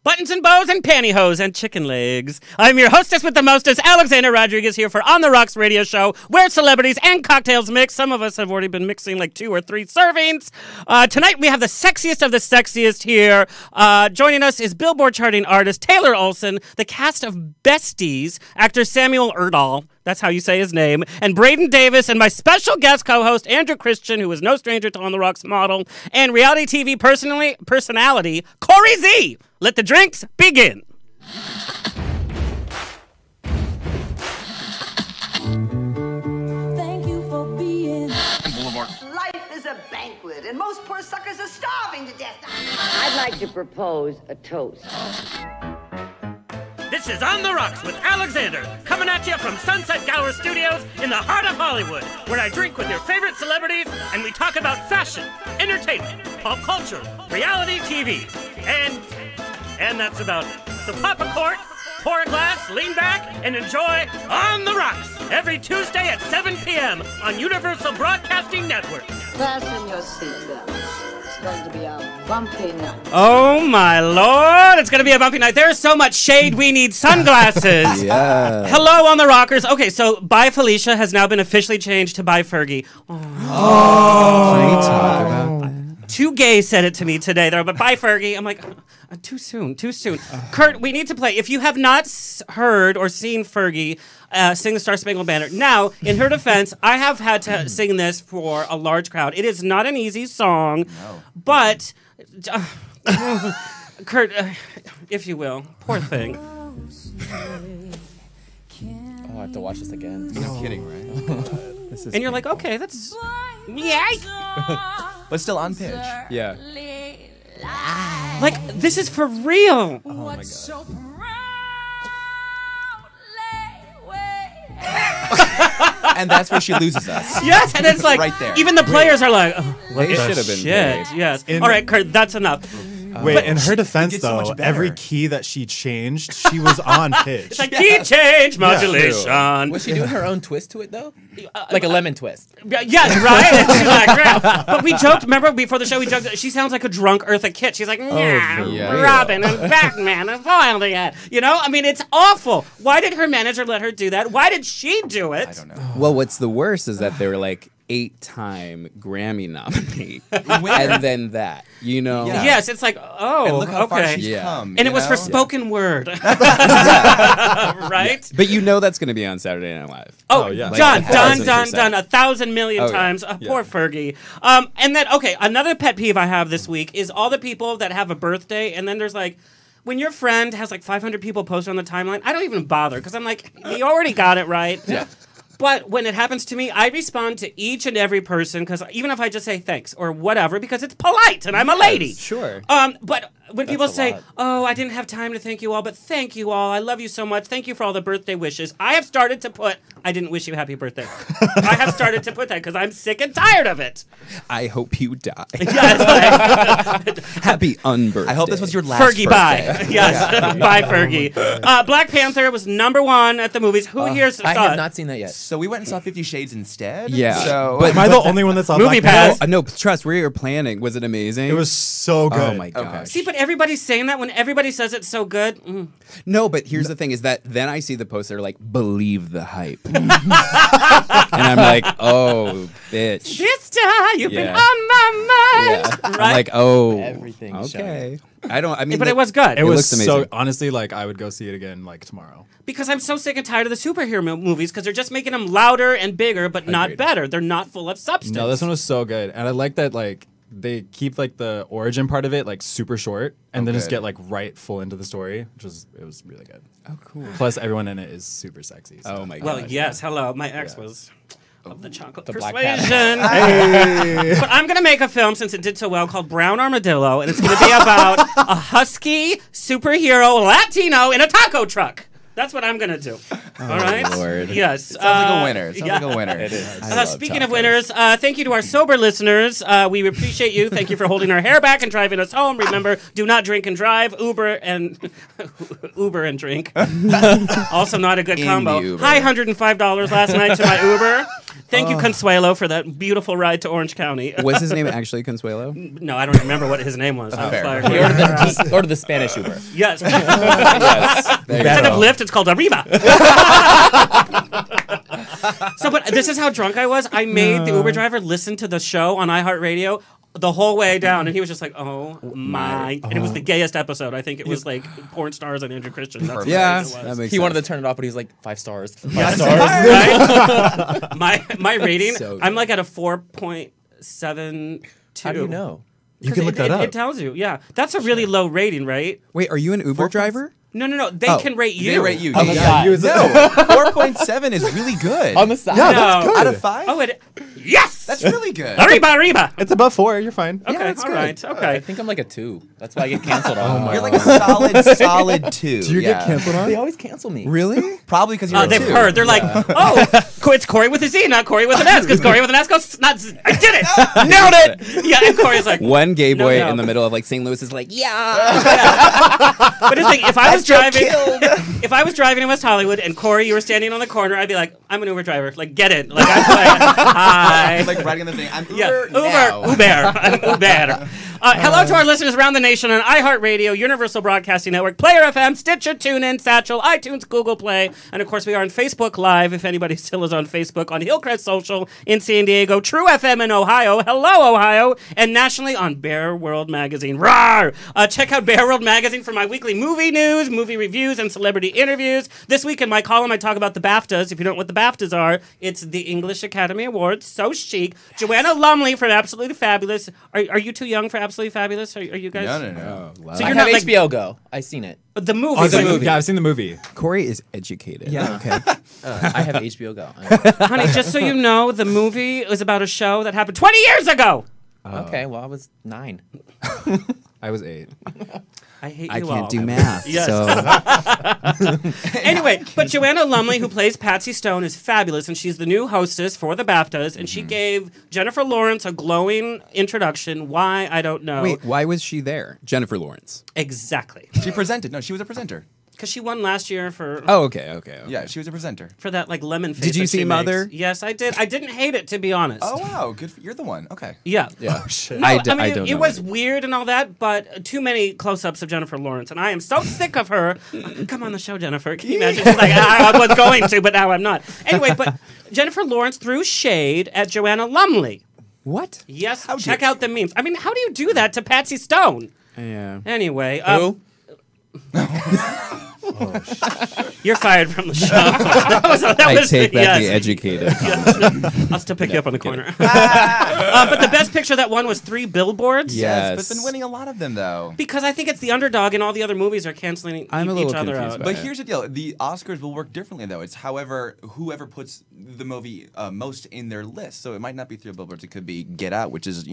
Buttons and bows and pantyhose and chicken legs. I'm your hostess with the mostest, Alexander Rodriguez, here for On the Rocks radio show, where celebrities and cocktails mix. Some of us have already been mixing like 2 or 3 servings. Tonight we have the sexiest of the sexiest here. Joining us is Billboard charting artist Taylor Olson, the cast of Besties, actor Samuel Erdahl, that's how you say his name, and Braden Davis, and my special guest co-host Andrew Christian, who is no stranger to On the Rocks model, and reality TV personality Cory Z. Let the drinks begin. Thank you for being Boulevard. Life is a banquet, and most poor suckers are starving to death. I'd like to propose a toast. This is On the Rocks with Alexander, coming at you from Sunset Gower Studios in the heart of Hollywood, where I drink with your favorite celebrities and we talk about fashion, entertainment, pop culture, reality TV, and that's about it. So pop a cork, pour a glass, lean back, and enjoy On the Rocks every Tuesday at 7 p.m. on Universal Broadcasting Network. Fasten your seatbelts. It's going to be a bumpy night. Oh my Lord, it's gonna be a bumpy night. There's so much shade, we need sunglasses. Yeah. Hello on the Rockers. Okay, so Bye Felicia has now been officially changed to Bye Fergie. Can we talk about that? 2 gays said it to me today. They're like, bye Fergie. I'm like, too soon. Kurt, we need to play. If you have not heard or seen Fergie sing the Star Spangled Banner. Now, in her defense, I have had to sing this for a large crowd. It is not an easy song, but Kurt, if you will, poor thing. Oh, I have to watch this again. No kidding, right? This is And you're like, okay, that's But still on pitch. yeah. like this is for real. Oh my god. so And that's where she loses us. Yes, and it's like Right there. even the players are like, oh, what They the should have been shit. paid. Yes. All right, Kurt, that's enough. Wait, in her It defense, gets so though, much better. every key that she changed, she was on pitch. It's like key change modulation. Was she doing her own twist to it though? Like a lemon twist. Yes, right? And she's like, "Great." But we joked, remember before the show, we joked that she sounds like a drunk Eartha Kitt. She's like, yeah, yeah. Robin and Batman and Wildcat. You know, I mean, it's awful. Why did her manager let her do that? Why did she do it? I don't know. Well, what's the worst is that they were like 8-time Grammy nominee, and then that, you know. Yeah. Yes, it's like, oh, And look how far okay. she's Yeah. come. And you it was know? for spoken word. Right? But you know that's going to be on Saturday Night Live. Oh, yeah. done, Like, done, 1000%. done, 1,000 million Oh, yeah. times. Poor Fergie. And then, okay, another pet peeve I have this week is all the people that have a birthday, and then there's like, when your friend has like 500 people posted on the timeline, I don't even bother, because I'm like, you already got it right. Yeah. But when it happens to me, I respond to each and every person, because even if I just say thanks or whatever, because it's polite and I'm a lady. Sure. But when people a say, lot. oh, I didn't have time to thank you all, but thank you all. I love you so much. Thank you for all the birthday wishes. I have started to put, I didn't wish you happy birthday. I have started to put that because I'm sick and tired of it. I hope you die. Yes. Happy unbirthday. I hope this was your last Fergie, birthday. bye. Yes, bye, Fergie. Black Panther was #1 at the movies. Who here saw I have it? not seen that yet. So we went and saw 50 Shades instead. Yeah. So But Am I the only one that saw Movie Black Panther? Pass. No, trust, we were planning. Was it amazing? It was so good. Oh my gosh. See, but everybody's saying that when everybody says it's so good. No, but here's the thing: is that then I see the poster like, believe the hype, and I'm like, oh, bitch. Sister, you've been Yeah. on my mind. Yeah. Right? I'm like, oh, Everything okay. I don't. I mean, But it was good. It was looks amazing. so, honestly, like, I would go see it again, like, tomorrow. Because I'm so sick and tired of the superhero movies because they're just making them louder and bigger, but not Agreed. better. They're not full of substance. No, this one was so good. And I like that, like, they keep, like, the origin part of it, like, super short, and then just good. get, like, right full into the story, which was, it was really good. Oh, cool. Plus, everyone in it is super sexy. So. Oh my god. Well, yes, hello. My ex was of the chocolate Black persuasion. But I'm going to make a film, since it did so well, called Brown Armadillo, and it's going to be about a husky superhero Latino in a taco truck. That's what I'm gonna do. All right. Lord. Yes. Sounds like a winner. Sounds yeah. like a winner. It is. Speaking of winners, thank you to our sober listeners. We appreciate you. Thank you for holding our hair back and driving us home. Remember, do not drink and drive. Uber and drink. Also not a good In combo. the Uber. Hi, $105 last night to my Uber. Thank you, Consuelo, for that beautiful ride to Orange County. Was his name actually Consuelo? No, I don't remember what his name was. Fair. He ordered the Spanish Uber. Yes. Yes. There you Instead go. of Lyft, it's called Arriba. So, but this is how drunk I was. I made the Uber driver listen to the show on iHeartRadio the whole way down, and he was just like, "Oh my!" And it was the gayest episode. I think it was like porn stars and Andrew Christian. That's Yeah, what it that was. makes He wanted to sense. turn it off, but he's like 5 stars. 5 Yes. stars. Right? my rating, So I'm like at a 4.72. How do you know? You can look that up. It tells you. Yeah, that's a really low rating, right? Wait, are you an Uber driver? No. They Oh, can rate you. They rate you. On the Yeah. side. Use it. No, 4.7 is really good. On the side. Yeah, No. that's good. Out of 5? Oh, yes. That's really good. Arriba. It's above 4. You're fine. Okay, it's all good. right. I Okay. think I'm like a 2. That's why I get canceled on. You're like a solid 2. Do you get canceled on? They always cancel me. Really? Probably because you're a They've 2. heard. They're like, oh, it's Cory with a Z, not Cory with an S, because Cory with an S goes, not Z. I did it. Nailed it. Yeah, and Cory's like, One gay boy no. in the middle of like St. Louis is like, yeah. but it's like, if I was driving, if I was driving in West Hollywood and Cory, you were standing on the corner, I'd be like, I'm an Uber driver. Like, get it. Like, I'm like, hi. like writing the thing. I'm Uber Yeah, now. Uber. I'm Uber. Hello to our listeners around the nation on iHeartRadio, Universal Broadcasting Network, Player FM, Stitcher, TuneIn, Satchel, iTunes, Google Play, and of course we are on Facebook Live, if anybody still is on Facebook, on Hillcrest Social in San Diego, True FM in Ohio, hello Ohio, and nationally on Bear World Magazine. Rawr! Check out Bear World Magazine for my weekly movie news, movie reviews, and celebrity interviews. This week in my column I talk about the BAFTAs. If you don't know what the BAFTAs are, it's the English Academy Awards. So chic. Joanna Lumley from Absolutely Fabulous. Are you too young for Absolutely Fabulous? Are you guys? No. So I you're have not like HBO Go. I seen it. the movie. Oh, like- movie. Yeah, I've seen the movie. Corey is educated. Yeah. Okay. I have HBO Go. Honey, just so you know, the movie was about a show that happened 20 years ago. Okay, well I was 9. I was 8. I hate you I all. can't do math. Yes. So Anyway, but Joanna Lumley, who plays Patsy Stone, is fabulous, and she's the new hostess for the BAFTAs, and she gave Jennifer Lawrence a glowing introduction. Why? I don't know. wait, why was she there? Jennifer Lawrence. Exactly. She presented. No, she was a presenter. Because she won last year for Oh, okay. Yeah, she was a presenter. for that like lemon face. Did you that she see makes. Mother? Yes, I did. I didn't hate it, to be honest. Oh, wow. Good. You're the one. Okay. Yeah. Yeah. No, I I mean, don't it know was it. weird and all that, but too many close-ups of Jennifer Lawrence, and I am so sick of her. Come on the show, Jennifer. Can you imagine? She's like, I was going to, but now I'm not. Anyway, but Jennifer Lawrence threw shade at Joanna Lumley. What? Yes, How check dare- out the memes. I mean, how do you do that to Patsy Stone? Yeah. Anyway, Who? you're fired from the show. That I was- take back the yes. educated. I'll still pick you up on the corner. But the best picture that won was 3 Billboards. Yeah. But it's been winning a lot of them, though. Because I think it's the underdog, and all the other movies are canceling I'm a each little other confused out. by But it. here's the deal: the Oscars will work differently, though. It's however whoever puts the movie most in their list. So it might not be 3 Billboards; it could be Get Out, which is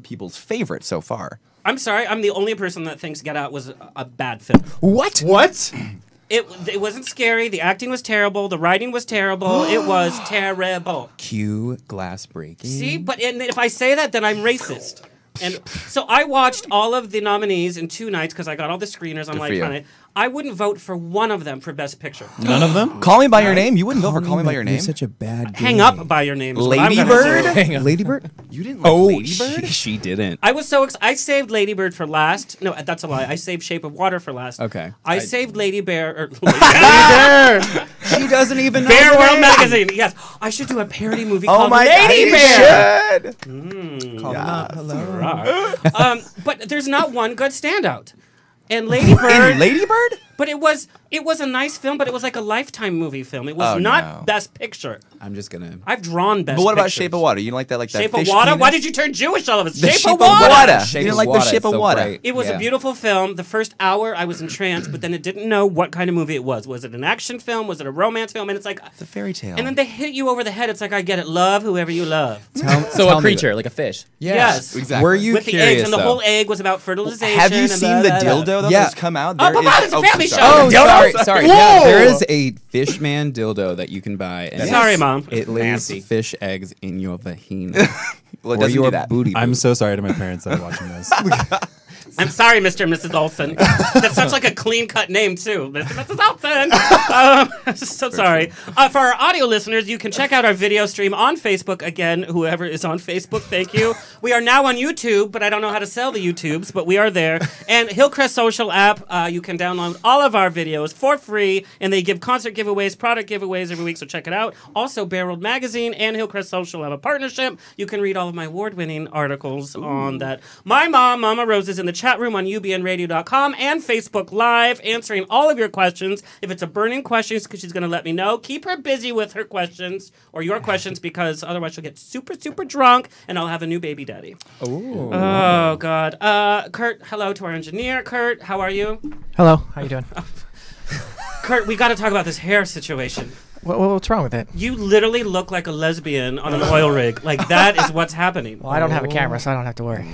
people's favorite so far. I'm sorry, I'm the only person that thinks Get Out was a bad film. What? What? It wasn't scary. The acting was terrible. The writing was terrible. It was terrible. Cue glass breaking. See, but if I say that, then I'm racist. And so I watched all of the nominees in 2 nights because I got all the screeners on Good Live for you. Planet. I wouldn't vote for one of them for Best Picture. None of them? Call Me by Your Name. You wouldn't go for Call Me by Your You're Name. such a bad Hang gay. up by your name. is what I'm Lady gonna Bird? do. Hang on. Ladybird? You didn't like Oh, Lady Bird? she didn't. I was so I saved Lady Bird for last. No, that's a lie. I saved Shape of Water for last. Okay. I saved Lady Bear. She doesn't even know Bear the World name. Magazine. Yes, I should do a parody movie Oh called my Lady God, Bear. you should. Call them up. Hello. But there's not one good standout. And Lady Bird, In Lady Bird? but it was a nice film, but it was like a Lifetime movie film. It was Oh, not no. Best Picture. I'm just gonna. I've drawn Best But what about Pictures. Shape of Water? You don't like that, like Shape that of fish Water? Why penis? did you turn Jewish all of a The sudden? Shape of Water. Shape You didn't of like the Water, Shape of so Water. bright. It was a Yeah. beautiful film. The first hour, I was entranced, but then it didn't know what kind of movie it was. Was it an action film? Was it a romance film? And it's like, It's a fairy tale. and then they hit you over the head. It's like, I get it. Love whoever you love. So a creature, like a fish. Yes. Exactly. Were you With the curious eggs, and the though? whole egg was about fertilization. Have you and seen blah, the blah, blah. dildo though Yeah. that's come out? Oh, There but is it's a family Oh, Dildo? sorry. Whoa! Yeah, there is a Fishman dildo that you can buy. And Sorry, Mom. It lays Nasty. fish eggs in your vagina. Well, it or doesn't your do that. booty. I'm so sorry to my parents that are watching this. I'm sorry, Mr. and Mrs. Olson. That's such like a clean-cut name, too. Mr. and Mrs. Olson. So sorry. For our audio listeners, you can check out our video stream on Facebook. Again, whoever is on Facebook, thank you. We are now on YouTube, but I don't know how to sell the YouTubes, but we are there. And Hillcrest Social app, you can download all of our videos for free, and they give concert giveaways, product giveaways every week, so check it out. Also, Barreled Magazine and Hillcrest Social have a partnership. You can read all of my award-winning articles on that. My mom, Mama Rose, is in the chat room on ubnradio.com and Facebook Live, answering all of your questions. If it's a burning question, because she's going to let me know, keep her busy with her questions or your questions, because otherwise she'll get super, super drunk, and I'll have a new baby daddy. Ooh. Oh, God. Kurt, hello to our engineer. Kurt, how are you? Hello, how you doing? Kurt, we got to talk about this hair situation. What's wrong with it? You literally look like a lesbian on an oil rig. Like, that is what's happening. Well, I don't have a camera, so I don't have to worry.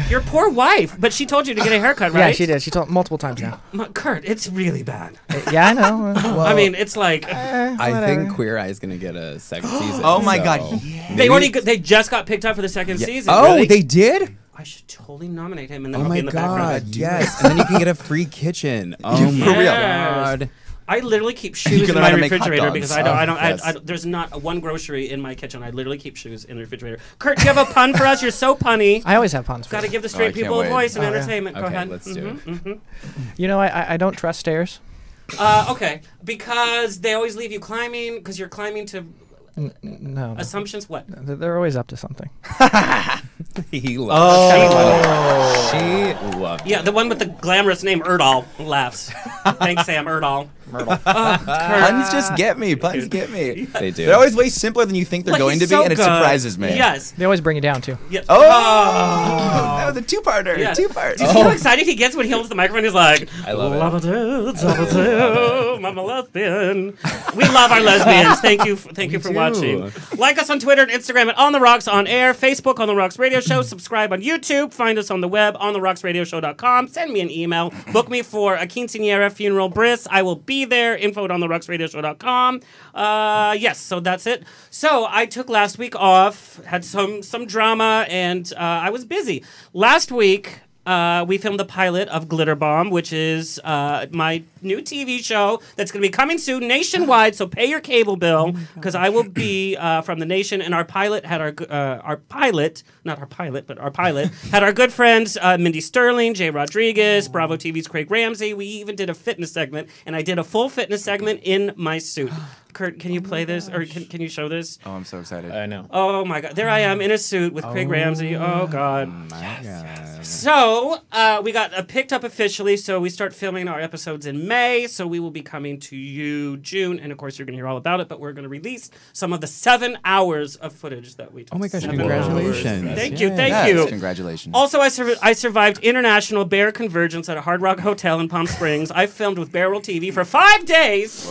Your poor wife, but she told you to get a haircut, right? Yeah, she did. She told multiple times now. Kurt, it's really bad. Yeah, I know. I mean, it's like I think Queer Eye is going to get a second season. Oh my so God. they just got picked up for the second season. Oh, really? they did? I should totally nominate him, and then Oh I'll be my in the God, background. yes. And then you can get a free kitchen. Oh my For real. God. I literally keep shoes in can learn my how to make hot refrigerator dogs. because yes. there's not one grocery in my kitchen. I literally keep shoes in the refrigerator. Kurt, do you have a pun for us? You're so punny. I always have puns. For Got to you. give the I straight can't people a wait. voice and Oh, yeah. entertainment. Go Okay, ahead. let's do it. You know, I don't trust stairs. Okay, because they always leave you climbing because you're climbing to No, assumptions. What? they're always up to something. He loves it. She loved Yeah, the one with the glamorous name Erdal laughs. Thanks, Sam Erdal. Myrtle. Puns just get me. Puns get me. it. They do. They're always way simpler than you think they're But going to he's be, so and it good. surprises me. Yes. They always bring you down too. Yes. Oh, that was a two-parter. Yeah. Two-part. Do you see how excited he gets when he holds the microphone? He's like, I love it. I'm a lesbian. We love our lesbians. Thank you for do. watching. Like us on Twitter and Instagram at On The Rocks On Air, Facebook On The Rocks Radio Show, subscribe on YouTube, find us on the web, ontherocksradioshow.com, send me an email, book me for a quinceañera funeral bris. I will be there, info at ontherocksradioshow.com. Yes, so that's it. So I took last week off, had some drama, and I was busy. Last week, we filmed the pilot of Glitter Bomb, which is my new TV show that's going to be coming soon nationwide. So pay your cable bill because I will be from the nation. And our pilot had our pilot had our good friends Mindy Sterling, Jay Rodriguez, Bravo TV's Craig Ramsey. We even did a fitness segment, and I did a full fitness segment in my suit. Kurt, can you play this, or can you show this? Oh, I'm so excited. I know. Oh my God! There I am in a suit with Craig Ramsey. Oh God! My God. So we got picked up officially. So we start filming our episodes in May. So we will be coming to you June, and of course you're going to hear all about it. But we're going to release some of the 7 hours of footage that we took. Oh my gosh, 7 congratulations. hours. Thank you, Yeah. thank Yes, you. Congratulations. Also, I survived International Bear Convergence at a Hard Rock Hotel in Palm Springs. I filmed with Barrel TV for 5 days.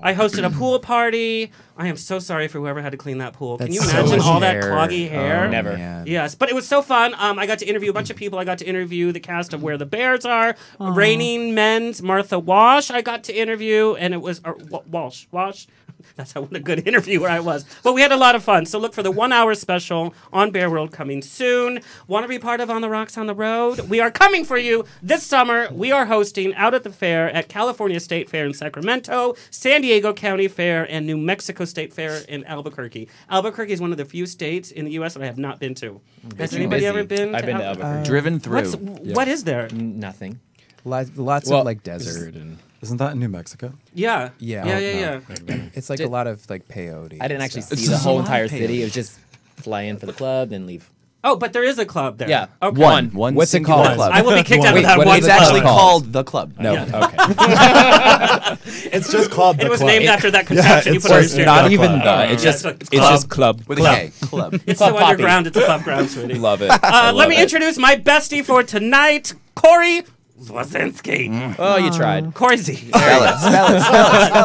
I hosted a pool party. I am so sorry for whoever had to clean that pool. Can That's you so imagine much all that hair. cloggy hair? Oh, Never. man. Yes, but it was so fun. I got to interview a bunch of people. I got to interview the cast of Where the Bears Are, Raining Men's Martha Wash. I got to interview, and it was Walsh. That's how what a good interviewer I was. But we had a lot of fun. So look for the 1 hour special on Bear World coming soon. Want to be part of On the Rocks on the Road? We are coming for you this summer. We are hosting out at the fair at California State Fair in Sacramento, San Diego County Fair, and New Mexico State Fair in Albuquerque. Albuquerque is one of the few states in the U.S. that I have not been to. Has anybody busy. ever been? I've been to Albuquerque. Driven through. What is there? Nothing. Lots Well, of like desert and Isn't that in New Mexico? Yeah. Yeah. Yeah. it's like a lot of like peyote. I didn't actually stuff. see the whole entire city. It was just fly in for the club, then leave. Oh, but there is a club there. Yeah. Okay. One What's it singular called? Club. I will be kicked out Wait, of that what one is It's it club. actually called? called the club. No. Yeah. Okay. It's just called the It was club. named after that contraption you it's put on your just steering Not wheel. even club. the. It's Yeah, just it's it's club. just club. With a K. Club. It's Club so Poppy. underground. It's above ground, sweetie. Love it. Let me introduce my bestie for tonight, Cory Zwasinski. Oh, you tried. Cory Z. Spell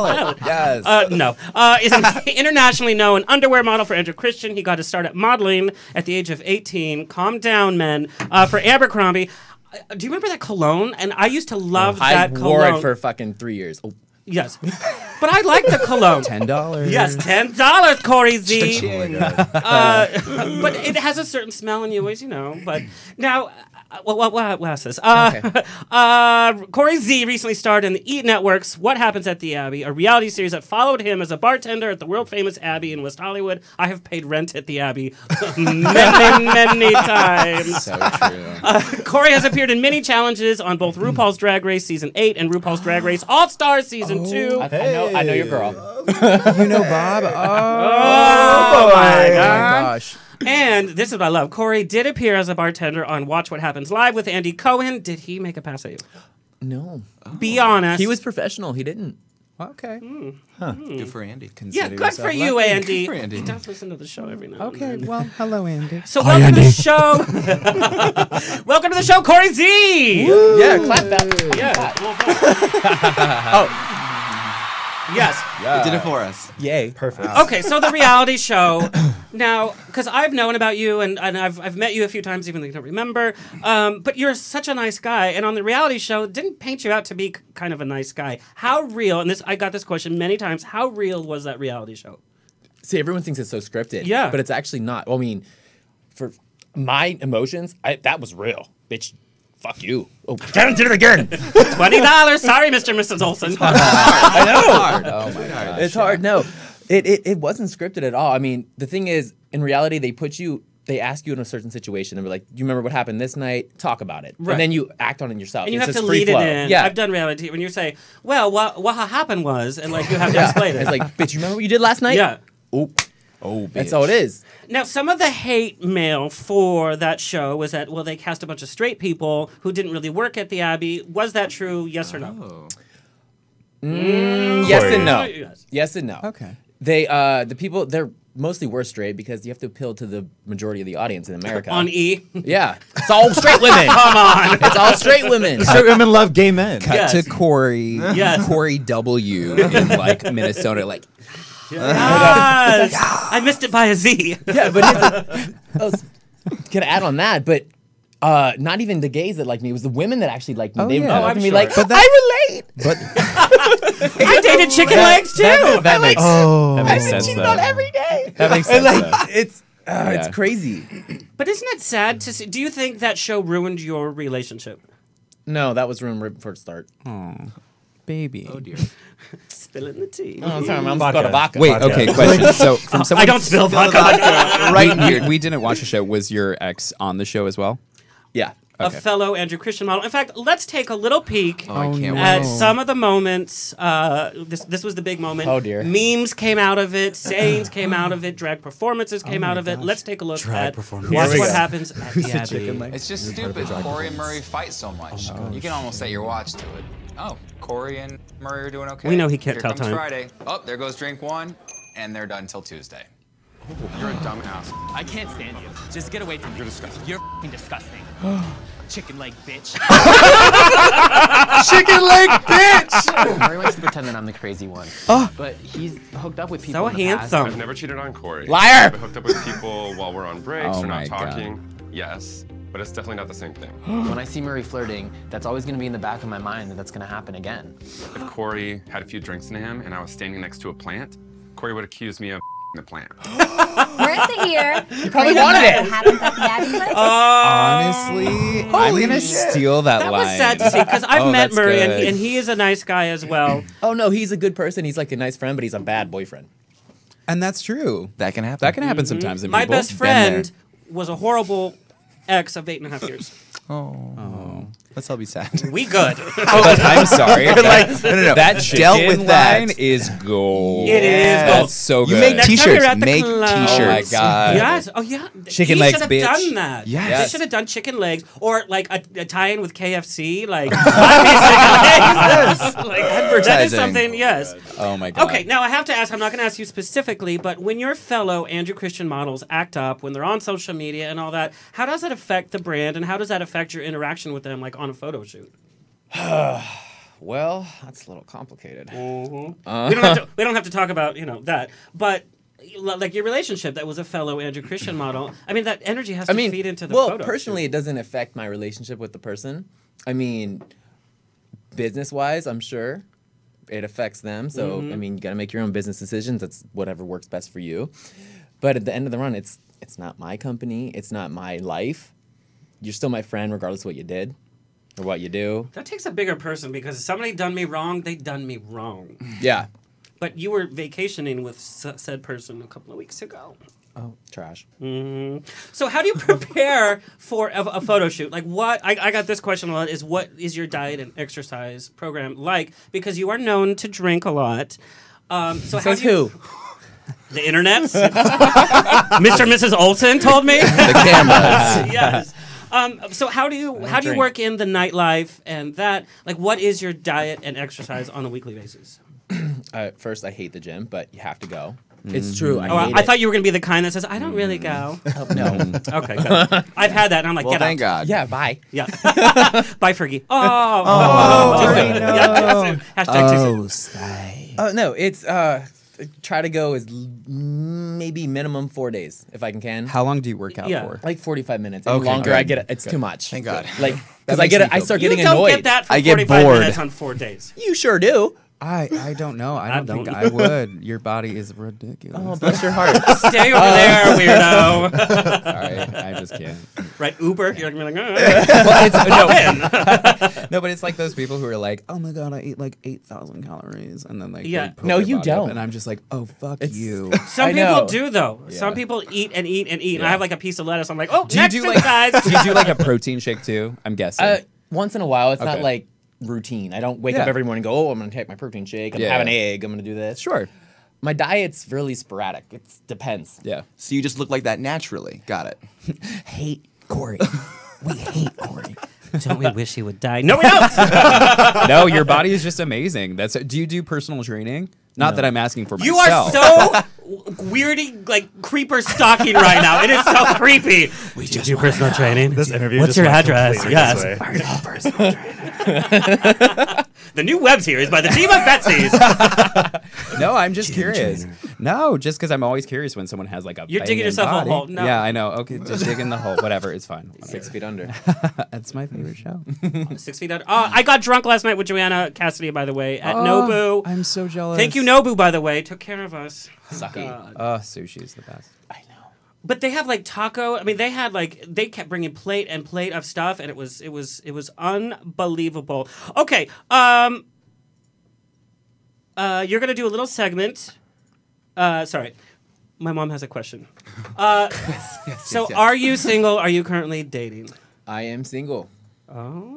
it. Yes. No. Is an internationally known underwear model for Andrew Christian. He got his start at modeling at the age of 18. Calm down, men. For Abercrombie. Do you remember that cologne? And I used to love I that wore cologne. it for fucking 3 years. Oh, Yes. But I like the cologne. $10. Yes, $10, Cory Z. Oh But it has a certain smell, and you always, But now, what else is this? Cory Z recently starred in the E! Network's What Happens at the Abbey, a reality series that followed him as a bartender at the world-famous Abbey in West Hollywood. I have paid rent at the Abbey many times. So true. Cory has appeared in many challenges on both RuPaul's Drag Race Season 8 and RuPaul's Drag Race All-Stars Season 2. I know your girl. You know Bob? Oh my gosh. And this is what I love. Cory did appear as a bartender on Watch What Happens Live with Andy Cohen. Did he make a pass at you? No. Be honest. He was professional. He didn't. Okay. Good for Andy. Yeah, good for you, Andy. Good for Andy. He does listen to the show every now and Okay, then. well, hello, Andy. So welcome to the show. Welcome to the show, Cory Z. Yeah, clap that. Yeah. Yes. It did it for us. Yay. Perfect. Okay, so the reality show. Now, because I've known about you and I've met you a few times, even though you don't remember. But you're such a nice guy, and on the reality show, it didn't paint you out to be kind of a nice guy. How real? And I got this question many times. How real was that reality show? See, everyone thinks it's so scripted. Yeah. But it's actually not. Well, I mean, for my emotions, that was real. Bitch, fuck you. Oh, Karen did it again. $20. Sorry, Mr. and Mrs. Olson. I know. Oh my gosh. It's hard. No, it wasn't scripted at all. I mean, the thing is, in reality, they ask you in a certain situation, and they're like, "Do you remember what happened this night? Talk about it." Right. And then you act on it yourself. And you It's have just to free lead flow. it in. Yeah. I've done reality when you say, well, what happened was, and like you have to explain it. It's like, bitch, you remember what you did last night? Yeah. Oh, That's all it is. Now, some of the hate mail for that show was that, well, they cast a bunch of straight people who didn't really work at the Abbey. Was that true? Yes or no? Yes and no. Yes. Yes and no. Okay. The people, they're mostly were straight because you have to appeal to the majority of the audience in America. On E. Yeah. It's all straight women. Come on. It's all straight women. Straight women love gay men. Cut Yes. to Corey. Yes. Corey W. in like Minnesota. Like, Yes. I missed it by a Z. Yeah, but I was gonna add on that, but not even the gays that liked me. It was the women that actually liked me. Oh, They yeah. looked I'm at me sure. like, But I relate. but I dated chicken legs too. That makes Oh. sense though. every day. That makes And sense. like, though. it's Yeah. crazy. But isn't it sad to see? Do you think that show ruined your relationship? No, that was room right before it start. baby. Oh dear. Spilling the tea. Oh, sorry, I'm Vodka. spilled a vodka. Wait, okay, question. So from someone I don't spill vodka. right, we didn't watch the show. Was your ex on the show as well? Yeah. A fellow Andrew Christian model. In fact, let's take a little peek Oh, I can't at wait. some of the moments. This was the big moment. Oh, dear. Memes came out of it. Sayings came out of it. Drag performances came out of it. Let's take a look at performance. Watch Here we What go. Happens at the Abbey. It's just stupid. Cory and Murray fight so much. You can almost set your watch to it. Oh, Cory and Murray are doing okay. We know he can't Here tell comes time. Friday. Oh, there goes drink one, and they're done till Tuesday. You're a dumbass. I can't stand you. Just get away from me. You're disgusting. You're f***ing disgusting. Chicken leg bitch. Chicken leg bitch. Murray likes to pretend that I'm the crazy one. But he's hooked up with people So in the past. I've handsome. never cheated on Cory. Liar! I've hooked up with people while we're on breaks Oh or my not God. talking. Yes, but it's definitely not the same thing. When I see Murray flirting, that's always going to be in the back of my mind that that's going to happen again. If Cory had a few drinks in him and I was standing next to a plant, Cory would accuse me of the plant. Marissa here. You probably wanted it. What happens at the Abbey Place? Honestly, I'm gonna steal that That line. was sad to see because I've Oh, met that's Murray good. and he is a nice guy as well. Oh no, he's a good person. He's like a nice friend, but he's a bad boyfriend. And that's true. That can happen. That can happen sometimes. In My people. best Been friend was a horrible ex of 8.5 years. Oh. Let's all be sad. We good. But I'm sorry. like, no. That chicken dealt with line that is gold. It is gold. That's so good. You make Next time t-shirts. you're at the Make club- Oh my t-shirts. god. Yes. Oh, yeah. Chicken he legs, should have bitch. done that. Yes. They should have done chicken legs or like a tie-in with KFC. Like, yes. Like that is Advertising. something. Yes. Oh my god. Okay. Now I have to ask. I'm not going to ask you specifically, but when your fellow Andrew Christian models act up when they're on social media and all that, how does that affect the brand and how does that affect your interaction with them, like on a photo shoot? Well, that's a little complicated. We don't have to talk about that, but like your relationship that was a fellow Andrew Christian model. I mean, that energy has to feed into the well, photo. personally, it doesn't affect my relationship with the person. I mean, business-wise, I'm sure it affects them. So, I mean, you got to make your own business decisions. That's whatever works best for you. But at the end of the run, it's not my company. It's not my life. You're still my friend regardless of what you did or what you do. That takes a bigger person because if somebody done me wrong, they done me wrong. Yeah. But you were vacationing with said person a couple of weeks ago. Oh, trash. So how do you prepare for a photo shoot? Like what, I got this question a lot, is what is your diet and exercise program like? Because you are known to drink a lot. So Says who? The internet? Mr. and Mrs. Olson told me. The cameras. Yes. So how do you work in the nightlife and that? Like what is your diet and exercise on a weekly basis? First, I hate the gym, but you have to go. It's true. I thought you were going to be the kind that says, I don't really go. No. Okay, good. I've had that, and I'm like, Well, get thank out. God. Yeah, bye. Yeah. Bye, Fergie. Oh, no. Yeah, hashtag too soon. Oh, no, it's try to go is maybe minimum 4 days if I can. How long do you work out for? Like 45 minutes. And Okay, longer, good. I get it. It's too much. Thank God. Like because I start getting You don't annoyed. get that for I get 45 bored. minutes on 4 days. You sure do. I don't know. I don't think I would. Your body is ridiculous. Oh, bless your heart. Stay over there, weirdo. Sorry, I just can't. Right, Uber. You're going to be like, Well, no, but it's like those people who are like, oh my God, I eat like 8,000 calories. And then like, Yeah. they poke No, their you body up, don't. and I'm just like, oh, fuck you. Some I people know. do, though. Yeah. Some people eat and eat and eat. And Yeah. I have like a piece of lettuce. I'm like, oh, Do you next do exercise. like? Do you do like a protein shake too? I'm guessing. Once in a while, it's not Okay. like routine. I don't wake Yeah. up every morning and go, oh, I'm going to take my protein shake. I'm Yeah. have an egg. I'm going to do this. Sure. My diet's really sporadic. It depends. Yeah. So you just look like that naturally. Got it. Hate Cory. We hate Cory. Don't we wish he would die? No, we don't. No, your body is just amazing. Do you do personal training? Not that I'm asking for You myself. are so weirdy, like creeper stalking right now. It is so creepy. We just do personal training. This interview. What's just your went address? completely Yes. this way. Personal trainer. The new web series by the team of Besties. No, I'm just curious. No, just because I'm always curious when someone has like a You're digging banging yourself a body. hole. No. Yeah, I know. Okay, just dig in the hole. Whatever, it's fine. 6 feet under. That's my favorite show. 6 feet under. I got drunk last night with Joanna Cassidy, by the way, at Nobu. I'm so jealous. Thank you, Nobu, by the way. Took care of us. Sucky. Sushi is the best. I know. But they have like taco. I mean, they kept bringing plate and plate of stuff, and it was unbelievable. Okay, you're gonna do a little segment. Sorry, my mom has a question. So, are you single? Are you currently dating? I am single. Oh.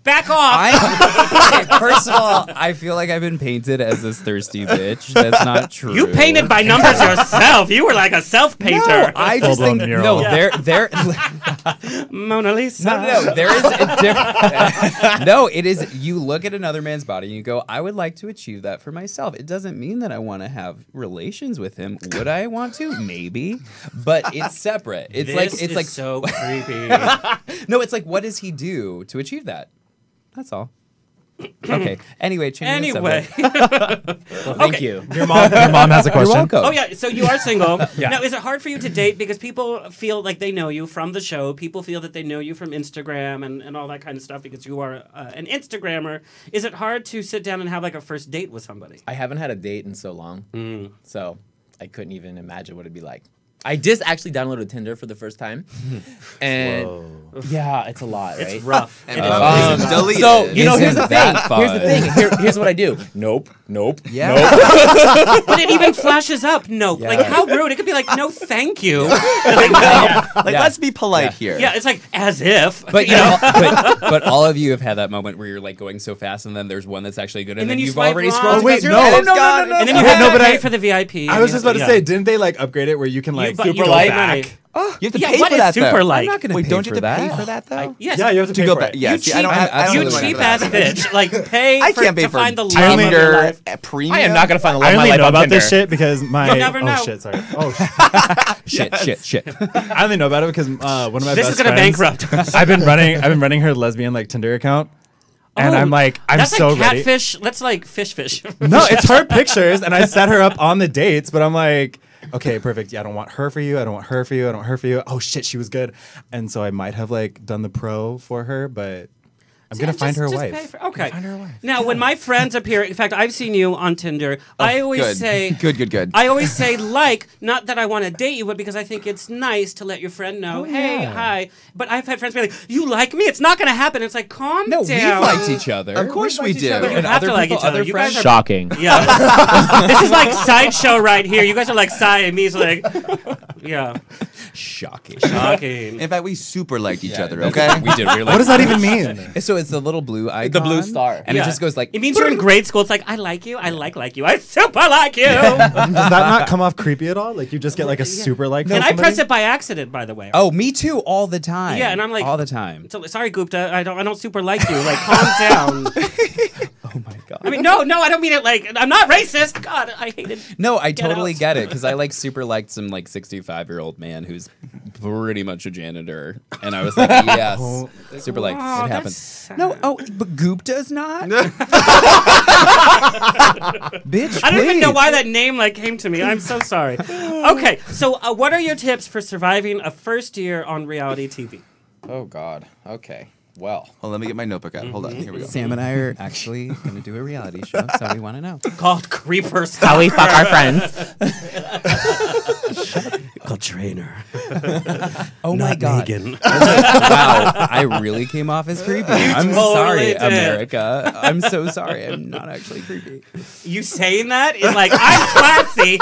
Back off! Okay, first of all, I feel like I've been painted as this thirsty bitch. That's not true. You painted by numbers yourself. You were like a self-painter. No, I just think mural. no. There. Mona Lisa. No. There is a difference. No, it is. You look at another man's body and you go, "I would like to achieve that for myself." It doesn't mean that I want to have relations with him. Would I want to? Maybe, but it's separate. It's like so creepy. No, it's like, what does he do to achieve that? That's all. Okay. Anyway, changing the subject. Well, thank you. Your mom has a question. You're welcome. Oh yeah, so you are single. Yeah. Now, is it hard for you to date because people feel like they know you from the show? People feel that they know you from Instagram and all that kind of stuff because you are an Instagrammer. Is it hard to sit down and have like a first date with somebody? I haven't had a date in so long, so I couldn't even imagine what it'd be like. I just actually downloaded Tinder for the first time, and yeah, it's a lot, right? It's rough. And it's deleted. So here's the Isn't thing. that Here's the fun? thing. Here's what I do. Nope. Yeah. Nope. But it even flashes up. No, Yeah. like how rude. It could be like, no, thank you. Like, let's be polite here. Yeah, it's like as if. But you know, but all of you have had that moment where you're like going so fast, and then there's one that's actually good, and, And then you you've swipe already wrong. scrolled. Oh, wait, to no. and Oh, it's no, gone. no. And then Okay, you have no, to but pay for the VIP. I was just about to Yeah. say, didn't they like upgrade it where you can like but you super don't like pay money. You have to Yeah, pay what for is that super though. like? I'm not going to Wait, pay don't you for have to that. pay for that though? Yes. Yeah, you have to To pay go for back. it. Yes. You I don't cheap- have. I don't You really cheap want ass that. bitch. Like pay I can't pay to for find the love of your Tinder life. Premium. I am not gonna find the love I of my only life know on about Tinder. this shit because my You never know. oh shit, sorry. Oh Shit. I only know about it because one of my This best is gonna friends. bankrupt us. I've been running her lesbian like Tinder account, and Oh, I'm that's so like ready. catfish. That's like fish. No, it's her pictures, and I set her up on the dates, but I'm like, okay, perfect. Yeah, I don't want her for you. I don't want her for you. I don't want her for you. Oh shit, she was good. And so I might have like done the pro for her, but I'm gonna find her a wife. Okay. Now, when my friends appear, in fact, I've seen you on Tinder. I always good. say, Good. I always say, not that I want to date you, but because I think it's nice to let your friend know, hey, hi. But I've had friends be like, you like me? It's not going to happen. It's like, calm down. No, we've liked each other. Of course we do. But you have to like each other. You guys are Shocking. Yeah. This is like sideshow right here. You guys are like Siamese, like, yeah. Shocking. Shocking. In fact, we super liked each other, okay? We did. We were like, What does that even mean? So it's the little blue icon. The blue star. And it just goes like... It means you're in grade school. It's like, I like you. I like you. I super like you. Does that not come off creepy at all? Like you just get like a super like. And I press it by accident, by the way. Oh, me too, all the time. Yeah, and I'm like... all the time. So, sorry, Gupta. I don't super like you. Like, calm down. Oh my God. I mean, no, I don't mean it like... I'm not racist. God, I hate it. No, I totally get it, because I like super liked some like 65-year-old man who's pretty much a janitor. And I was like, yes. Super like, it happens. No, but Gupta's not? Bitch, I don't even please. know why that name like came to me. I'm so sorry. Okay, so what are your tips for surviving a first year on reality TV? Oh God. Okay. Well. Well, let me get my notebook out. Hold on. Here we go. Sam and I are actually going to do a reality show, so we want to know. Called Creepers. How we fuck our friends. Called Trainer. Oh my God. Megan. Wow, I really came off as creepy. I'm totally sorry, did. America. I'm so sorry. I'm not actually creepy. You saying that is like, I'm classy.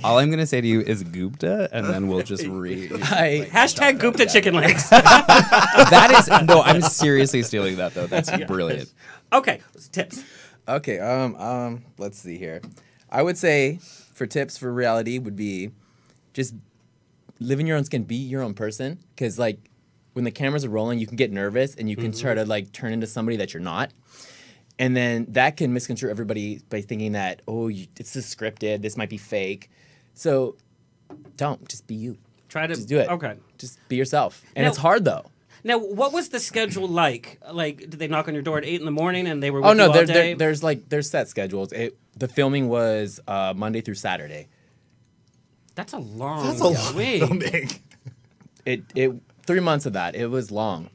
All I'm going to say to you is Gupta, and then we'll just Hashtag Gupta chicken legs. That is no. I'm seriously stealing that though. That's brilliant. Okay, tips. Okay, let's see here. I would say for tips for reality would be just live in your own skin, be your own person. Because like when the cameras are rolling, you can get nervous and you can try to like turn into somebody that you're not. And then that can misconstrue everybody by thinking that, it's just scripted, this might be fake. So don't, just be you. Try to just do it. Okay. Just be yourself. And Now- it's hard though. Now, what was the schedule like? Like, did they knock on your door at 8 in the morning and they were with you all day? There's set schedules. The filming was Monday through Saturday. That's a long That's a lot of week. filming. It 3 months of that. It was long.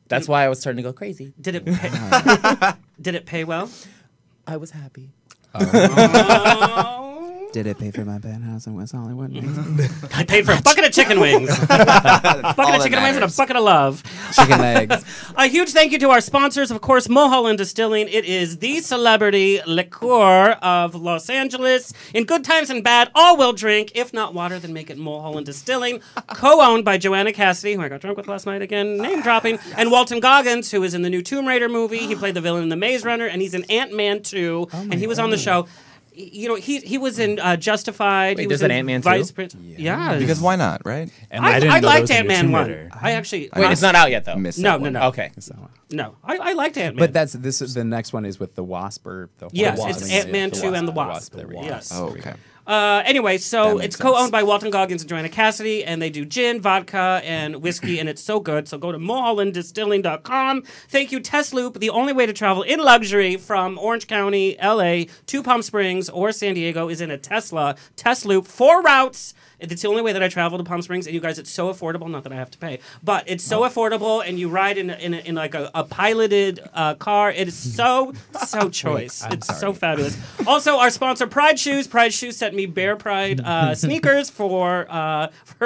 That's why I was starting to go crazy. Did it pay, did it pay well? I was happy. Did it pay for my penthouse in West Hollywood? I paid for a bucket of chicken wings. Bucket of chicken wings and a bucket of love. Chicken legs. A huge thank you to our sponsors, of course, Mulholland Distilling. It is the celebrity liqueur of Los Angeles. In good times and bad, all will drink. If not water, then make it Mulholland Distilling. Co-owned by Joanna Cassidy, who I got drunk with last night again, name dropping, and Walton Goggins, who is in the new Tomb Raider movie. He played the villain in The Maze Runner, and he's in Ant-Man 2, and he was on the show. You know, he was in Justified. Wait, he was there's in an Ant-Man Vice 2? Prince. Yeah. Because why not, right? And I didn't know there liked was a new Ant-Man Tomb 1. Raider. I actually... Wait, it's not out yet though. Missed No, that no, one. no. Okay. No, I liked Ant-Man. But this is the next one is with the Wasp or the Yes, Wasp. it's Ant-Man 2 and the Wasp. There we go. Yes. Oh, okay. Anyway, so That it's makes co-owned sense. by Walton Goggins and Joanna Cassidy, and they do gin, vodka, and whiskey, and it's so good. So go to mulhollanddistilling.com. Thank you, Tesloop, the only way to travel in luxury from Orange County, LA, to Palm Springs, or San Diego is in a Tesla. Tesloop, 4 routes. It's the only way that I travel to Palm Springs, and you guys, it's so affordable. Not that I have to pay, but it's so affordable, and you ride in like a piloted car. It is so choice. It's so fabulous. Also, our sponsor, Pride Shoes. Pride Shoes sent me Bear Pride sneakers for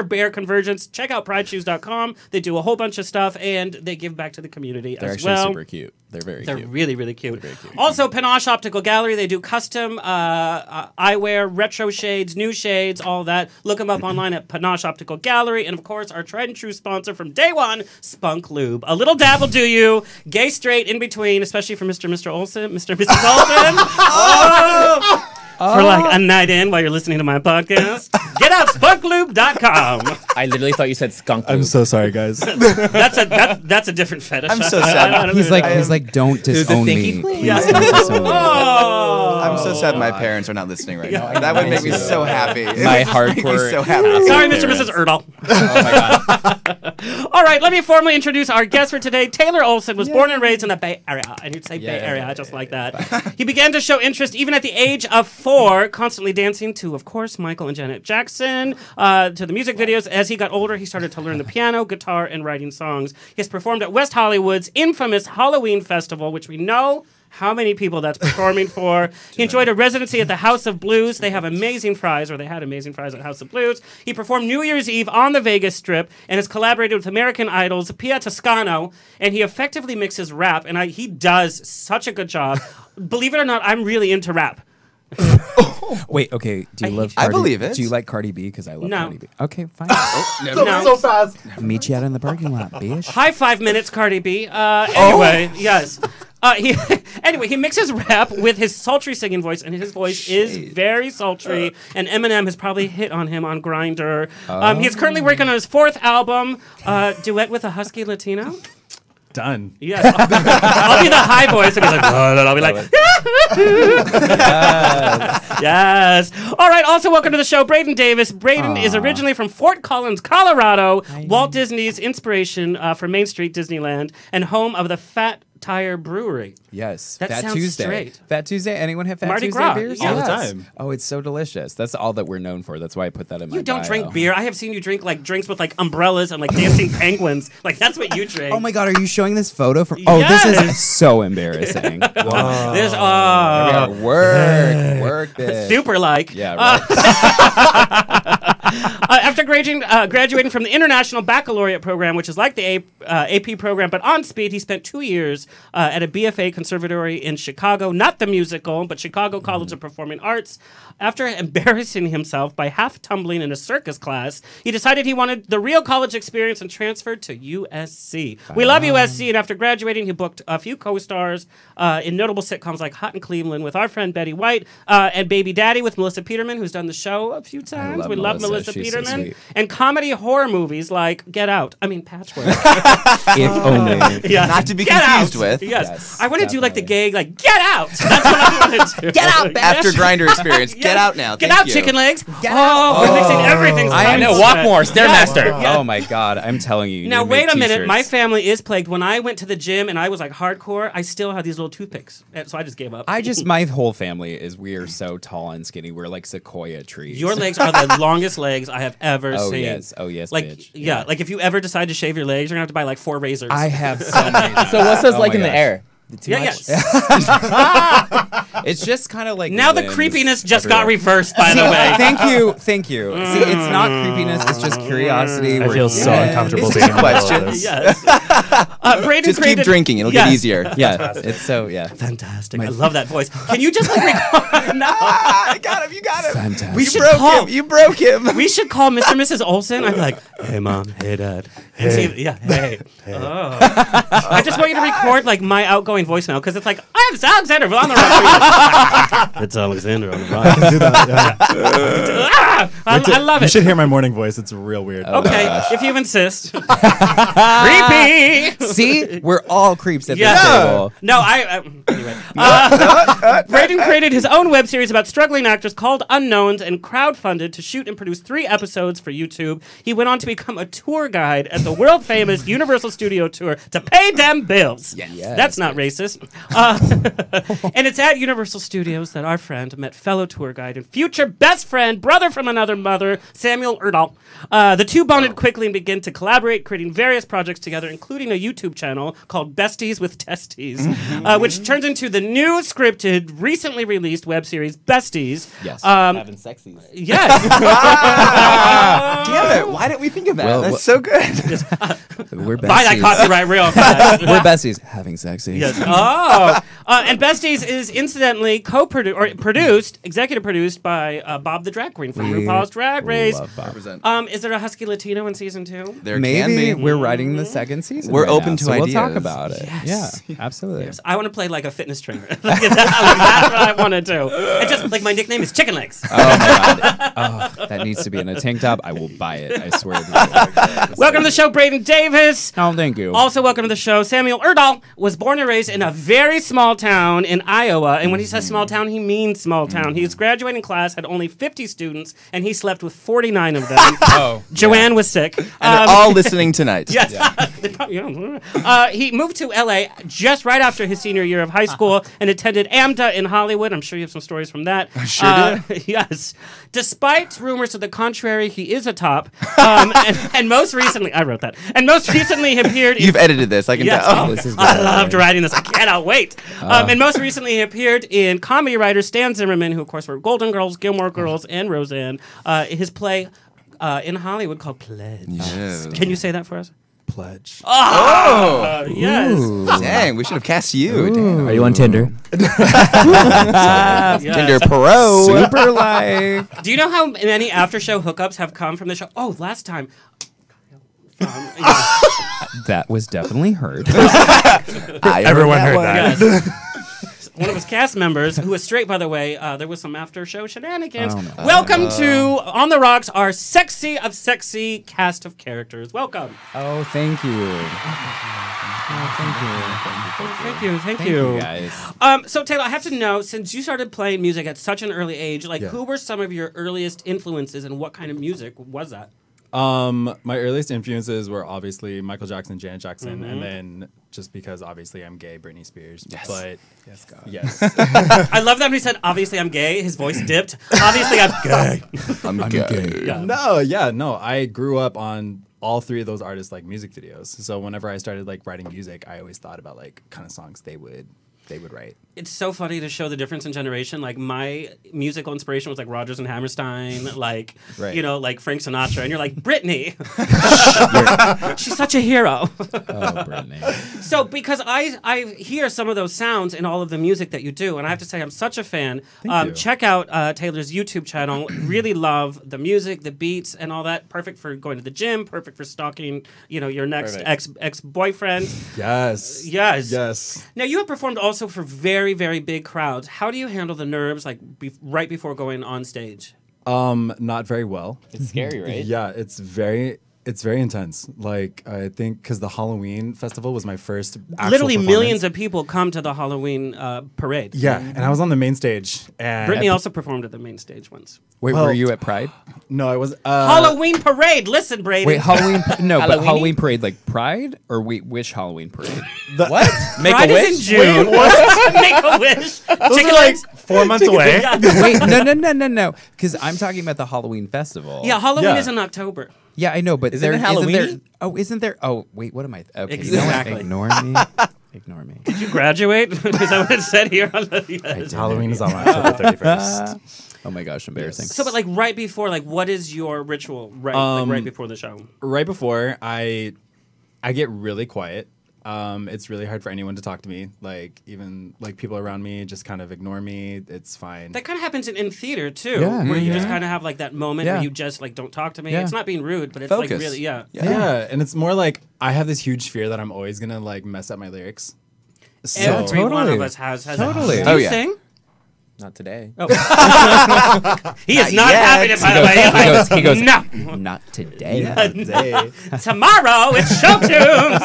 Bear Convergence. Check out PrideShoes.com. They do a whole bunch of stuff, and they give back to the community They're as actually well. super cute. They're very They're cute. really, really cute. They're very cute. Also, Panache Optical Gallery. They do custom eyewear, retro shades, new shades, all that. Look them up online at Panache Optical Gallery. And, of course, our tried and true sponsor from day one, Spunk Lube. A little dab will do you. Gay, straight, in between, especially for Mr. Olson, Mr. and Mrs. Olson. For like a night in while you're listening to my podcast. Get out spunklube.com. I literally thought you said skunk. I'm lube. so sorry, guys. That's a different fetish. I'm so sad. He's like, don't disown stinky me. please. Please don't disown me. Oh. I'm so sad my parents are not listening right now. That would make me so happy. My It would make me hardcore- so happy. Sorry, Mr. and Mrs. Erdal. Oh my god. All right, let me formally introduce our guest for today. Taylor Olson was born and raised in the Bay Area. I need to say Bay Area just like that. He began to show interest even at the age of 4, constantly dancing to, of course, Michael and Janet Jackson, to the music videos. As he got older, he started to learn the piano, guitar, and writing songs. He has performed at West Hollywood's infamous Halloween Festival, which we know how many people that's performing for. He enjoyed a residency at the House of Blues. They have amazing fries, or they had amazing fries at House of Blues. He performed New Year's Eve on the Vegas Strip and has collaborated with American Idol's Pia Toscano, and he effectively mixes rap, and he does such a good job. Believe it or not, I'm really into rap. Wait, okay. Do you love? I believe it. Do you like Cardi B? Because I love No. Cardi B. Okay, fine. No. So fast. Meet you out in the parking lot, bitch. High 5 minutes, Cardi B. Anyway, yes. He mixes rap with his sultry singing voice, and his voice is very sultry. And Eminem has probably hit on him on Grindr. He is currently working on his 4th album, duet with a husky Latino. Done. Yes, I'll be the high voice, and he's like, and I'll be like, yes. All right. Also, welcome to the show, Braden Davis. Braden is originally from Fort Collins, Colorado. Walt Disney's inspiration for Main Street Disneyland and home of the Fat Tire Brewery. Yes. That Fat sounds Tuesday. straight. Fat Tuesday. Anyone have Fat Mardi Tuesday Gras. beers? All the time. Oh, it's so delicious. That's all that we're known for. That's why I put that in my You don't bio. drink beer. I have seen you drink like drinks with like umbrellas and like dancing penguins. Like that's what you drink. Oh my God, are you showing this photo from? Oh, this Yes. is so embarrassing. Wow. There's Work this. super like. Yeah, right. After graduating from the International Baccalaureate program, which is like the AP program, but on speed, he spent 2 years at a BFA conservatory in Chicago, not the musical, but Chicago College of Performing Arts. After embarrassing himself by half tumbling in a circus class, he decided he wanted the real college experience and transferred to USC. We love USC, and after graduating, he booked a few co-stars in notable sitcoms like Hot in Cleveland with our friend Betty White and Baby Daddy with Melissa Peterman, who's done the show a few times. We love Melissa She's so Peterman. sweet. And comedy horror movies like Get Out. I mean, Patchwork. If only. Yeah. Not to be Get confused Out. with. Yes. I want to do like the gay, like, Get Out. That's what I want to do. Get out, bitch. After Grindr experience, get out now. Get Thank out, you. chicken legs. Get Oh, we're mixing everything. I know. Walk more. Stairmaster. Yeah. Oh my God, I'm telling you. Now, need to make wait a minute. t-shirts. My family is plagued. When I went to the gym and I was like hardcore, I still had these little toothpicks. And so I just gave up. My whole family is, we are so tall and skinny. We're like sequoia trees. Your legs are the longest legs I have ever Oh seen. yes, oh yes, Like, bitch. yeah, like if you ever decide to shave your legs, you're going to have to buy like 4 razors. I have so many. So what's this Oh like my in the gosh. air? Too Yeah, much? yeah. It's just kind of like Now the limbs creepiness just got everywhere. reversed, by the way. Thank you. See, it's not creepiness. It's just curiosity. I We're feel so human. uncomfortable It's being just in the middle of questions. this. Yes. Braden Just keep created- drinking. It'll Yes. get easier. Yeah, it's so Fantastic. I love that voice. Can you just like record? No. I got him. You got him. Fantastic. We You should broke call. him. You broke him. We should call Mr. and Mrs. Olson. I'm like, hey mom, hey dad, hey, hey. Oh. I just want you to record like my outgoing voicemail because it's like, it's Alexander on the rock. It's Alexander on the rock. Do that, yeah. I love You it. should hear my morning voice. It's real weird. Okay, if you insist. Creepy. See, we're all creeps at Yeah. this table. No, anyway. Braden created his own web series about struggling actors called Unknowns and crowdfunded to shoot and produce 3 episodes for YouTube. He went on to become a tour guide at the world famous Universal Studio Tour to pay them bills. Yes, That's not racist. And it's at Universal Studios that our friend met fellow tour guide and future best friend, brother from another mother, Samuel Erdahl. The two bonded quickly and began to collaborate, creating various projects together, including a YouTube channel called Besties with Testies, which turns into the new scripted, recently released web series Besties. Yes. Having sexies. Yes. Damn it! Why didn't we think of that? Well, That's so good. We're besties. Buy that copyright real fast. We're besties. Having sexy. Yes. Oh. And Besties is incidentally produced, executive produced by Bob the Drag Queen from We RuPaul's Drag Race. love Bob. Represent. Is there a husky Latino in season 2? There can Maybe be. we're writing the second season. We're right open now, to so We'll talk ideas. about it. Yes. Yeah, absolutely. Yes, I want to play like a fitness trainer. That's what I want to do. And just like my nickname is Chicken Legs. Oh my God. Oh, that needs to be in a tank top. I will buy it. I swear to you. Welcome to the show, Braden Davis. Oh, thank you. Also, welcome to the show. Samuel Erdahl was born and raised in a very small town in Iowa, and when he says small town, he means small town. His graduating class had only 50 students, and he slept with 49 of them. Joanne was sick. And they're all listening tonight. Yes. He moved to LA just right after his senior year of high school and attended AMDA in Hollywood. I'm sure you have some stories from that. I sure did. Yes. Despite rumors to the contrary, he is a top. And most recently, I wrote that. And most recently, he appeared in... You've edited this. I can Yes. tell. Oh, I loved writing this. I cannot wait. And most recently, he appeared in comedy writer Stan Zimmerman, who, of course, wrote Golden Girls, Gilmore Girls, and Roseanne. His play in Hollywood called Pledge. Yes. Can you say that for us? Pledge. Oh! Yes. Ooh. Dang, we should have cast you. Damn. Are you on Tinder? Yes. Tinder Pro. Super like. Do you know how many after show hookups have come from the show? Oh, last time. That was definitely heard. Everyone heard that. Yes. One of his cast members, who was straight, by the way, there was some after show shenanigans. Oh, no. Welcome to On the Rocks, our sexy of sexy cast of characters. Welcome. Oh, thank you. Thank you, guys. So Taylor, I have to know, since you started playing music at such an early age, like who were some of your earliest influences and what kind of music was that? My earliest influences were obviously Michael Jackson, Janet Jackson, and then just because obviously I'm gay, Britney Spears. Yes. But yes, God. Yes. I love that when he said, obviously I'm gay, his voice dipped. Obviously I'm gay. I'm gay. Yeah. No, I grew up on all three of those artists like music videos. So whenever I started like writing music, I always thought about like kind of songs they would write. It's so funny to show the difference in generation. Like my musical inspiration was like Rodgers and Hammerstein, like you know, like Frank Sinatra, and you're like Britney. She's such a hero. Oh, Brittany. So because I hear some of those sounds in all of the music that you do, and I have to say I'm such a fan. You. Check out Taylor's YouTube channel. Really love the music, the beats, and all that. Perfect for going to the gym. Perfect for stalking, you know, your next ex boyfriend. Yes. Yes. Now you have performed also for very, very big crowds. How do you handle the nerves, like right before going on stage? Not very well. It's scary, right? Yeah, it's very intense. Like I think because the Halloween festival was my first actual Literally performance. millions of people come to the Halloween parade. Yeah, and I was on the main stage. And Brittany also performed at the main stage once. Wait, were you at Pride? No, I was. Halloween parade. Listen, Brady. Wait, Halloween? No, but Halloweeny? Halloween parade like Pride or which Halloween parade? What? Make Pride a wish? is in June. Make a wish. Those Chicken are like legs. 4 months away. Wait, no. Because I'm talking about the Halloween festival. Yeah, Halloween Yeah. is in October. Yeah, I know, but Isn't it isn't Halloween-y? there? Oh, isn't there? Oh, wait, what am I? Okay, Exactly. you know what? Ignore me. Ignore me. Did you graduate? Is that what it said here? Yes. Halloween is on October 31st. Oh my gosh, embarrassing. So, but like right before, like what is your ritual right before the show? Right before, I get really quiet. It's really hard for anyone to talk to me. Like even like people around me just kind of ignore me. It's fine. That kind of happens in theater too, Yeah. where you just kind of have like that moment Yeah. where you just like don't talk to me. Yeah. It's not being rude, but it's Focus. like really, yeah. Yeah, and it's more like I have this huge fear that I'm always gonna like mess up my lyrics. So Every one of totally. us has Totally. that. Do Oh, you yeah. sing? Not today. He is not having it, by the way. He goes, no. not today. Tomorrow it's show tunes.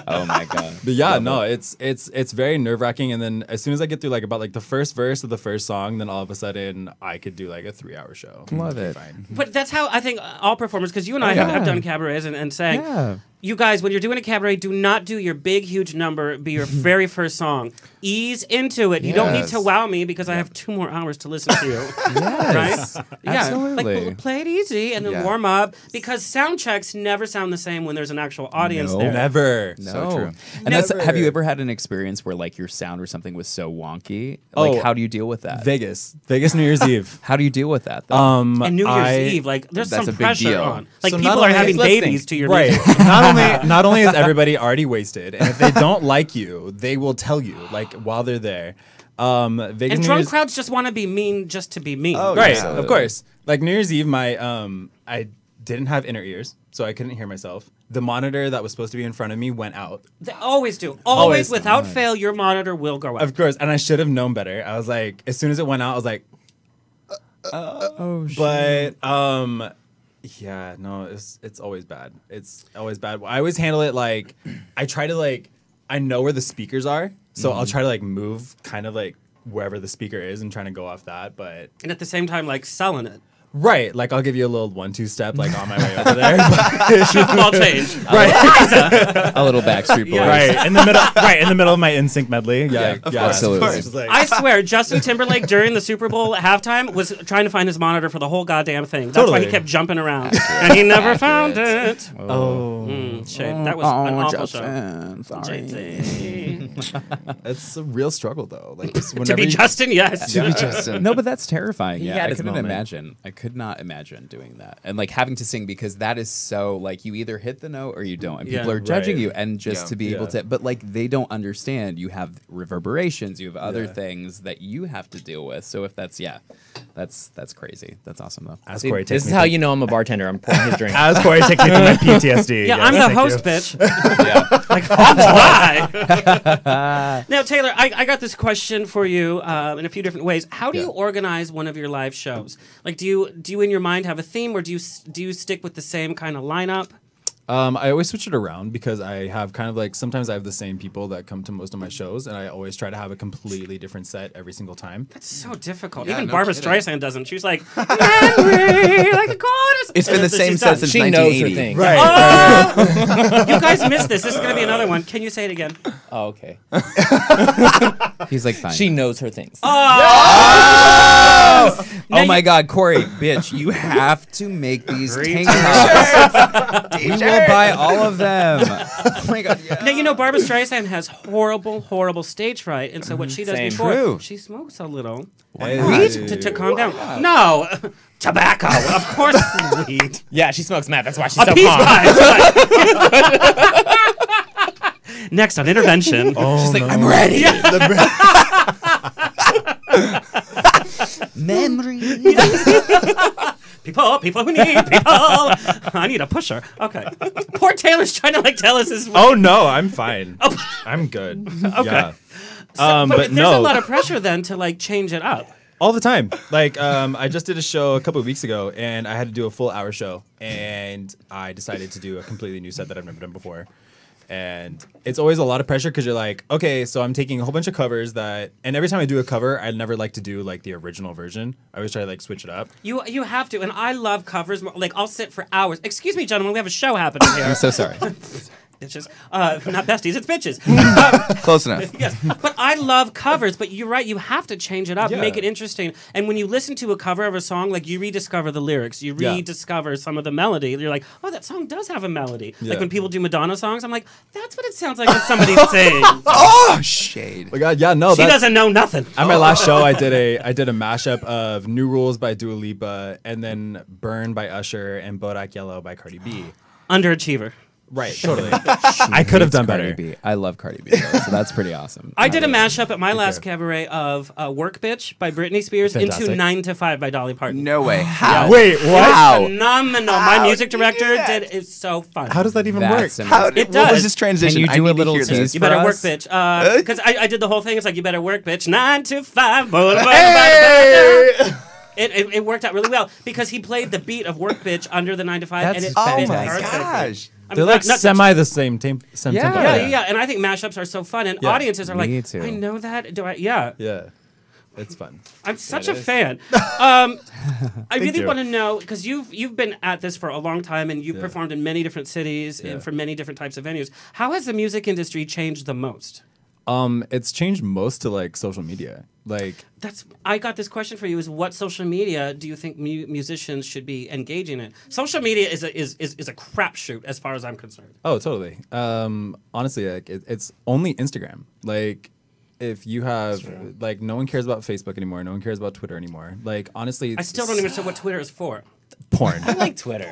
Oh my god. But yeah, no, it's very nerve wracking. And then as soon as I get through like about like the first verse of the first song, then all of a sudden I could do like a 3-hour show. Love it. Fine. But that's how I think all performers, because you and I have done cabarets and sang. Yeah. You guys, when you're doing a cabaret, do not do your big, huge number be your very first song. Ease into it. You don't need Yes. to wow me because I have 2 more hours to listen to you. Yes. Right? Absolutely. Yeah. Like, play it easy and then Yeah. warm up because sound checks never sound the same when there's an actual audience No. there. Never. So true. And that's, have Never. you ever had an experience where like your sound or something was so wonky? Like Oh, how do you deal with that? Vegas New Year's Eve. How do you deal with that though? And New Year's Eve, like there's That's some a big pressure deal. on. Like So people not are only- having Let's babies sing. to your Right. music. not only is everybody already wasted, and if they don't like you, they will tell you like while they're there. Vegas And New drunk Year's- crowds just want to be mean just to be mean. Oh, Right, Yeah. of course. Like New Year's Eve, my I didn't have inner ears, so I couldn't hear myself. The monitor that was supposed to be in front of me went out. They always do. Always, Always. without fail, your monitor will go out. Of course, and I should have known better. I was like, as soon as it went out, I was like, oh shit. but yeah, no, it's always bad. It's always bad. I always handle it like I try to like I know where the speakers are, so I'll try to like move kind of like wherever the speaker is and trying to go off that. But And at the same time, like selling it. right, like I'll give you a little 1-2 step like on my way over there. Small change. Right. A little Backstreet Boys. Right in the middle. Right in the middle of my NSYNC medley. Yeah, absolutely. It's like- I swear, Justin Timberlake during the Super Bowl at halftime was trying to find his monitor for the whole goddamn thing. That's why he Totally. kept jumping around, and he never found it. Oh, Shame. That was an awful show. Sorry. JT. it's a real struggle though. Like To be Justin, yes. To be Justin. No, but that's terrifying. He Yeah, had I his couldn't moment. imagine. I could not imagine doing that and like having to sing because that is so like you either hit the note or you don't, and people Yeah. are judging Right. you. And just to be able to, but like they don't understand. You have reverberations. You have other things that you have to deal with. So if that's that's crazy. That's awesome though. As See, Corey this takes is me how through- you know I'm a bartender. I'm pouring his drink. As Corey takes me through my PTSD. Yeah, Yes, I'm the thank host, you. bitch. Yeah. Like, I'll try. Now, Taylor, I got this question for you in a few different ways. How do you organize one of your live shows? Like, do you in your mind have a theme, or do you stick with the same kind of lineup? I always switch it around because I have kind of like sometimes I have the same people that come to most of my shows, and I always try to have a completely different set every single time. That's so difficult. Yeah, Even no Barbara kidding. Streisand doesn't. She's like, Henry, like a goddess. It's been the same set since She knows her 1980. thing. Right. Oh, you guys missed this. This is gonna be another one. Can you say it again? Oh, okay. He's like fine. She knows her things. Oh my God, Corey, bitch! You have to make these tank tops. We will buy all of them. Oh my God, yeah. Now, you know, Barbara Streisand has horrible stage fright, and so what she does Same. before, True. she smokes a little Hey. weed to calm down. No, tobacco, of course, weed. Yeah, she smokes meth. That's why she's A so peace calm. pipe. Next on intervention. Oh, She's like, no. I'm ready. Memory. People who need people. I need a pusher. Okay. Poor Taylor's trying to like tell us his. Oh no, I'm fine. I'm good. Okay. Yeah. But but there's no, a lot of pressure then to like change it up. all the time. Like I just did a show a couple of weeks ago, and I had to do a full hour show, and I decided to do a completely new set that I've never done before. And it's always a lot of pressure because you're like, okay, so I'm taking a whole bunch of covers that, and every time I do a cover, I never like to do like the original version. I always try to like switch it up. You have to, and I love covers. Like I'll sit for hours. Excuse me, gentlemen, we have a show happening here. I'm so sorry. Bitches, not besties, it's bitches. Close enough. Yes, but I love covers. But you're right, you have to change it up, Yeah. make it interesting. And when you listen to a cover of a song, like you rediscover the lyrics, you Yeah. rediscover some of the melody. You're like, oh, that song does have a melody. Yeah. Like when people do Madonna songs, I'm like, that's what it sounds like when somebody sings. Oh, shade. Like, yeah, no, She doesn't know nothing. At my last show, I did a mashup of New Rules by Dua Lipa and then Burn by Usher and Bodak Yellow by Cardi B. Underachiever. Right, totally. I could have done Cardi better. B. I love Cardi B, though, so that's pretty awesome. I did a mashup at my last cabaret of Work Bitch by Britney Spears Fantastic. into 9 to 5 by Dolly Parton. No way. How? Wait, what? How? Phenomenal. My music director did. It's so fun. How does that even That's work? amazing. How It what does. was this transition? Can you I do a need to little hear this. tease You for better work, us? bitch. Because I did the whole thing. It's like, you better work, bitch. 9 to 5. It worked out really well because he played the beat of Work Bitch under the 9 to 5. That's and it Oh fit my perfectly. gosh. I They're mean, like not- semi the same tempo. Yeah. And I think mashups are so fun, and Yeah. audiences are like, Me too. I know that. Do I? Yeah. Yeah, it's fun. I'm such it a is. fan. I really you. want to know because you've been at this for a long time and you've performed in many different cities and for many different types of venues. How has the music industry changed the most? It's changed most to like social media. Like, I got this question for you: is what social media do you think musicians should be engaging in? Social media is a crapshoot as far as I'm concerned. oh, totally. Honestly, like it's only Instagram. Like, if you have like, no one cares about Facebook anymore. No one cares about Twitter anymore. Like, honestly, I still don't even know what Twitter is for. porn. I like Twitter.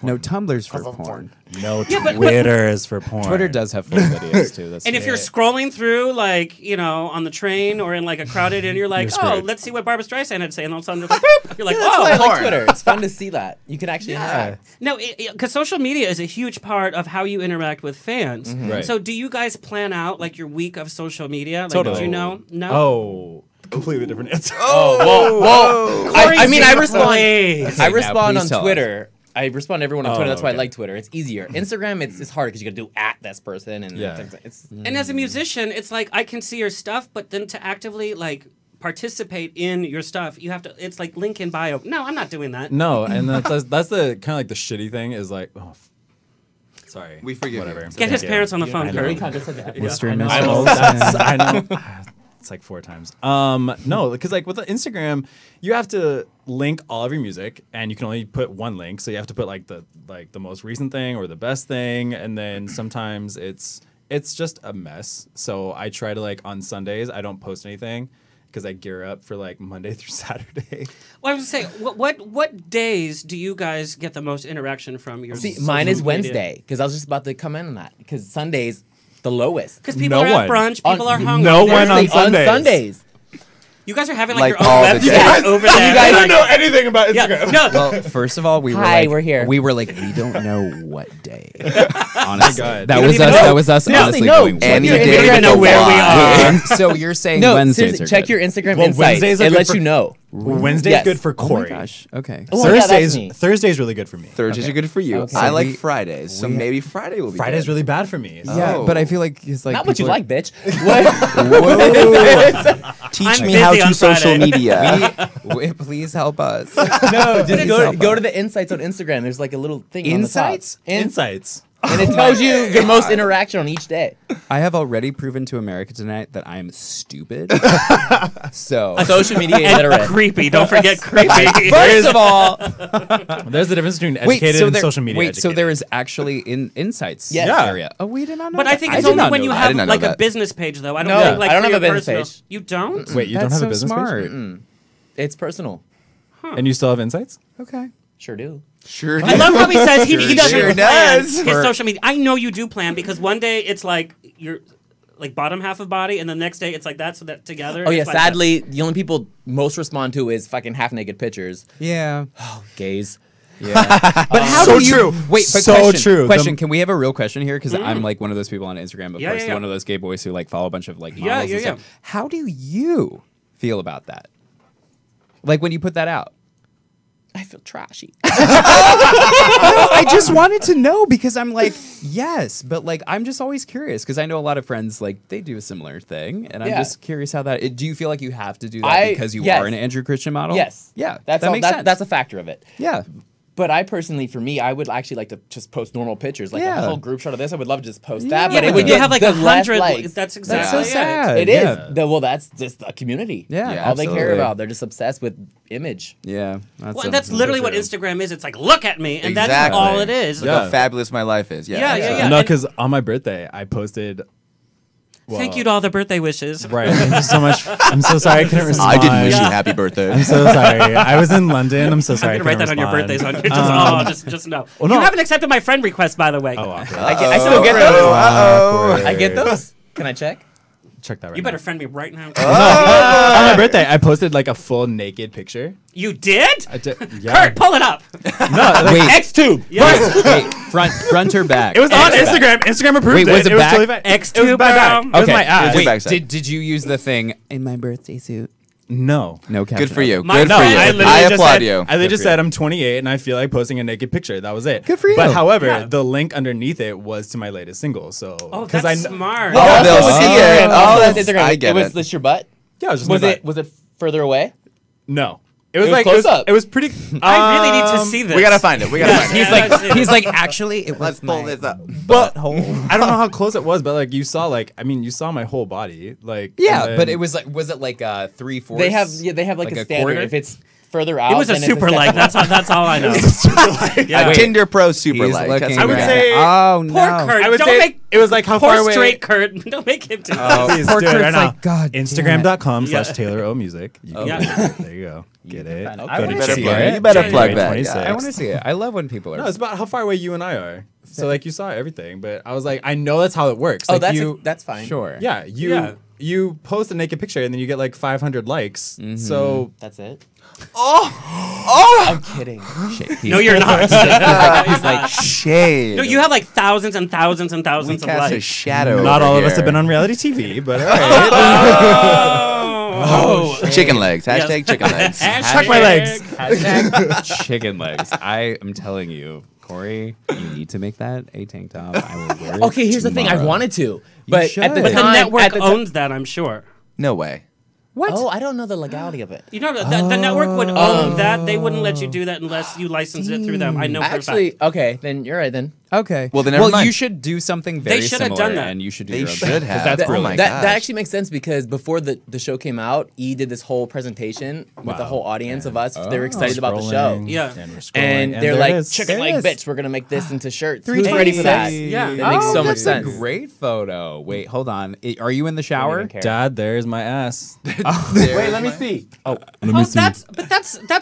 No, Tumblr's for porn. No, but- Twitter is for porn. Twitter does have full videos too. That's And if you're scrolling through, like, on the train or in like a crowded inn, you're like, You're oh, screwed. let's see what Barbara Streisand had to say. And all of a sudden, it's like, boop! You're like, That's why I oh, like porn. Twitter. It's fun to see that. You can actually Yeah. interact. No, because social media is a huge part of how you interact with fans. Right. So, do you guys plan out like your week of social media? Like, Totally. do you know? No. Oh, completely different answer. Well, Cory I mean, Z, I respond. please. I now, respond please on tell us. Twitter. I respond to everyone on Oh, Twitter. That's why I okay. like Twitter. It's easier. Instagram, it's hard because you got to do at this person and Yeah. it's And as a musician, it's like I can see your stuff, but then to actively like participate in your stuff, you have to. It's like link in bio. No, I'm not doing that. No, and that's the kind of like the shitty thing is like, oh, sorry, we forgive whatever. Get his parents on the phone. Curry kind of said that. Mr. and I Mrs. know. Olson. I know. It's like 4 times. No, because like with the Instagram, you have to link all of your music, and you can only put one link. So you have to put like the most recent thing or the best thing, and then sometimes it's just a mess. So I try to like on Sundays I don't post anything because I gear up for like Monday through Saturday. Well, I was gonna say, what days do you guys get the most interaction from your? See, social mine is media? Wednesday because I was just about to come in on that because Sunday's the lowest. Because people are at brunch, people are hungry. No one on Sundays. Sundays. You guys are having like your all own the website days. over there. You guys don't know anything about Instagram. Yeah, no. Well, first of all, we were Hi, like, we're here. We were like, we don't know what day. Honestly, God. that You was don't us. even know. That was us. Seriously, honestly no. going. Any Check your day We don't even know but where we why. are. So you're saying No, Wednesdays seriously, are check good. your Instagram Well, insights. Wednesdays are It good lets for- you know. Wednesday's Yes. good for Oh my Corey. gosh. Okay. Oh, yeah, that's me. Thursday's really good for me. Thursdays are good for you. Okay. I So like we- Fridays, so we- maybe Friday will be Friday's good. really bad for me. Yeah, Oh. but I feel like it's like Not what you people are- like, bitch. What? Teach I'm me how busy to on social Friday. media. Please help us. No, just Help go us. to the insights on Instagram. There's like a little thing Insights? on the top. Insights. And it tells you your most interaction on each day. I have already proven to America tonight that I am stupid. So Social media And illiterate. creepy. Don't forget creepy. first of all, There's the difference between wait. educated So and there, social media. wait. So educated. there is actually insights Yes. Yeah. area. Oh, we did not know. But that. I think I it's did only not when know you that. I have did not know like a that. business page, though. I don't No, think like I don't for have a your business personal- page. You don't? Wait, you don't That's have a so business smart. page? It's personal. And you still have insights? Okay. Sure do. Sure. I love how he says he doesn't Sure plan does. his social media. I know you do plan because one day it's like you're like bottom half of body, and the next day it's like that, so that together. Oh yeah, it's like sadly, the only people most respond to is fucking half naked pictures. Yeah. Gays. Yeah. But how So do you? true. Wait, but So question, true. Question: Can we have a real question here? Because I'm like one of those people on Instagram, of Yeah, course, yeah, yeah. one of those gay boys who like follow a bunch of like models. Yeah, and yeah, stuff. yeah. How do you feel about that? Like when you put that out. I feel trashy. I just wanted to know because I'm like, yes, but like I'm just always curious because I know a lot of friends like they do a similar thing, and I'm Yeah. just curious how that. Do you feel like you have to do that because you yes. are an Andrew Christian model? Yes. Yeah, That's that all, makes sense. That's a factor of it. Yeah. But I personally, for me, I would actually like to just post normal pictures, like Yeah. a whole group shot of this. I would love to just post Yeah, that, Yeah, but it but would you get have like the less 100. likes. That's exactly so it. sad. It is. Yeah. Well, that's just a community. Yeah, All they care absolutely. about. They're just obsessed with image. Yeah, Well, and that's literally what Instagram is. It's like, look at me, and that's Exactly. all it is. Look how fabulous my life is. Yeah, yeah, yeah. No, And- because on my birthday, I posted. Thank you to all the birthday wishes. Right. Thank you so much. I'm so sorry I couldn't respond. I didn't wish you happy birthday. I'm so sorry. I was in London. I'm so sorry. I'm gonna write that on your birthdays. Just know. Well, You no. haven't accepted my friend request, by the way. Oh, awkward. I still get those. Awkward. I get those. Can I check? Check that right You better now. friend me right now. On my birthday, I posted like a full naked picture. You did? I did. Yeah. Kurt, pull it up. No, like, Wait, Xtube. Yes. wait, front or back? it was on X Instagram. Instagram approved Wait, it. was it back? Totally fine. X2 It was my back. bro. It was my ass. Wait, Wait, did you use the thing in my birthday suit? No. No caption. Good for you. My- Good no, for you. I literally I just applaud said, you. I literally Good just for you. said I'm 28 and I feel like posting a naked picture. That was it. Good for you. But however, Yeah. the link underneath it was to my latest single. So Oh, 'cause that's I kn- smart. Oh, they'll Also, see Instagram, it. also, Oh, Instagram, I get it was it. this your butt. yeah, it was just Was my it? Was it further away? No. It was was like close up. It was pretty. I really need to see this. We gotta find it. We gotta find it. He's Yeah, like actually, it Let's was pull my this up. butthole. I don't know how close it was, but like you saw, like you saw my whole body, like Yeah, and but then- it was like, was it like 3/4? They have like, Like a a standard. quarter? If it's further out, It was a then it's super like. acceptable. That's all I know. A Wait. Tinder Pro super He's like. looking I would right say- now. Oh Poor no. Kurt. I would Don't say make it was like how far poor away. straight Kurt. Don't make him do that. Please Poor do it Kurt's right now. like, God damn it. Instagram.com/Taylor O Music. You can Yeah. get it. There you go. Get it. I Go wanna to better see plug it. You better January plug that. 26th. Yeah. I want to see it. I love when people are. No, it's about how far away you and I are. So like you saw everything, but I was like, I know that's how it works. Oh, Like, that's fine. Sure. yeah, you post a naked picture and then you get like 500 likes. So That's it. Oh! I'm kidding. Shit, No, you're not. He's like, Shade. No, you have like thousands and thousands and we thousands of cast a likes. shadow. not over all of us here. have been on reality TV, but all right. Oh, Chicken legs. Yes. Hashtag chicken legs. Chuck my legs. hashtag chicken legs. I am telling you, Corey, you need to make that a tank top. I will wear it. Okay, here's the thing. I tomorrow. wanted to, but at the should. But time, the network at the ti- owns that, I'm sure. No way. What? Oh, I don't know the legality of it. You know, the network would own that. They wouldn't let you do that unless you license it through them. I know for a fact. Okay, then you're right then. Okay. Well, then never mind. you should do something very should have similar, done that. and you should do They your own should thing. have. That's Oh brilliant. my That gosh. actually makes sense because before the show came out, E did this whole presentation with the whole audience of us. They were excited about the show. Scrolling, Yeah. and we're scrolling, And and they're there like, it is. chicken There it leg is. bitch, we're going to make this into shirts. 326. Who's ready for that? Yeah. That makes so much that's sense. a great photo. Wait, hold on. Are you in the I shower? don't even care. Dad, there's my ass. Wait, let me see. Oh, That's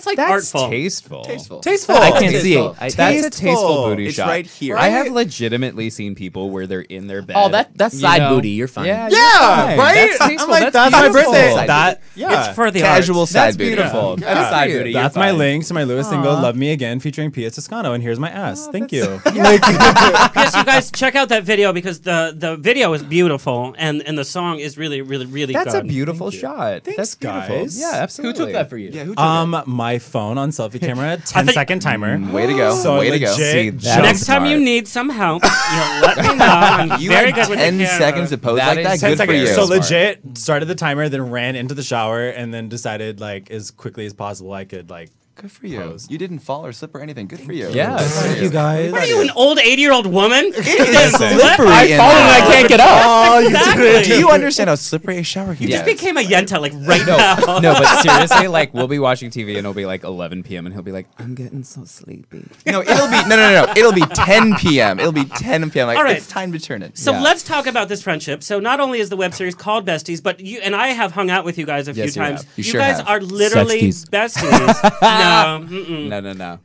like That's artful. tasteful. Tasteful. I can't see it. That's a tasteful booty It's shot. right here. I have legitimately seen people where they're in their bed. Oh, that's you side know? booty. You're fine. Yeah, Yeah, you're fine. right? That's tasteful. I'm like, that's my beautiful. birthday. That, yeah. It's for the Casual art. side That's booty. beautiful. Yeah. That's side booty. That's You're my fine. link to my newest single, Love Me Again, featuring Pia Toscano, and here's my ass. Thank you. Yes, you guys check out that video because the video is beautiful and the song is really, really, really That's good. a beautiful shot. That's beautiful. guys. Yeah, Who absolutely. took that for you? Yeah, who took it? My phone on selfie camera, 10-second timer. Way to go. So Way to go. legit See, that's Next time you smart. need some help, you'll let me know. I'm You very had good with 10 the camera. seconds to pose That like that. is Good 10 for seconds. you. So Smart. legit started the timer, then ran into the shower, and then decided like as quickly as possible I could like. Good for you. Pose. You didn't fall or slip or anything. Good for you. Yeah, Thank you guys. What are you, an old 80-year-old woman? It is slippery. I fall and I can't get up. Oh, Exactly. Do you understand how slippery a shower can You just get? became a yenta like right now. No, but seriously, like we'll be watching TV and it'll be like 11 p.m. and he'll be like, "I'm getting so sleepy." No, it'll be no. It'll be 10 p.m. It'll be 10 p.m. Like, All right. it's time to turn it. So Yeah. let's talk about this friendship. So not only is the web series called Besties, but you and I have hung out with you guys a few Yes, you times. have. You sure guys have. are literally Sexties. besties. No, mm-mm. No.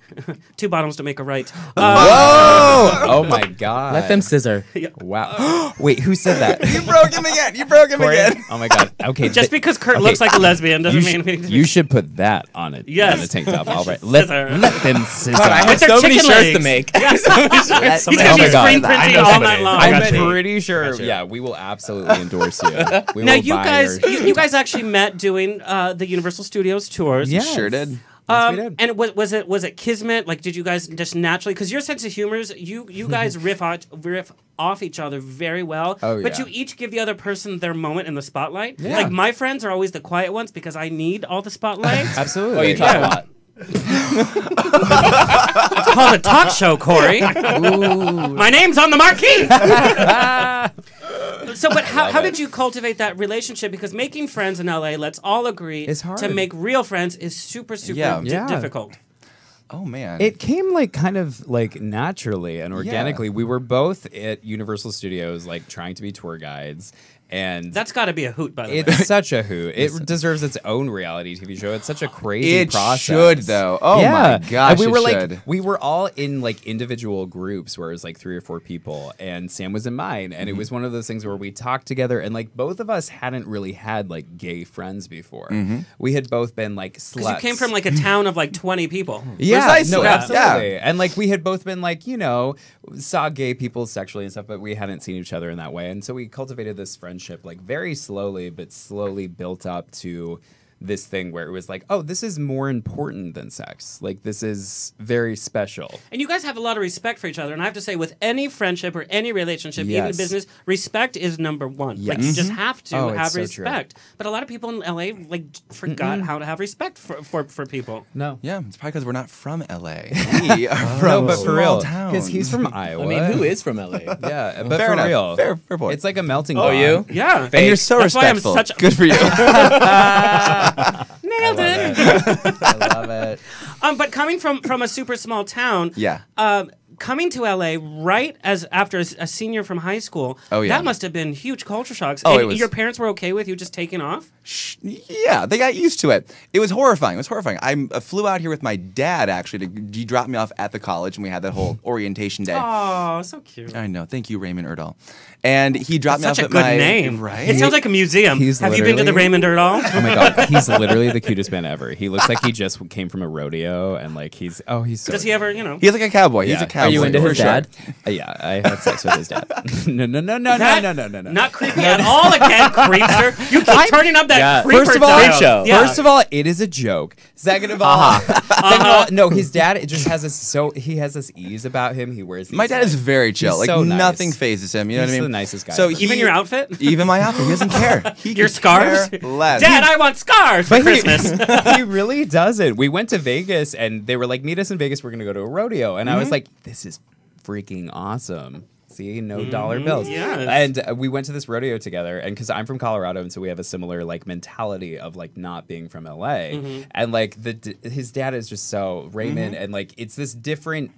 Two bottoms to make a right. Whoa! Oh my god. Let them scissor. Wow. Wait, who said that? You broke him again. You broke him Corey? again. Oh my god. Okay. Just because Kurt okay. looks like a lesbian doesn't you, mean you should put that on it. Yes. On a tank top. All right. Scissor. Let them scissor. God, I have With their so many chicken shirts legs. to make. Yes. That's- He's oh gonna my be God. screen printing all night long. I got I'm you. pretty sure. Gotcha. Yeah, we will absolutely endorse you. We Now will you buy guys, your- you guys actually met doing the Universal Studios tours. Yeah. Sure did. we did. And was it kismet? Like, did you guys just naturally? Because your sense of humor is you guys riff off each other very well. Oh, But yeah. you each give the other person their moment in the spotlight. Yeah. Like my friends are always the quiet ones because I need all the spotlight. Absolutely. Oh, you talk a lot. It's called a talk show, Corey. My name's on the marquee. So, but how did you cultivate that relationship? Because making friends in LA, let's all agree, It's hard. to make real friends is super Yeah. difficult. Oh man. It came like kind of like naturally and organically. We were both at Universal Studios, like trying to be tour guides. And That's got to be a hoot, by the way. it's such a hoot. It deserves its own reality TV show. It's such a crazy It process. should, though. Oh, yeah. my gosh, And we it were should. we were all in like individual groups where it was like 3 or 4 people, and Sam was in mine. And it was one of those things where we talked together, and like both of us hadn't really had like gay friends before. We had both been like sluts. Because you came from like a town of like 20 people. Yeah, Precisely. no, Yeah. absolutely. And like we had both been like, you know, saw gay people sexually and stuff, but we hadn't seen each other in that way. And so we cultivated this friendship like very slowly, but slowly built up to this thing where it was like, oh, this is more important than sex. Like this is very special. And you guys have a lot of respect for each other. And I have to say, with any friendship or any relationship, even in Yes. business, respect is number one. Like, Yes. you just have to Oh, it's have so respect. But a lot of people in LA, like, forgot how to have respect for people. No. Yeah, it's probably because we're not from LA. We are from No, but a for small real, town. because he's from Iowa. I mean, who is from LA? Yeah, but Fair for enough. real, Fair point. It's like a melting Oh, pot. you? Yeah. And you're so That's why I'm respectful. such- Good for you. Nailed it. I love it. But coming from a super small town, Yeah. Coming to LA right as after a senior from high school, Oh, yeah. that must have been huge culture shocks. Oh, and it was- your parents were okay with you just taking off? Yeah, they got used to it. It was horrifying. I flew out here with my dad, actually. He dropped me off at the college, and we had that whole orientation day. Oh, so cute. I know. Thank you, Raymond Erdahl. And he dropped me Such off a at good my... name. Right? It sounds like a museum. He's Have you been to the literally- Raymond Erdahl? Oh my god, he's literally the cutest man ever. He looks like he just came from a rodeo, and like he's so. Does he ever, you know? He's like a cowboy. He's Yeah. a cowboy. Are you into for his sure. dad? Yeah, I had sex with his dad. No. Not creepy at all again, creepster. You keep turning up that creeper First of all, dial. first of all, it is a joke. Second of all, no, his dad just has he has this ease about him. He wears these, My dad is very chill. he's Like so nice. nothing phases him. You know He's what I mean? the nicest guy So ever. Even your outfit? Even my outfit. He doesn't care. He Your could scarves? care less. Dad, I want scarves for But Christmas. he really doesn't. We went to Vegas and they were like, meet us in Vegas. We're going to go to a rodeo. And I was like, this is freaking awesome. See, no dollar bills. Yes. And we went to this rodeo together. And because I'm from Colorado, and so we have a similar like mentality of like not being from LA. And like his dad is just so Raymond, and like it's this different.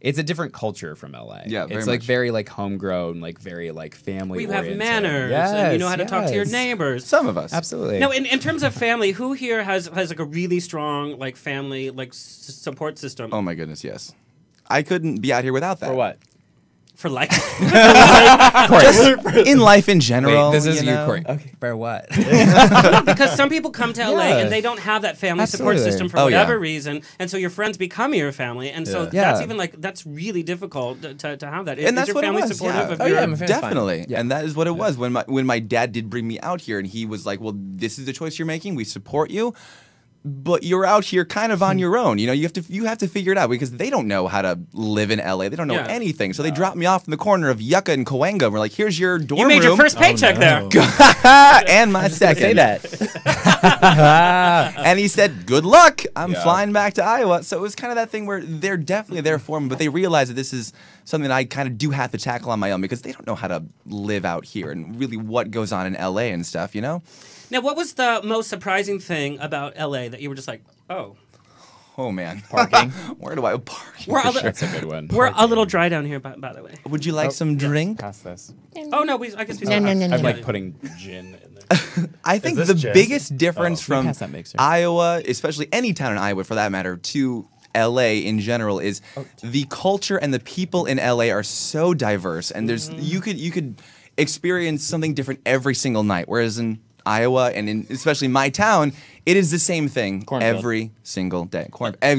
It's a different culture from LA. Yeah, it's like very like homegrown, like very like family. We have oriented. manners, Yes, and you know how to talk to your yes. neighbors. Some of us. Absolutely. No, in terms of family, who here has like a really strong like family like support system? Oh my goodness, yes. I couldn't be out here without that. For what? For life. Just in life in general. Wait, this is you, know? Corey. Okay, for what? Because some people come to LA Yeah. and they don't have that family support Absolutely. system for Oh, yeah. whatever reason, and so your friends become your family, and so Yeah. that's even like that's really difficult to have that. And Is that's your what family it was. supportive Yeah. of Oh, your? yeah, my family's fine. Definitely. Yeah. And that is what it was when my dad did bring me out here, and he was like, "Well, this is the choice you're making. We support you." But you're out here kind of on your own. You know, you have to figure it out because they don't know how to live in LA. They don't know Yeah. anything. So they dropped me off in the corner of Yucca and Cahuenga. We're like, here's your dorm You made your room. first paycheck there. And my second. Say that. And he said, "Good luck. I'm flying back to Iowa." So it was kind of that thing where they're definitely there for me, but they realize that this is something that I kind of do have to tackle on my own because they don't know how to live out here and really what goes on in LA and stuff, you know? Now, what was the most surprising thing about LA that you were just like, oh? Oh man, Parking. Where do I park? That's a good one. We're a little dry down here, by the way. Would you like some drink? Pass this. Oh no, I guess we. I'm like putting gin in there. I think this the jazz? biggest difference Oh, from pass that mixer. Iowa, especially any town in Iowa for that matter, to LA in general is the culture and the people in LA are so diverse, and there's you could experience something different every single night, whereas in Iowa and in especially my town, it is the same thing Cornfield. every single day. I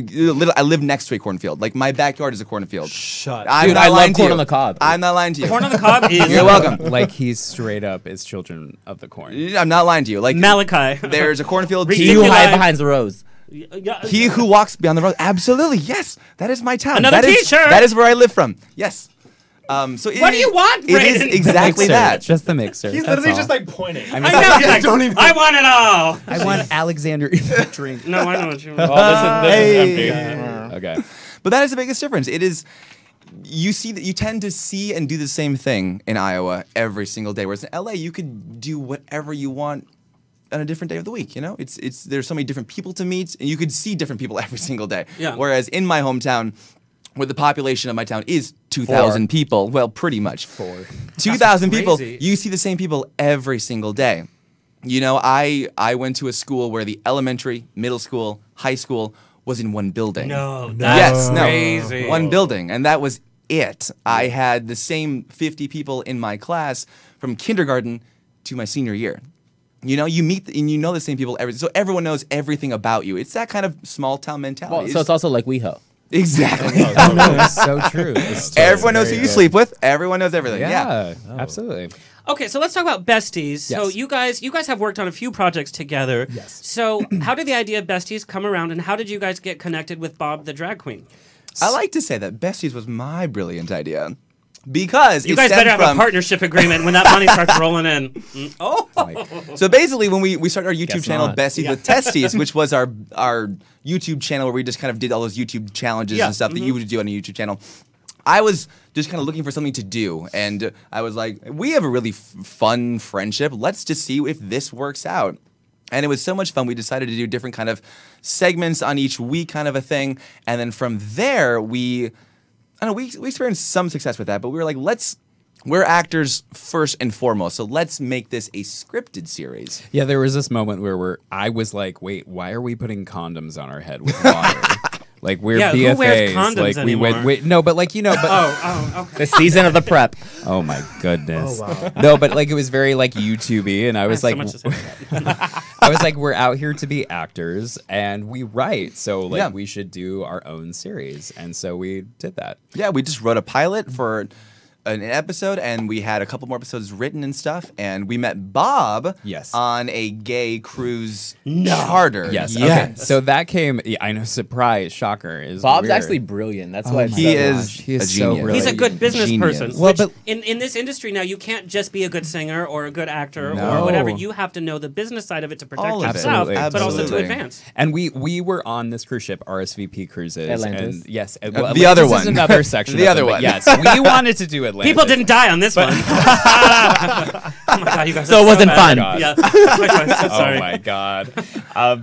live next to a cornfield. Like my backyard is a cornfield. Shut I'm Dude, not I lying love to corn you. on the cob. I'm not lying to you. Corn on the cob is. You're welcome. Like he's straight up is children of the corn. I'm not lying to you. Like Malachi. there's a cornfield. He He who Ridiculous. hide behind the rose. He who walks beyond the road. Absolutely, yes. That is my town. Another That is- T-shirt. That is where I live from. Yes. So What do you want, It is Brayden? exactly Mixer. that. Just the mixer. He's That's literally all. just like pointing. I know. I want it all. I want Alexander drink. No, I know what you want. Oh, this is empty. Okay. But that is the biggest difference. It is you see that you tend to see and do the same thing in Iowa every single day. Whereas in LA, you could do whatever you want on a different day of the week. You know, it's there's so many different people to meet, and you could see different people every single day. Yeah. Whereas in my hometown, where the population of my town is 2,000 people, well, pretty much 2,000 people, crazy. you see the same people every single day. You know, I went to a school where the elementary, middle school, high school was in one building. No, Yes, that's no. crazy. One building, and that was it. I had the same 50 people in my class from kindergarten to my senior year. You know, you meet and you know the same people so everyone knows everything about you. It's that kind of small town mentality. Well, so it's also like WeHo. Exactly. It's so true. Everyone knows who you sleep with. Everyone knows everything. Yeah. Absolutely. Okay, so let's talk about Besties. So Yes. you guys have worked on a few projects together. Yes. So how did the idea of Besties come around, and how did you guys get connected with Bob the drag queen? I like to say that Besties was my brilliant idea. Because You it guys stemmed better have from, a partnership agreement when that money starts rolling in. Oh. So basically, when we started our YouTube Guess channel, not. Besties with Testies, which was our YouTube channel where we just kind of did all those YouTube challenges and stuff that you would do on a YouTube channel. I was just kind of looking for something to do, and I was like, we have a really fun friendship. Let's just see if this works out. And it was so much fun. We decided to do different kind of segments on each week, kind of a thing. And then from there, we experienced some success with that. But we were like, we're actors first and foremost, so let's make this a scripted series. Yeah, there was this moment where I was like, wait, why are we putting condoms on our head with water? Like we're Yeah, BFAs. who wears condoms like we anymore? went. No, but like but okay. The season of the prep. Oh my goodness. Oh, wow. No, but like it was very like YouTubey, and I was so like, much to say about that. I was like, we're out here to be actors, and we write, so like Yeah. we should do our own series, and so we did that. Yeah, we just wrote a pilot for an episode, and we had a couple more episodes written and stuff, and we met Bob Yes. on a gay cruise charter. Yes. Okay. So that came. Yeah, I know. Surprise, shocker. Is Bob's weird. actually brilliant. That's why it's He so is gosh. He is a so genius. brilliant. He's a good business Genius. person. Well, which but- in this industry now, you can't just be a good singer or a good actor No. or whatever. You have to know the business side of it to protect All of it. yourself, Absolutely. but also to Absolutely. advance. And we were on this cruise ship, RSVP Cruises. Atlantis? And yes. the Atlantis other is one. another section. The of other it, but one. Yes. We wanted to do Atlantis. People didn't die on this one. Oh my god, you guys! So are it wasn't bad. fun. Yeah. That's my choice. So sorry. Oh my god.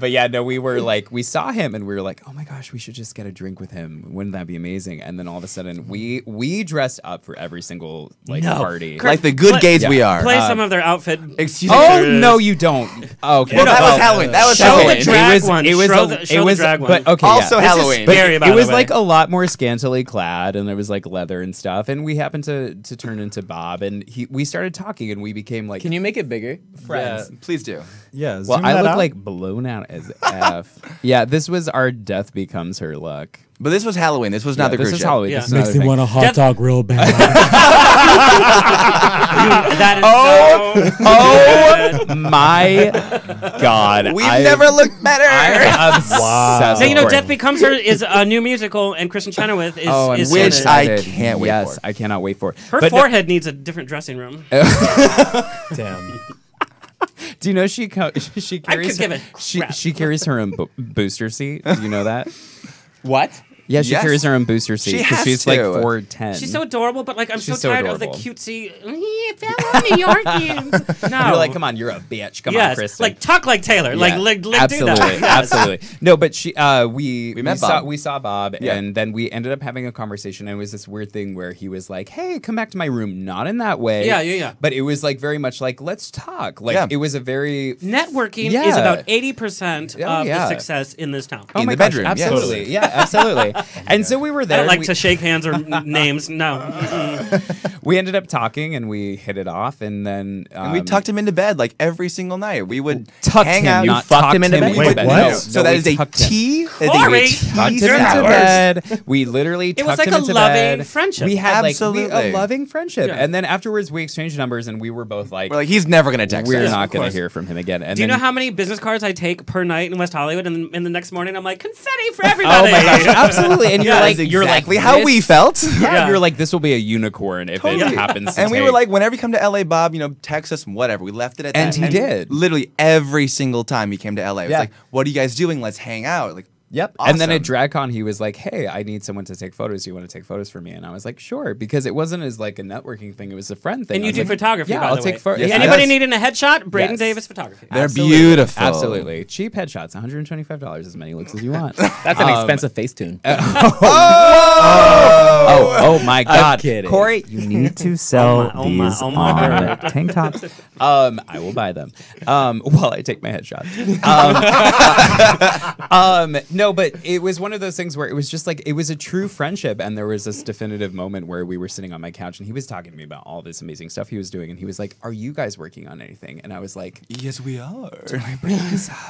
But yeah, no, we were like, we saw him and we were like, oh my gosh, we should just get a drink with him. Wouldn't that be amazing? And then all of a sudden, we dressed up for every single like No. party. Kurt, Like the good gays yeah. we are. Play some of their outfit. Excuse Oh me. no, you don't. Oh, okay. Well, that was Halloween. That was Show Halloween. the drag it was, one. It was, Show a- the- it show the was, drag one. but okay. Also yeah. Halloween. But Scary, by it the was way. like a lot more scantily clad, and there was like leather and stuff. And we happened to turn into Bob, and we started talking, and we became like Can you make it bigger? friends. Please do. Yeah. Well, zoom I that look out. like blown out as f. Yeah, this was our death becomes her look. But this was Halloween. This was not the this cruise is ship. Halloween. Yeah. This is Makes another me thing. want a hot Death- dog real bad. That is Oh my god! We've never looked better. I'm obsessed. Wow. Now, you know, with Death it. Becomes Her is a new musical, and Kristen Chenoweth is, Oh, I'm is so in Which it. I excited. can't wait yes, for. I cannot wait for. Her But no- forehead needs a different dressing room. Damn. do you know she carries give a crap. she carries her own booster seat? Do you know that? What? Yeah, she Yes. carries her own booster seat She because has she's like to. 4'10". She's so adorable, but like I'm so She's so tired of the adorable. cutesy fellow New Yorkians. No, You're like, come on, you're a bitch. Come on, yes, Kristen. like talk like Taylor. Like, Yeah, like do absolutely, that. Yes. absolutely. No, but she, we met saw Bob. we saw Bob, Yeah. and then we ended up having a conversation. And it was this weird thing where he was like, "Hey, come back to my room." Not in that way. Yeah. But it was like very much like, "Let's talk." Like Yeah. it was a very Networking is Yeah. about 80% Oh, of yeah. the success in this town. In my the gosh, bedroom, yes. absolutely, yeah, absolutely. And so we were I there. don't like we, to shake hands or names. No. Mm-mm. we ended up talking and we hit it off, and then And we tucked him into bed like every single night. We would tucked hang him, out. not fucked tucked him into bed? Wait, bed. what? No, So no, that we is a tucked him. T. Corey! Tucked him You're into the worst. bed. We literally It was tucked like him a into loving bed. friendship. We had Absolutely. a loving friendship, Yeah. and then afterwards we exchanged numbers, and we were both like, We're like, he's never gonna text we're us. not of going course. to hear from him again. And Do you then, know how many business cards I take per night in West Hollywood? And the next morning, I'm like, confetti for everybody. Oh my gosh, absolutely! And you're Yeah, like, That's you're like, exactly how this- we felt. Yeah, Yeah. you're like, this will be a unicorn if it happens. To And we take. were like, whenever you come to LA, Bob, text us, whatever. We left it at And that. he did. Literally every single time he came to LA. It was Yeah. like, what are you guys doing? Let's hang out. Like, Yep. And then at awesome. DragCon, he was like, "Hey, I need someone to take photos. Do you want to take photos for me?" And I was like, "Sure," because it wasn't as like a networking thing; it was a friend thing. And I you was do like, photography, Yeah, by I'll the take way. photos. Yes, Anybody yes. needing a headshot? Braden Yes. Davis Photography. They're Absolutely. beautiful. Absolutely. Cheap headshots, $125, as many looks as you want. That's an expensive Facetune. Oh my God, kidding. Corey, you need to sell Oh my, these oh my. on tank tops. I will buy them. While I take my headshot. No, but it was one of those things where it was just like it was a true friendship, and there was this definitive moment where we were sitting on my couch, and he was talking to me about all this amazing stuff he was doing, and he was like, "Are you guys working on anything?" And I was like, Yes, we are.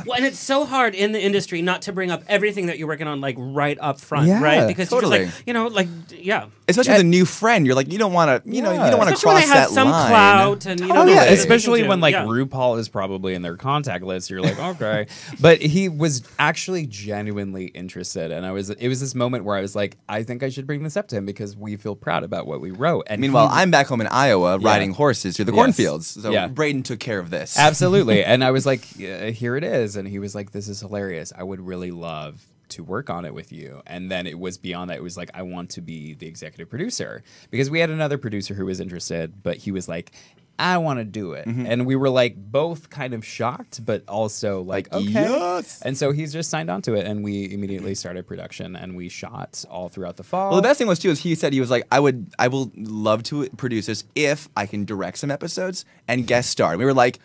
Well, and it's so hard in the industry not to bring up everything that you're working on, like right up front, Yeah, right? Because totally. you're just like, yeah. Especially with a new friend, you're like, you don't want to, you don't want to Especially when cross they have that some line. clout and you Oh know, yeah, they especially can when do. like Yeah. RuPaul is probably in their contact list. You're like, okay, but he was actually genuinely interested, and it was this moment where I was like, I think I should bring this up to him because we feel proud about what we wrote. And Meanwhile, he- I'm back home in Iowa riding horses through the Yes. cornfields. So Yeah. Braden took care of this. absolutely, and I was like, yeah, here it is, and he was like, this is hilarious. I would really love to work on it with you. And then it was beyond that. It was like, I want to be the executive producer, because we had another producer who was interested, but he was like, I want to do it. And we were like both kind of shocked, but also like, okay. yes. And so he's just signed on to it, and we immediately started production, and we shot all throughout the fall. Well, the best thing was too is he said he was like, I will love to produce this if I can direct some episodes and guest star. And we were like,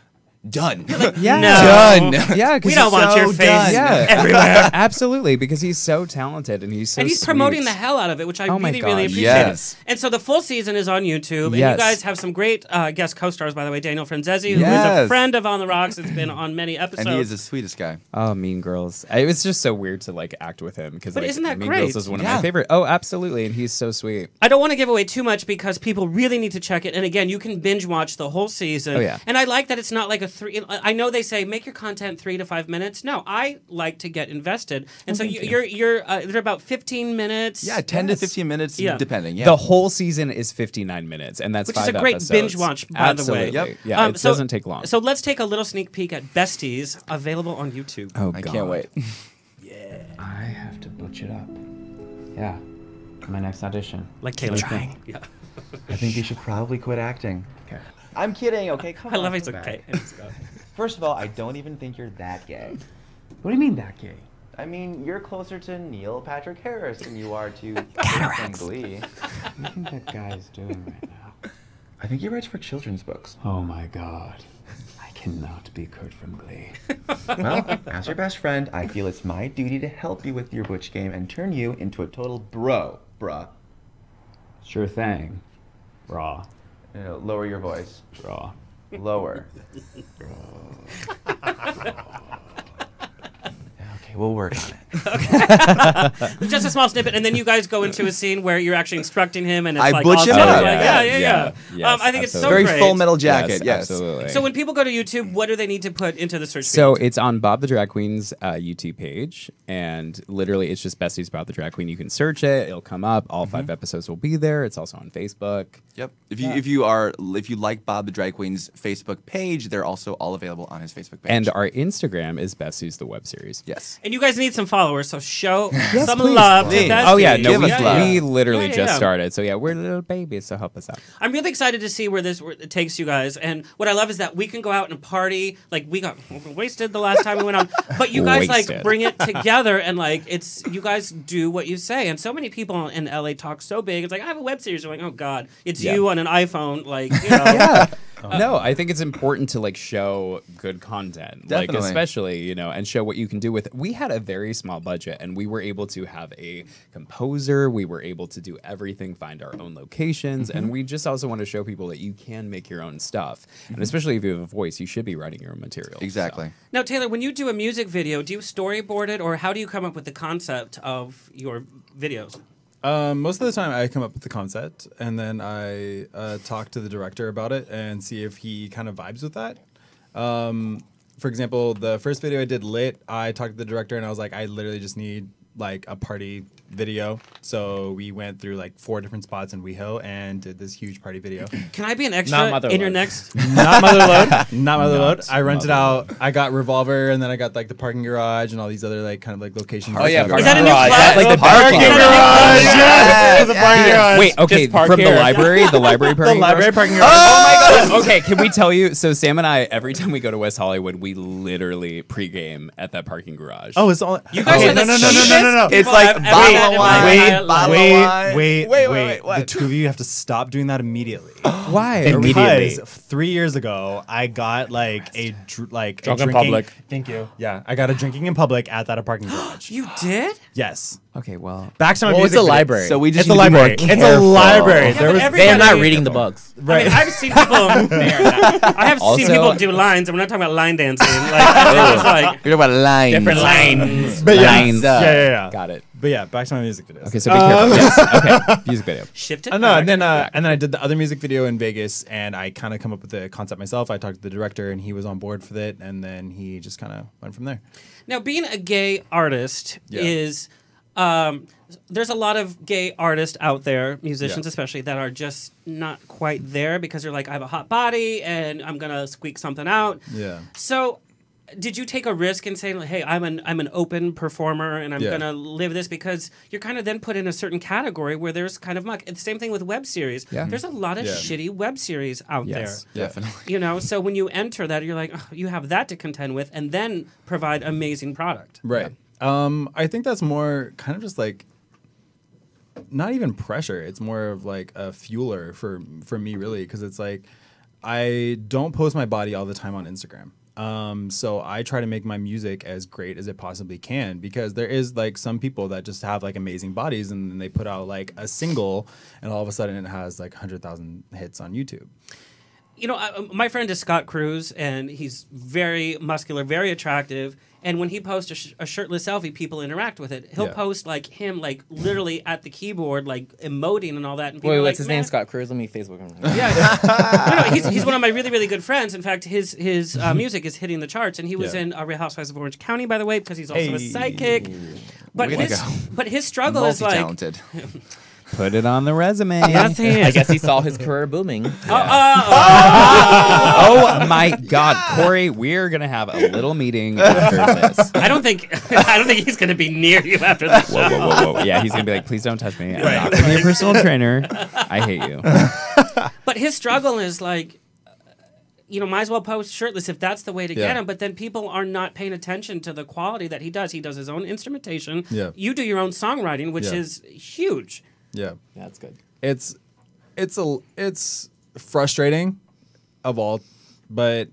done. Yeah, done. Yeah, we don't want your face everywhere. Absolutely, because he's so talented and he's so and he's sweet. promoting the hell out of it, which I really appreciate. Yes. And so the full season is on YouTube, and you guys have some great guest co-stars, by the way. Daniel Franzese, who is a friend of On the Rocks, has been on many episodes. And he is the sweetest guy. Oh, Mean Girls. It was just so weird to like act with him because But like, isn't that Mean great? Girls is one of my favorite. Oh, absolutely, and he's so sweet. I don't want to give away too much because people really need to check it. And again, you can binge watch the whole season. Oh, yeah. And I like that it's not like a 3. I know they say make your content 3 to 5 minutes. No, I like to get invested. And so you're they're about 15 minutes. Yeah, 10 to 15 minutes, depending. Yeah. The whole season is 59 minutes, and that's which 5 is a great episodes. binge watch, by Absolutely. the way. Yep. Yeah, it doesn't take long. So let's take a little sneak peek at Besties, available on YouTube. Oh, I God. can't wait. I have to butch it up. Yeah. My next audition. Like Taylor trying. Yeah. I think you should probably quit acting. Okay. I'm kidding, okay? Come I on. love he's come okay. back. First of all, I don't even think you're that gay. What do you mean that gay? I mean, you're closer to Neil Patrick Harris than you are to Kurt from Glee. What do you think that guy is doing right now? I think he writes for children's books. Oh my god. I cannot be Kurt from Glee. Well, as your best friend, I feel it's my duty to help you with your butch game and turn you into a total bruh. Sure thing. Raw. Lower your voice. Raw. Lower. Okay, we'll work on it. Just a small snippet, and then you guys go into a scene where you're actually instructing him, and it's I like butch awesome. him up. Yeah. Yes, I think it's so absolutely. great. Very Full Metal Jacket, yes. Absolutely. So when people go to YouTube, what do they need to put into the search So field? it's on Bob the Drag Queen's YouTube page, and literally it's just Besties Bob the Drag Queen. You can search it; it'll come up. All 5 episodes will be there. It's also on Facebook. Yep. If you like Bob the Drag Queen's Facebook page, they're also all available on his Facebook page. And our Instagram is Besties the web series. Yes. And you guys need some followers, so show some please. love to Please. Besties. Oh yeah, no, Give us love. we literally Yeah. just started. So yeah, we're little babies, so help us out. I'm really excited to see where it takes you guys. And what I love is that we can go out and party. Like we got wasted the last time we went on, but you guys like Wasted. bring it together and like it's you guys do what you say. And so many people in LA talk so big. It's like I have a web series. You're like, oh god, it's you on an iPhone. Like you know. Yeah. No, I think it's important to like show good content, like Definitely. especially and show what you can do with it. We had a very small budget, and we were able to have a composer. We were able to do everything, find our own locations, and we just also want to show people that you can make your own stuff. And especially if you have a voice, you should be writing your own material. Exactly. Now, Taylor, when you do a music video, do you storyboard it, or how do you come up with the concept of your videos? Most of the time, I come up with the concept, and then I talk to the director about it and see if he kind of vibes with that. For example, the first video I did, Lit, I talked to the director, and I was like, I literally just need like a party video. So we went through like 4 different spots in WeHo and did this huge party video. Can I be an extra in your next? Not Motherload. Not Motherload. I rented out. I got Revolver, and then I got like the parking garage and all these other like kind of like locations. Oh yeah, Is that a new class? That's like the parking garage. Yes, the parking garage. Wait, okay, Just park from here. the library parking garage. parking garage. Oh my god! Okay, can we tell you? So Sam and I, every time we go to West Hollywood, we literally pregame at that parking garage. Oh, it's all. You guys okay, are no, the no, no, no, no, no, no. It's like I've bottle ever of met wine. in my Bottle of wine. Wait. What? The two of you have to stop doing that immediately. Why? Because 3 years ago, I got like Drunk in drinking. public. Thank you. Yeah, I got a drinking in public at that parking garage. You did? Yes. Okay, well, Back to my Well, it's music a video. library. So we just It's a need to be more library. It's a careful. library. Yeah, There but was everybody- They are not reading the books. I mean, I've seen people. I have seen Also- people do lines, and we're not talking about line dancing. Like, it's like You're talking about lines. Different lines. But yeah, Lines. yeah. got it. But yeah, back to my music videos. Okay, so be careful. Yes. Okay, music video. shift it. No, back. and then I did the other music video in Vegas, and I kind of come up with the concept myself. I talked to the director, and he was on board for it, and then he just kind of went from there. Now, being a gay artist Yeah. is. There's a lot of gay artists out there, musicians Yeah. especially, that are just not quite there because they're like, I have a hot body and I'm gonna squeak something out. Yeah. So, did you take a risk in saying, like, hey, I'm an open performer and I'm Yeah. gonna live this, because you're kind of then put in a certain category where there's kind of muck. It's the same thing with web series. Yeah. There's a lot of Yeah. shitty web series out Yes. there. Definitely. You know, so when you enter that, you're like, oh, you have that to contend with, and then provide amazing product. Right. I think that's more kind of just like not even pressure. It's more of like a fueler for me, really, because it's like I don't post my body all the time on Instagram. So I try to make my music as great as it possibly can, because there is like some people that just have like amazing bodies and then they put out like a single and all of a sudden it has like 100,000 hits on YouTube. You know, my friend is Scott Cruz, and he's very muscular, very attractive. And when he posts a shirtless selfie, people interact with it. He'll post like him, like literally at the keyboard, like emoting and all that. And people Wait, are what's like, his name? Scott Cruz. Let me Facebook him. Yeah, he's one of my really, really good friends. In fact, his music is hitting the charts, and he was in Real Housewives of Orange County, by the way, because he's also a psychic. But his struggle is like multi-talented. Put it on the resume. Yes, he is. I guess he saw his career booming. Oh my God, Cory, we're gonna have a little meeting after this. I don't think he's going to be near you after this. Whoa. Yeah, he's gonna be like, please don't touch me. I'm not gonna be a personal trainer. I hate you. But his struggle is like, you know, might as well post shirtless if that's the way to get him. But then people are not paying attention to the quality that he does. He does his own instrumentation. Yeah. You do your own songwriting, which is huge. Yeah, that's good. It's frustrating, but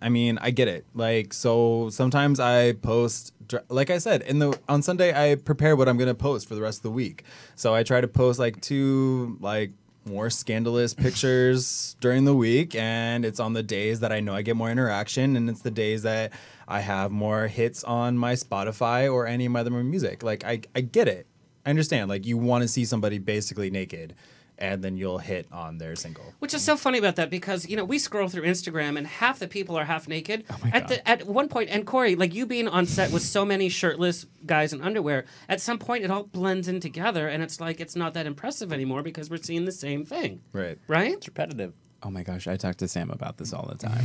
I mean, I get it. Like, so sometimes I post, like I said, on Sunday I prepare what I'm gonna post for the rest of the week. So I try to post like 2 like more scandalous pictures during the week, and it's on the days that I know I get more interaction, and it's the days that I have more hits on my Spotify or any of my other music. Like, I get it. I understand. Like, you want to see somebody basically naked, and then you'll hit on their single. Which is so funny about that, because, you know, we scroll through Instagram and half the people are half naked. Oh my God. At one point, and Cory, like you being on set with so many shirtless guys in underwear, at some point it all blends in together, and it's like it's not that impressive anymore because we're seeing the same thing. Right. Right? It's repetitive. Oh my gosh, I talk to Sam about this all the time.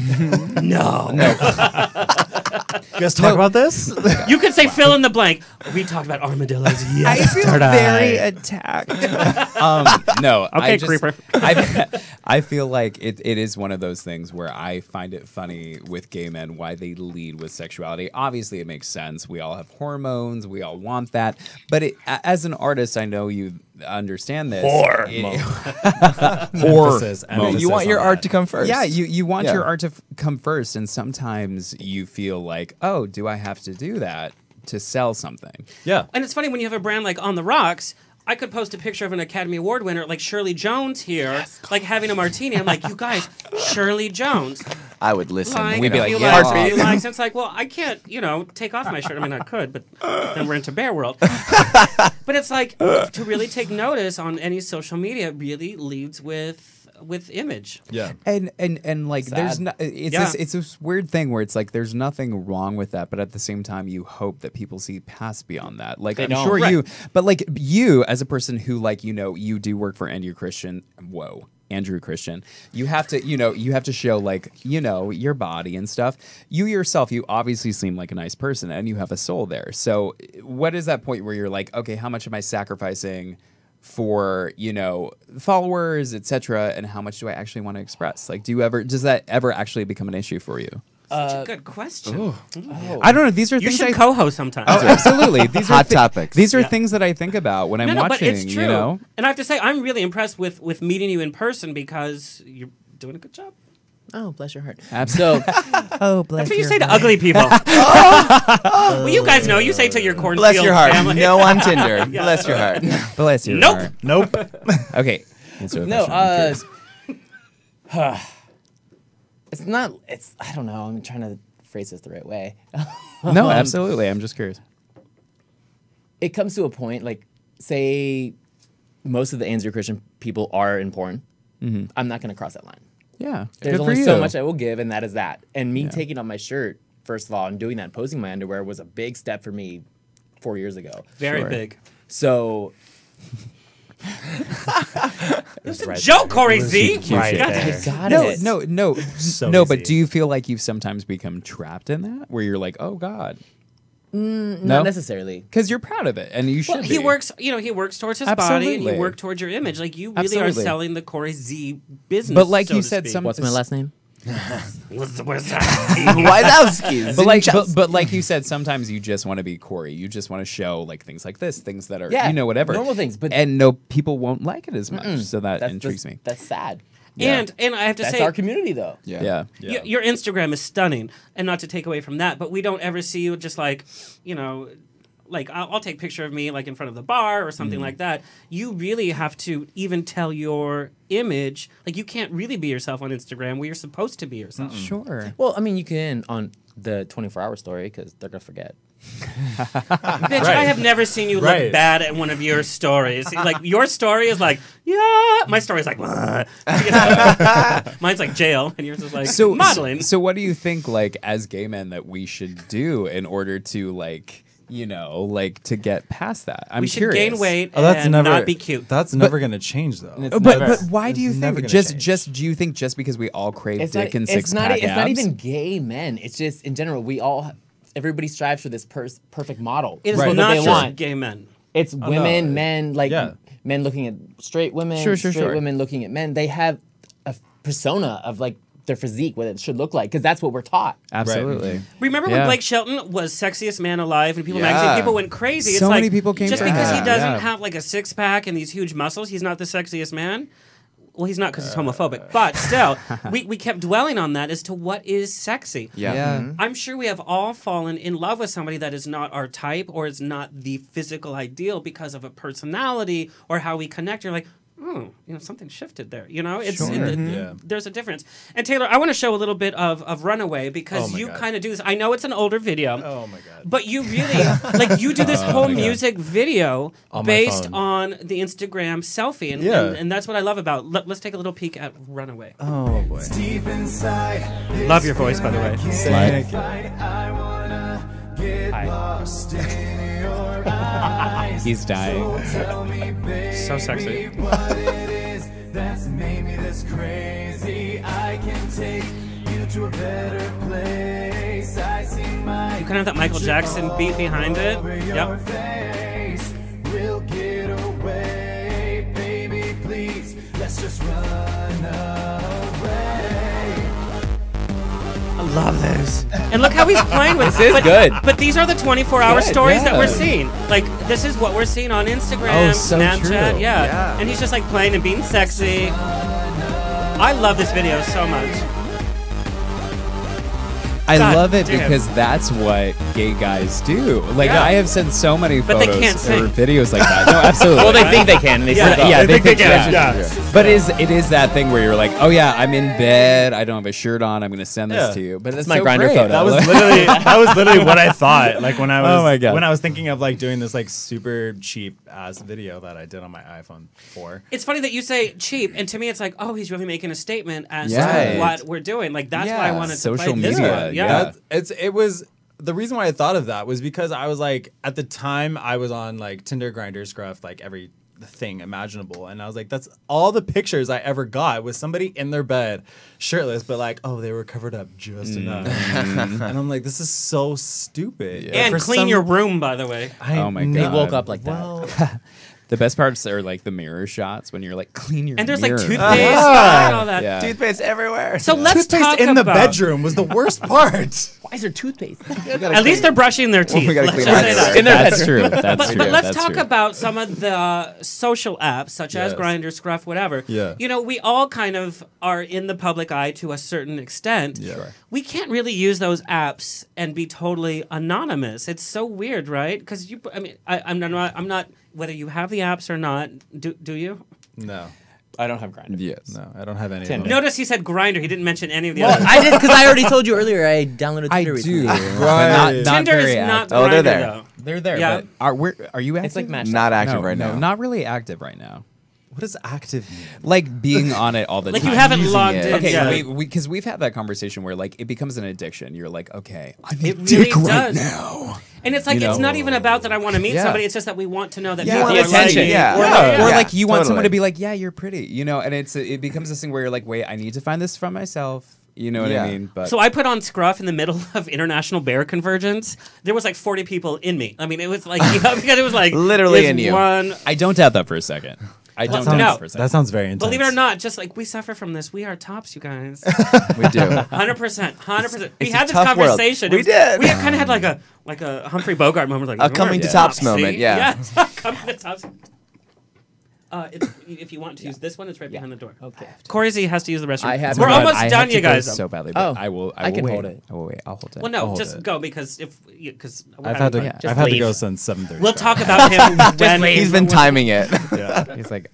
No. You guys talk about this? You could say fill in the blank. We talked about armadillos. Yes. I feel very attacked. No. Okay, creeper. I feel like it is one of those things where I find it funny with gay men why they lead with sexuality. Obviously, it makes sense. We all have hormones. We all want that. But as an artist, I know you understand this. You want your art to come first. Yeah, you want your art to come first, and sometimes you feel like, oh, do I have to do that to sell something? Yeah. And it's funny when you have a brand like On the Rocks. I could post a picture of an Academy Award winner like Shirley Jones here, like having a martini. I'm like, you guys, Shirley Jones. I would listen. Like, We'd be like, yeah. Like, it's like, well, I can't, you know, take off my shirt. I mean, I could, but then we're into Bear World. But it's like, to really take notice on any social media really leads with image. Yeah. And like Sad. there's no, it's this weird thing where it's like there's nothing wrong with that, but at the same time you hope that people see past beyond that. Like I'm sure you, but like you as a person who, like, you know, you do work for Andrew Christian, you have to show, like, you know, your body and stuff. You yourself, you obviously seem like a nice person and you have a soul there. So what is that point where you're like, okay, how much am I sacrificing for, you know, followers, etc., and how much do I actually want to express? Like, does that ever actually become an issue for you? Such a good question. I don't know. These are you things should co-host sometime. Oh, absolutely. These Hot topics. These are things that I think about when I'm watching. But it's true. You know, and I have to say, I'm really impressed with meeting you in person because you're doing a good job. Oh, bless your heart. Absolutely. Oh, bless That's what you your say to heart. ugly people. Well, you guys know. You say to your cornfield Bless your heart. family. No on Tinder. Bless your heart. Bless your Nope. heart. Nope. Okay. Answer the No, question. I'm curious. it's not. It's. I don't know. I'm trying to phrase this the right way. No, absolutely. I'm just curious. It comes to a point, like, say, most of the Andrew Christian people are in porn. Mm-hmm. I'm not going to cross that line. Yeah. There's good only for so you. much I will give, and that is that. And me taking off my shirt, first of all, and doing that, and posing my underwear was a big step for me 4 years ago. Very Sure. big. So. It's a joke, Cory Z. Right God, there. I got No, it. no. So no, easy. but do you feel like you've sometimes become trapped in that? Where you're like, oh, God. Not necessarily. Because you're proud of it, and you should Well, be. he works towards his body, and Absolutely. you work towards your image. Like, you really Absolutely. are selling the Cory Z business. But like so you to said, speak. What's my last name? Wazowskis. But like you said, sometimes you just want to be Cory. You just want to show, like, things like this, things that are, Yeah, you know, whatever. normal things, but- and no, people won't like it as much. So that That's intrigues me. That's sad. And I have to That's say, our community, though. Yeah. Your Instagram is stunning, and not to take away from that, but we don't ever see you just like, you know, like I'll take a picture of me like in front of the bar or something like that. You really have to even tell your image. Like you can't really be yourself on Instagram where you're supposed to be yourself. Sure. Well, I mean, you can on the 24-hour story because they're gonna forget. Bitch, I have never seen you look bad at one of your stories. Like your story is like, yeah. My story is like, what? You know? Mine's like jail, and yours is like modeling. So what do you think, like, as gay men, that we should do in order to, like, you know, like, to get past that? I'm we should curious. gain weight and not be cute. That's never going to change, though. But why do you think? Just do you think just because we all crave dick and six-pack abs? It's not even gay men. It's just in general everybody strives for this perfect model. It is what not they just want. gay men. It's women, men, like men looking at straight women, straight women looking at men. They have a persona of like their physique, what it should look like, because that's what we're taught. Absolutely. Right. Remember when Blake Shelton was sexiest man alive in People magazine? People went crazy. So it's many like, people came just for because him. he doesn't have like a six-pack and these huge muscles, he's not the sexiest man. Well, he's not because he's homophobic, but still, we kept dwelling on that as to what is sexy. I'm sure we have all fallen in love with somebody that is not our type or is not the physical ideal because of a personality or how we connect. You're like, oh, you know, something shifted there. You know, it's there's a difference. And Taylor, I want to show a little bit of Runaway because you kind of do this. I know it's an older video. Oh my god! But you really like you do this whole music video based on the Instagram selfie, and that's what I love about. Let's take a little peek at Runaway. Oh boy! Love your voice, by the way. He's dying. So sexy. You kind of have that Michael Jackson beat behind it. Yep. I love this. And look how he's playing with This is good. But these are the 24-hour stories that we're seeing. Like, this is what we're seeing on Instagram, Snapchat. True. Yeah. And he's just like playing and being sexy. I love this video so much. I love it because that's what gay guys do. Like I have sent so many But they photos can't sing. or videos like that. No, absolutely. Well, they think they can. And they they think they can. But it is that thing where you're like, oh yeah, I'm in bed. I don't have a shirt on. I'm going to send this to you. But it's my so Grindr great. photo. That was literally what I thought. Like when I was when I was thinking of like doing this like super cheap ass video that I did on my iPhone 4. It's funny that you say cheap, and to me it's like, oh, he's really making a statement as to what we're doing. Like, that's why I wanted to play this one. Yeah. It was the reason why I thought of that was because I was like, at the time I was on like Tinder, Grindr, Scruff, like every thing imaginable, and I was like, that's all the pictures I ever got was somebody in their bed shirtless, but like, oh, they were covered up just enough. And I'm like, this is so stupid. And clean your room, by the way. Oh my god, they woke up like that. The best parts are like the mirror shots when you're like, clean your mirror. And there's like toothpaste and all that. Yeah. Toothpaste everywhere. So let's talk in the about bedroom was the worst part. Why is there toothpaste? At least they're brushing their teeth. we gotta clean Let's just say that. That's true. That's true. But let's That's talk true. about some of the social apps, such as Grindr, Scruff, whatever. Yeah. You know, we all kind of are in the public eye to a certain extent. Yeah. Sure. We can't really use those apps and be totally anonymous. It's so weird, right? Because I'm not. Whether you have the apps or not, do you? No. I don't have Grindr. Yes. No, I don't have any. Tinder. Notice he said Grindr. He didn't mention any of the Well, others. I did because I already told you earlier. I downloaded I Tinder do. recently. Not Tinder very is not active. Oh, they're Grindr, there. though. They're there. Yeah. But are you active? It's like Match. Not active no, right no, now. not really active right now. What does active mean? Like being on it all the Like time. you haven't using logged it. in. Okay, yet. because we've had that conversation where like it becomes an addiction. You're like, okay, I'm It a really dick right does. now. And it's like, You it's know? not even about that I want to meet Yeah. somebody. It's just that we want to know that Yeah, people the are attention. liking. Yeah. Or Yeah. like, Or like you want someone totally. to be like, yeah, you're pretty, you know, and it becomes this thing where you're like, wait, I need to find this from myself. You know what Yeah. I mean? But So I put on Scruff in the middle of International Bear Convergence. There was like 40 people in me. I mean, it was like, because it was like Literally is in you. One, I don't doubt that for a second. I don't doubt no. that for a second. That sounds very intense. believe it or not, just like we suffer from this. We are tops, you guys. We do. 100%. 100%. We it's had a this tough world. conversation. We did. We kind of had like a Humphrey Bogart moment. Like, A coming to we're tops see? moment, yeah. Yes, coming to tops. If you want to use this one, it's right behind the door. Okay. Cory Z has to use the restroom. I have We're to- almost I done, have to you go guys. so badly, Oh, but I will can wait. hold it. I will wait. I'll hold it. Well, no, I'll just hold it. go because I've had to. Just I've had to leave. go since 7:30. We'll talk about him when He's been timing it. Yeah. He's like,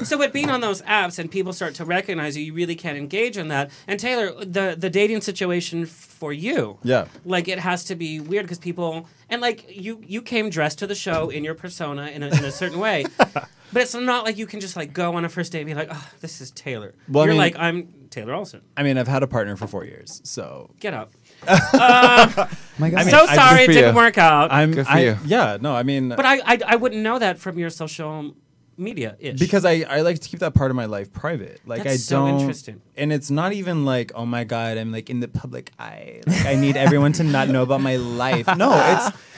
So with being on those apps and people start to recognize you really can't engage in that. And Taylor, the dating situation for you, Yeah. like it has to be weird because people and like you came dressed to the show in your persona in a certain way, but it's not like you can just like go on a first date and be like, oh, this is Taylor. Well, I You're mean- like, I'm Taylor Olson. I mean, I've had a partner for 4 years, so. Get up. my God. I mean, So sorry it for didn't you. work out. Good for you. Yeah, no, I mean. But I wouldn't know that from your social media-ish. Because I like to keep that part of my life private. Like That's I so don't, interesting. and it's not even like, oh my god, I'm like in the public eye. Like I need everyone to not know about my life. No,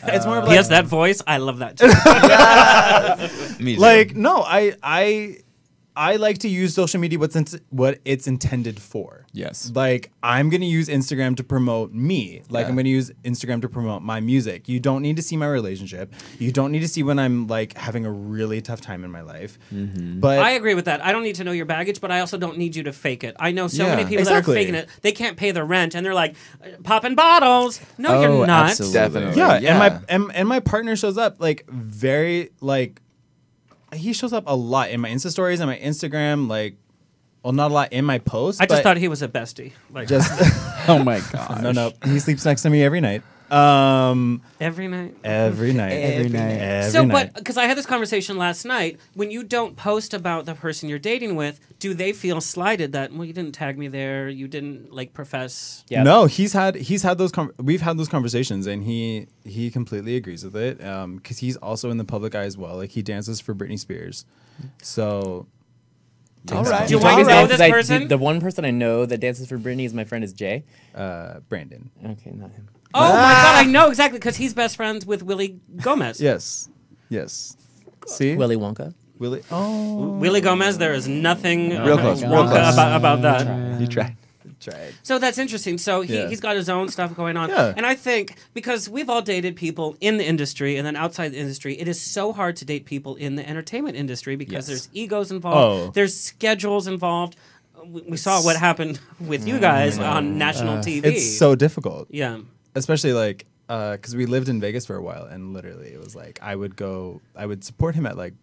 it's more of like He has that voice. I love that too. Me too. like no, I like to use social media what it's intended for. Yes. Like I'm gonna use Instagram to promote me. Like Yeah. I'm gonna use Instagram to promote my music. You don't need to see my relationship. You don't need to see when I'm like having a really tough time in my life. But I agree with that. I don't need to know your baggage, but I also don't need you to fake it. I know so Yeah, many people exactly. that are faking it. They can't pay their rent, and they're like popping bottles. No, Oh, you're not. absolutely. Definitely. yeah, Yeah. and my partner shows up like very like he shows up a lot in my Insta stories and my Instagram, like well not a lot in my posts. I just but thought he was a bestie. Like just Oh my god. no, he sleeps next to me every night. every night. Every night. Every night. Every So, night. but because I had this conversation last night, when you don't post about the person you're dating with, do they feel slighted that well you didn't tag me there, you didn't like profess? Yeah. No, he's had those we've had those conversations and he completely agrees with it because he's also in the public eye as well. Like he dances for Britney Spears, so All right. Do you want to know this person? The one person I know that dances for Britney is my friend is Jay. Brandon. Okay, not him. Oh my god, I know exactly because he's best friends with Willie Gomez. Yes. See, Willy Wonka. Willie. Oh, Willie Gomez, there is nothing Real close, real Wonka close. about that. You tried. tried. So that's interesting. So Yeah. he's got his own stuff going on. Yeah. And I think because we've all dated people in the industry and then outside the industry, it is so hard to date people in the entertainment industry because Yes. there's egos involved, Oh. there's schedules involved. We saw what happened with you guys on national TV. It's so difficult. Yeah. Especially like because we lived in Vegas for a while, and literally it was like I would support him at like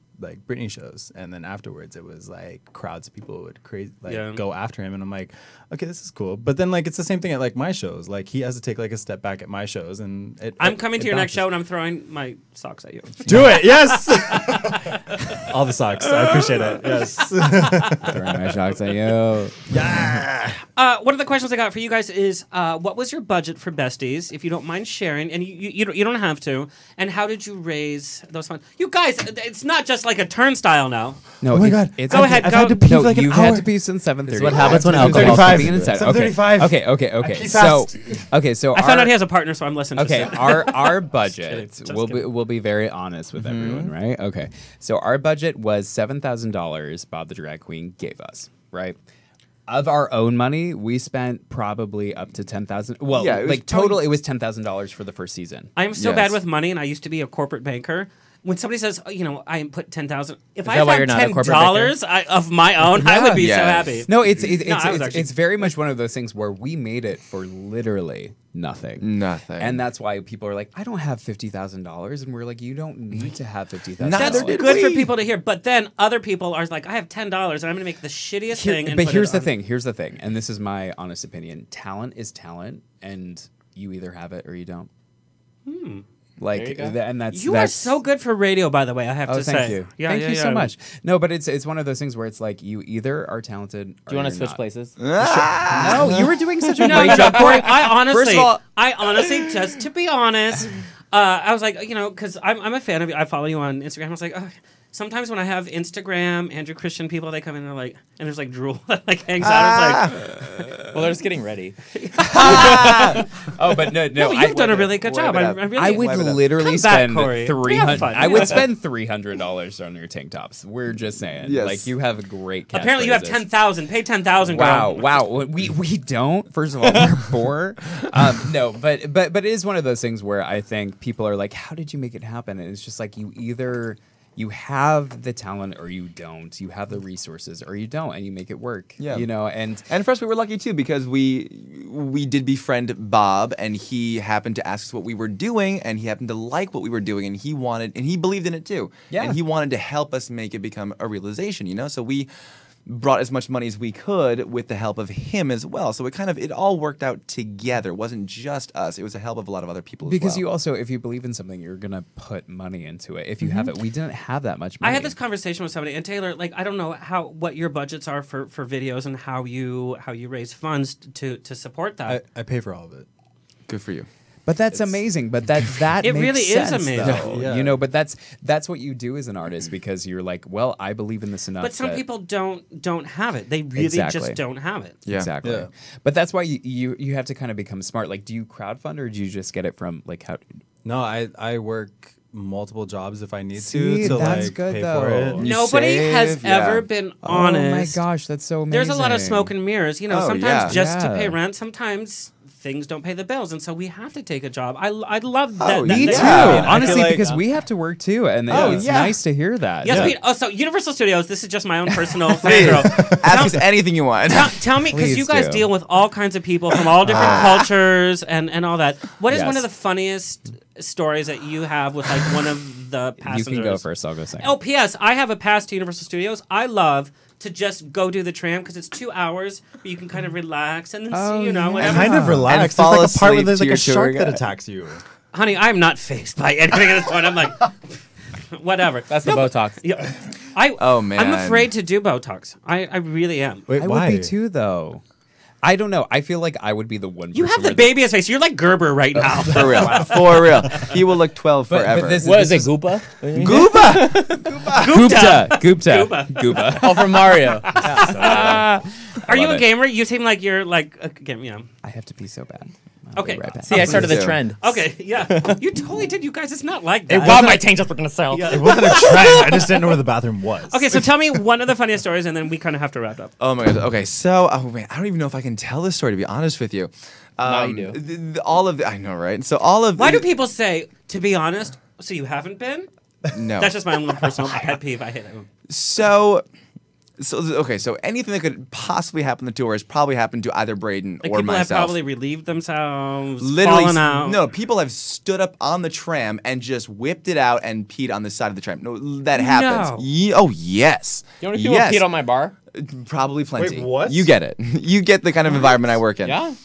Britney shows, and then afterwards it was like crowds of people would go after him, and I'm like, okay, this is cool. But then like it's the same thing at like my shows. Like he has to take like a step back at my shows, and I'm coming to your next bounces. show and I'm throwing my socks at you. Do it, yes. All the socks. I appreciate it. Yes. Throwing my socks at you. Yeah. One of the questions I got for you guys is, what was your budget for Besties, if you don't mind sharing? And you don't have to. And how did you raise those funds? You guys, it's not just like a turnstile now. No, Oh my God. It's Go ahead, I've go. had to pee No, like an you've hour. had to pee since 7:30. This is what happens when alcohol 7:35. Being inside. 7:35. Okay. pee So, fast. so I found out he has a partner, so I'm less interested. Okay, our budget. Just We'll be very honest with everyone, right? Okay, so our budget was $7,000. Bob the Drag Queen gave us, right? Of our own money, we spent probably up to $10,000. Well, Yeah, it was like total, it was $10,000 for the first season. I'm so Yes. bad with money, and I used to be a corporate banker. When somebody says, oh, I put 10,000, if I that why found you're not a corporate $10 of my own, I would be so Yes. happy. No, it's I was actually- it's very much one of those things where we made it for literally nothing. Nothing. And that's why people are like, I don't have $50,000, and we're like, you don't need to have $50,000. Neither That's did good for we. people to hear, but then other people are like, I have $10, and I'm going to make the shittiest thing. And But put here's it the on. thing. Here's the thing. And this is my honest opinion. Talent is talent, and you either have it or you don't. Like, There you go. and that's You are so good for radio, by the way. I have Oh, to say. thank you. Yeah, thank yeah, you yeah. so much. No, but it's one of those things where it's like you either are talented. Do you want to switch places? No, you were doing such a No, great no, job, Corey. I First of all, honestly, just to be honest, I was like, because I'm a fan of you. I follow you on Instagram. I was like, sometimes when I have Instagram, Andrew Christian people, they come in and they're like, and there's like drool that like hangs out. It's like, Well, they're just getting ready. oh, but no, no, you've done a really good job. Wipe it up. I'm really, I would literally Come back, spend Corey. We have 300. fun. I would spend $300 on your tank tops. We're just saying, Yes. like you have a great. Apparently, you have catchphrases. 10,000. Pay 10,000. Wow, girl. wow. We don't. First of all, we're poor. No, but it is one of those things where I think people are like, "How did you make it happen?" And it's just like you either you have the talent or you don't. You have the resources or you don't, and you make it work. Yeah. You know, and for us, we were lucky too because we did befriend Bob, and he happened to ask us what we were doing, and he happened to like what we were doing, and he believed in it too. Yeah. And he wanted to help us make it become a realization, you know? So we brought as much money as we could with the help of him as well. So it all worked out together. It wasn't just us. It was the help of a lot of other people because as well. you also, if you believe in something, you're going to put money into it. If you have it, we didn't have that much money. I had this conversation with somebody, and Taylor, like, I don't know what your budgets are for videos and how you raise funds to support that. I pay for all of it. Good for you. But that's amazing. But that It makes really is sense, amazing. though. Yeah. You know, but that's what you do as an artist because you're like, well, I believe in this enough. But some that- people don't have it. They really just don't have it. Yeah. Exactly. Yeah. But that's why you have to kind of become smart. Like, do you crowdfund or do you just get it from like how? No, I work multiple jobs if I need See, to that's like good, pay though. for it. Nobody has ever been honest. Oh my gosh, that's so amazing. There's a lot of smoke and mirrors. You know, Oh, sometimes yeah. just to Yeah. pay rent, sometimes things don't pay the bills, and so we have to take a job. I love that. Oh, that Me too. Yeah. I mean, I Honestly, feel like, because we have to work too, and it's yeah. nice to hear that. Yes, Yeah. so Universal Studios. This is just my own personal Please, fangirl. ask us anything you want. Tell me, because you Please guys do. deal with all kinds of people from all different cultures and all that. What is Yes. one of the funniest stories that you have with like one of the You passengers? can go first. I'll go second. Oh, P.S. I have a pass to Universal Studios. I love to just go do the tram because it's 2 hours, but you can kind of relax and then see, you know, yeah. whatever. Kind of relaxed. fall There's like a part where asleep there's to like your a shark tour that guide. attacks you. Honey, I'm not phased by anything at this point. I'm like, whatever. That's the Botox. Yeah, Oh, man. I'm afraid to do Botox. I really am. Wait, I why? would be too, though. I don't know. I feel like I would be the one. You have person the where babyest face. You're like Gerber right now. For real. For real. He will look 12 forever. What is it, Goopa? Gooba! Gooba. Oh, from Mario. Are you love a it. gamer? You seem like you're like a game. You know. I have to pee so bad. Okay. Right back. See, I started the do. trend. Okay. Yeah. You totally did. You guys, it's not like that. Wow, my tank just looking to sell. Yeah. It wasn't a trend. I just didn't know where the bathroom was. Okay, so tell me one of the funniest stories, and then we kind of have to wrap up. Oh my god. Okay, so man, I don't even know if I can tell this story to be honest with you. No, you do. I know, right? So all of Why do people say, to be honest? So you haven't been? No. That's just my own little personal pet peeve. I hate it. So anything that could possibly happen on the tour has probably happened to either Braden Like or people have myself. probably relieved themselves, Literally, fallen out. no. People have stood up on the tram and just whipped it out and peed on the side of the tram. No, that happens. No. Oh yes. You know how many people Yes. peed on my bar? Probably plenty. Wait, what? You get it. You get the kind of environment I work in. Yeah.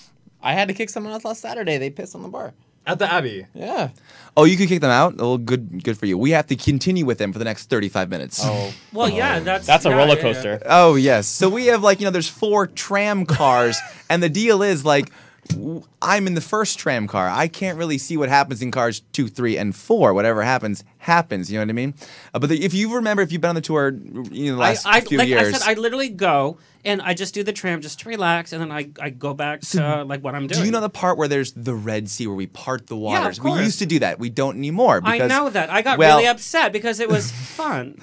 I had to kick someone else last Saturday. They pissed on the bar. At the Abbey. Yeah. Oh, you could kick them out? Oh, good for you. We have to continue with them for the next 35 minutes. Oh. Well, yeah, that's That's a yeah, roller yeah, coaster. Oh, yes. So we have there's 4 tram cars, and the deal is I'm in the first tram car. I can't really see what happens in cars 2, 3, and 4. Whatever happens. You know what I mean? But if you've been on the tour, the last few like years. I said, I literally go and I just do the tram just to relax, and then I go back to what I'm doing. Do you know the part where there's the Red Sea where we part the Yeah, of waters? We course. used to do that. We don't anymore. I Because, know that. I got well, really upset because it was fun.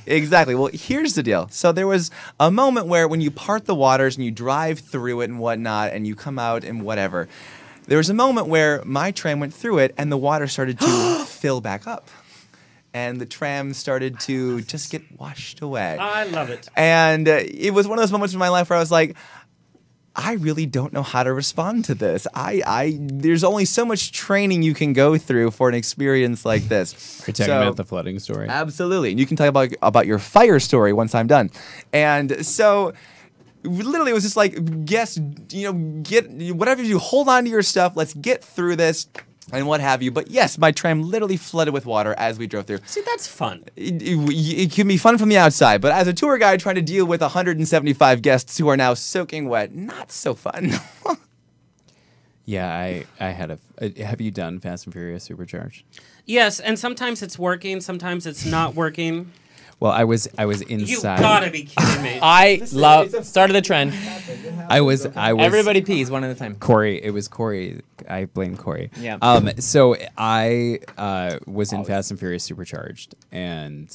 Exactly. Well, here's the deal. So there was a moment where when you part the waters and you drive through it and whatnot, and you come out and whatever, there was a moment where my tram went through it and the water started to fill back up. And the tram started to just get washed away. I love it. And it was one of those moments in my life where I was like, I really don't know how to respond to this. There's only so much training you can go through for an experience like this. You're talking about the flooding story. Absolutely. And you can talk about your fire story once I'm done. And so literally it was just like, get whatever you do, hold on to your stuff. Let's get through this. And what have you. But yes, my tram literally flooded with water as we drove through. See, that's fun. It can be fun from the outside, but as a tour guide trying to deal with 175 guests who are now soaking wet, not so fun. Yeah, I had have you done Fast and Furious Supercharged? Yes, and sometimes it's working, sometimes it's not working. Well, I was inside. You gotta be kidding me. I started the trend. I was. Everybody pees one at a time. Corey, it was Corey. I blame Corey. Yeah. So I was in Fast and Furious Supercharged, and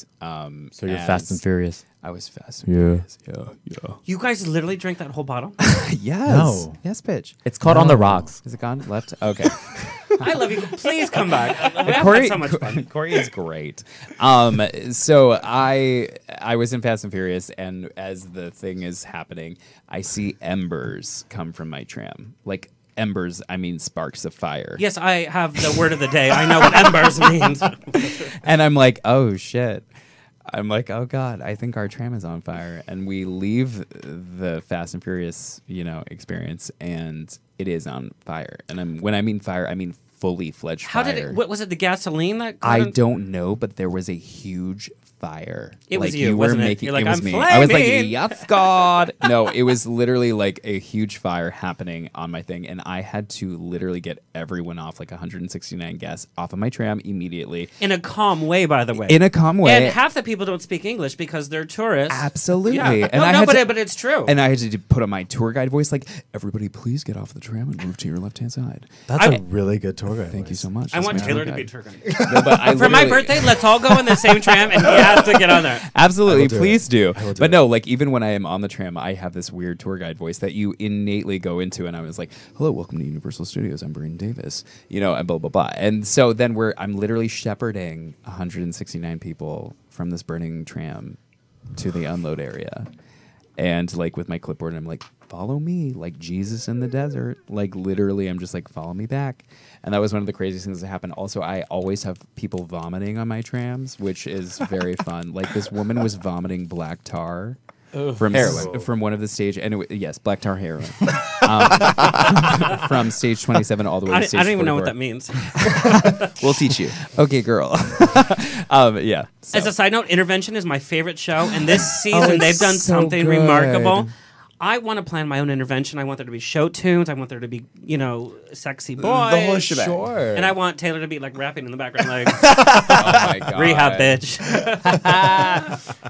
So you're Fast and Furious. I was Fast and Furious. Yeah. You guys literally drank that whole bottle? Yes. No. Yes, bitch. It's called On the Rocks. Is it gone? Left? Okay. I love you. Please come back. We have Cory, had so much fun. Cory is great. So I was in Fast and Furious, and as the thing is happening, I see embers come from my tram. Like embers, I mean sparks of fire. Yes, I have the word of the day. I know what embers means. And I'm like, oh shit. I'm like, oh god, I think our tram is on fire. And we leave the Fast and Furious, experience, and it is on fire. And when I mean fire, I mean fully fledged fire. How did it? What was it? The gasoline that? I don't know, but there was a huge fire. It was like, you, wasn't it? making, You're like, it was I'm me. flaming. I was like, yes, God. No, it was literally like a huge fire happening on my thing, and I had to literally get everyone off, like 169 guests, off of my tram immediately. In a calm way, by the way. In a calm way. And half the people don't speak English because they're tourists. Absolutely. Yeah. And but it's true. And I had to put on my tour guide voice, like, everybody please get off the tram and move to your left-hand side. That's a really good tour guide. Thank you so much. I That's want my Taylor tour to be guide. tour guide. No, but I For my literally- birthday, let's all go in the same tram and he has to get on there. Absolutely, do please it. do. I will do But it. no, like even when I am on the tram, I have this weird tour guide voice that you innately go into, and I was like, "Hello, welcome to Universal Studios. I'm Brandon Davis," and blah blah blah. And so then I'm literally shepherding 169 people from this burning tram to the unload area, and like with my clipboard, and I'm like, "Follow me, like Jesus in the desert." Like literally, I'm just like, "Follow me back." And that was one of the craziest things that happened. Also, I always have people vomiting on my trams, which is very fun. Like this woman was vomiting black tar from Heroin. from one of the stage, and yes, black tar heroin from stage 27 all the way to stage I don't even know what 44. that means. We'll teach you. Okay, girl. Yeah. So. As a side note, Intervention is my favorite show, and this season it's they've done so something good. remarkable. I want to plan my own intervention. I want there to be show tunes. I want there to be, sexy boys. The whole shebang. Sure. And I want Taylor to be like rapping in the background, like Oh my god. rehab bitch.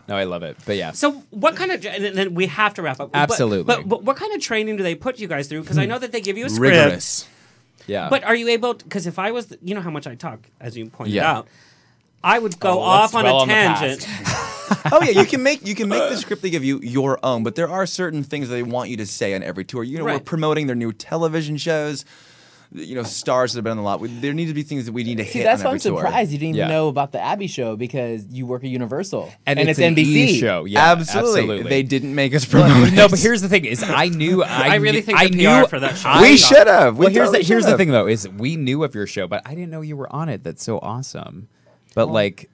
No, I love it. But yeah. So what kind of? And then we have to wrap up. Absolutely. But what kind of training do they put you guys through? Because I know that they give you a script. Rigorous. Yeah. But are you able? Because if I was, how much I talk, as you pointed Yeah. out, I would go let's off on dwell a on the past. tangent. Oh yeah, you can make the script they give you your own, but there are certain things they want you to say on every tour. We're Right. promoting their new television shows. Stars that have been on the lot. There need to be things that we need to See, hit that's on why I'm every tour. surprised you didn't Yeah. even know about the Abby show because you work at Universal and it's an NBC E show. Yeah, Absolutely. They didn't make us promote. No, but here's the thing: is I knew I really think I the knew PR for that show. We should have. Well, here's the thing though: is we knew of your show, but I didn't know you were on it. That's so awesome. But